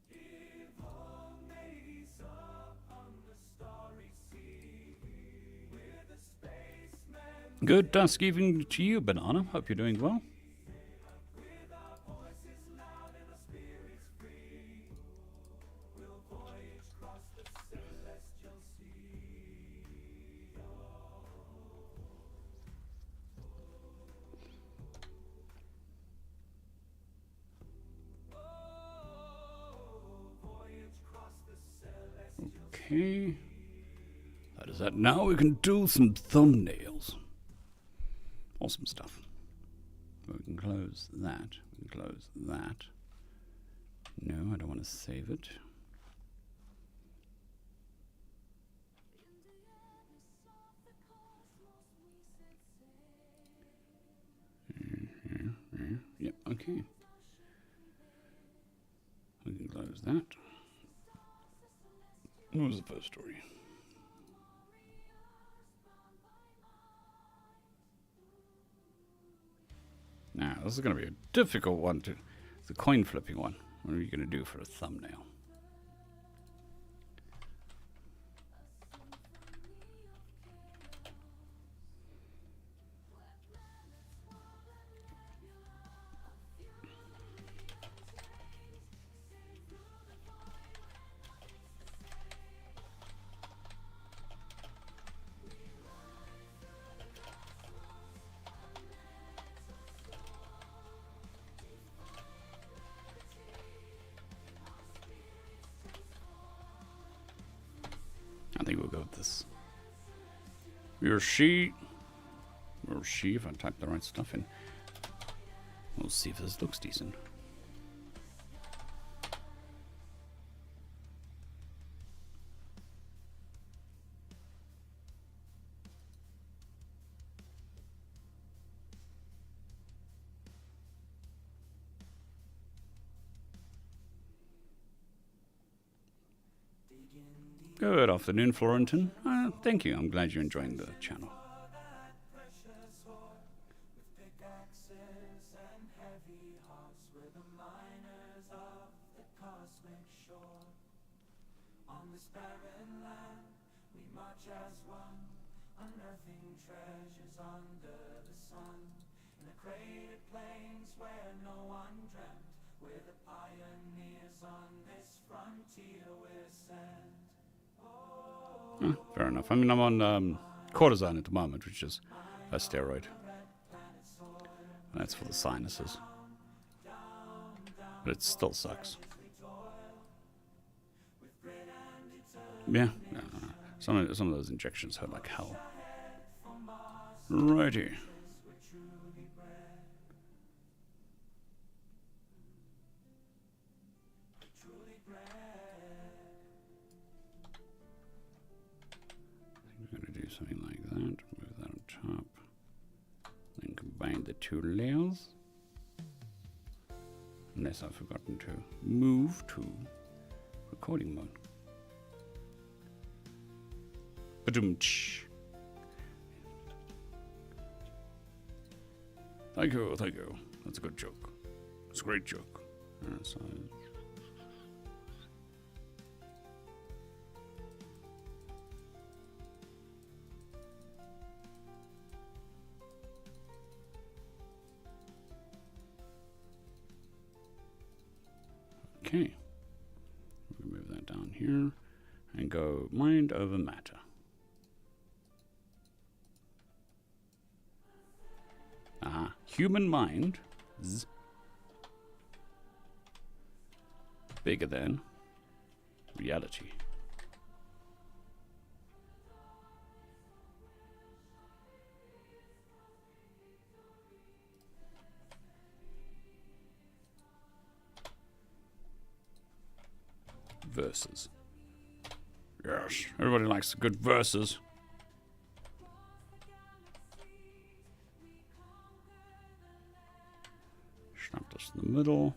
Give home maze upon the starry sea. We're the spacemen. Good dusk evening to you, Banana. Hope you're doing well. With our voices loud and our spirits free, we'll voyage across the celestial sea. Voyage across the celestial Okay. That is that. Now we can do some thumbnails. Awesome stuff. We can close that. We can close that. No, I don't want to save it. Yep, okay. We can close that. What was the first story? Now, this is going to be a difficult one to... The coin flipping one. What are you going to do for a thumbnail? I think we'll go with this. Your sheet. Or she, if I type the right stuff in. We'll see if this looks decent. Good afternoon, Florentin. Thank you. I'm glad you're enjoying the channel. precious ore, with pickaxes and heavy hearts, we're the miners of the cosmic shore. On this barren land, we march as one, unearthing treasures under the sun. In the cratered plains where no one dreamt, we're the pioneers on this frontier we're sent. Fair enough. I mean, I'm on cortisone at the moment, which is a steroid. That's for the sinuses. But it still sucks. Yeah. Some of those injections hurt like hell. Righty. We're going to do something like that. Move that on top. Then combine the two layers. Unless I've forgotten to move to recording mode. Ba-dum-tsh. Thank you, thank you. That's a good joke. It's a great joke. So okay. We'll move that down here and go mind over matter. Human mind is bigger than reality. verses. Yes, everybody likes the good verses. Snap this in the middle.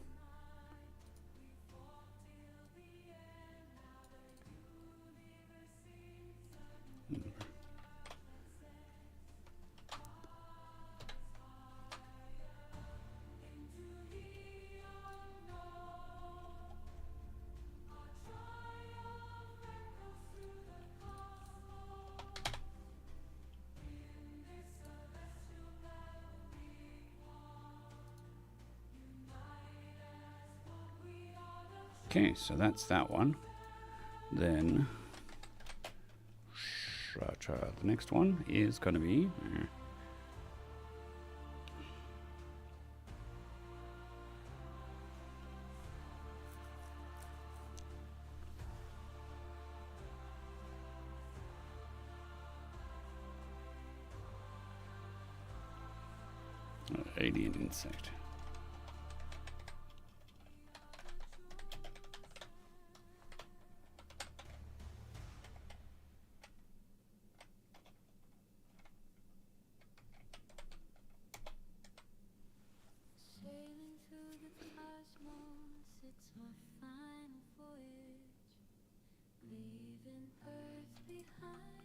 Okay, so that's that one. Then the next one is going to be alien insect. Sailing through the cosmos, it's my final voyage, leaving Earth behind,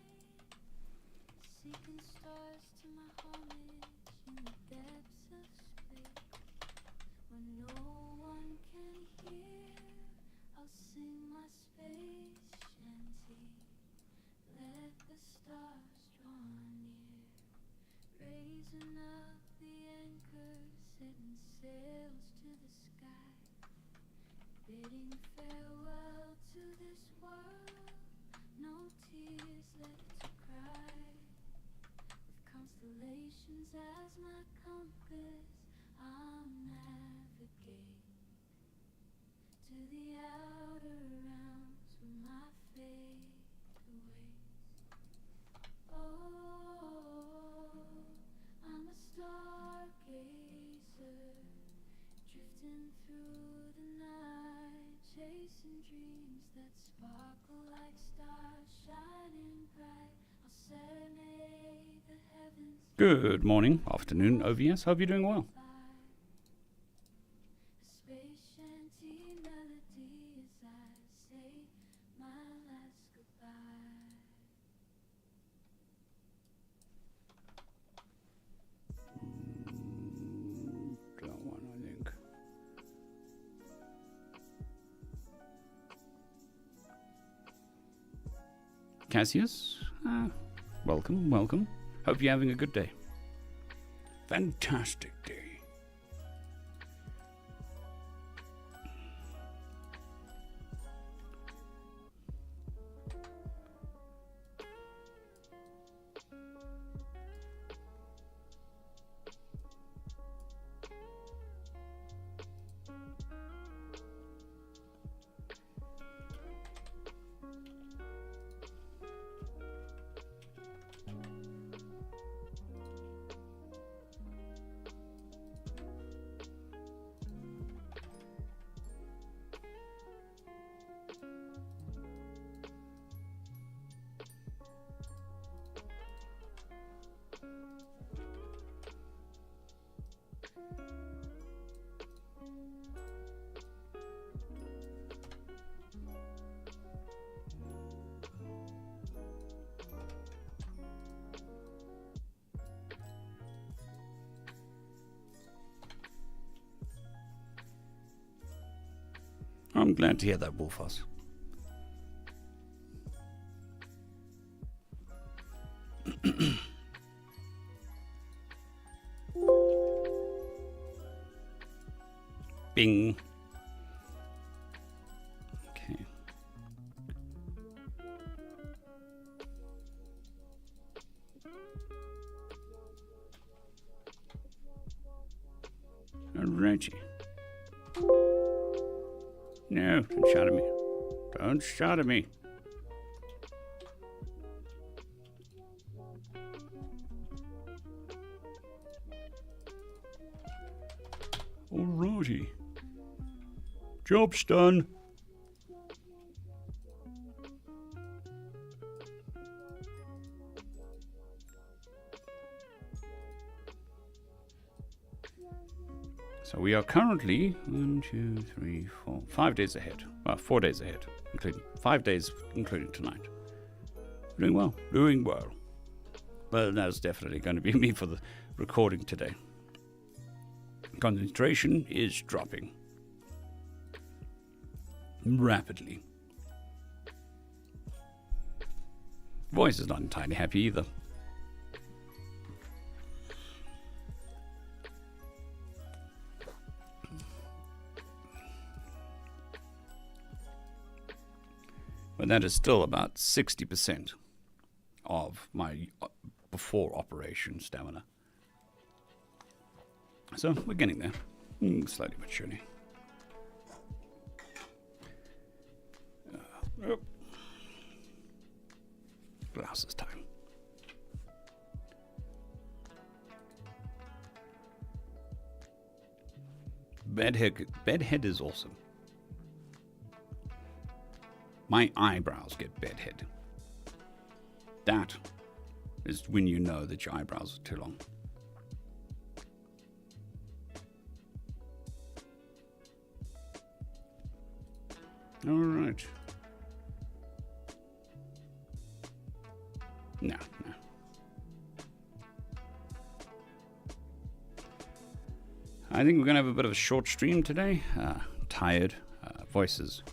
seeking stars to my homage in the depths of space, where no one can hear. I'll sing my space shanty, let the stars draw near, raising up the anchor, setting sails to the sky, bidding farewell to this world, no tears left to cry, with constellations as my compass, I'll navigate to the outer realms where my fate awaits. Oh, I'm a stargazer, drifting through the night, chasing dreams that sparkle like stars shining bright. I'll serenade the heavens. Good morning, afternoon, OVS. Hope you're doing well. A space shanty melody as I say my last goodbye. That one, I think. Cassius, welcome, welcome. Hope you're having a good day. Fantastic day. I'm glad to hear that, Wolfos. Bing. Okay. Alrighty. No, don't shout at me. Don't shout at me. Alrighty. Job's done. So we are currently 1, 2, 3, 4, 5 days ahead. Well, 4 days ahead, including 5 days, including tonight. Doing well, doing well. But that's definitely going to be me for the recording today. Concentration is dropping rapidly. Voice is not entirely happy either. But that is still about 60% of my before operation stamina. So we're getting there, slowly but surely. Glasses time. Bedhead is awesome. My eyebrows get bedhead. That is when you know that your eyebrows are too long. All right. No. I think we're going to have a bit of a short stream today. Tired. Voices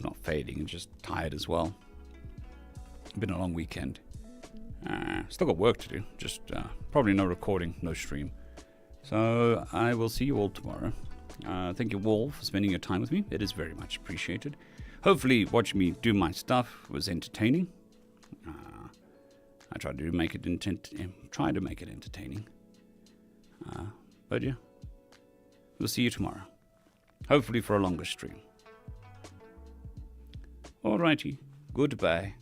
not fading, just tired as well. Been a long weekend. Still got work to do. Just probably no recording, no stream. So I will see you all tomorrow. Thank you all for spending your time with me. It is very much appreciated. Hopefully watching me do my stuff was entertaining. I try to make it entertaining. But yeah, we'll see you tomorrow. Hopefully for a longer stream. Alrighty, goodbye.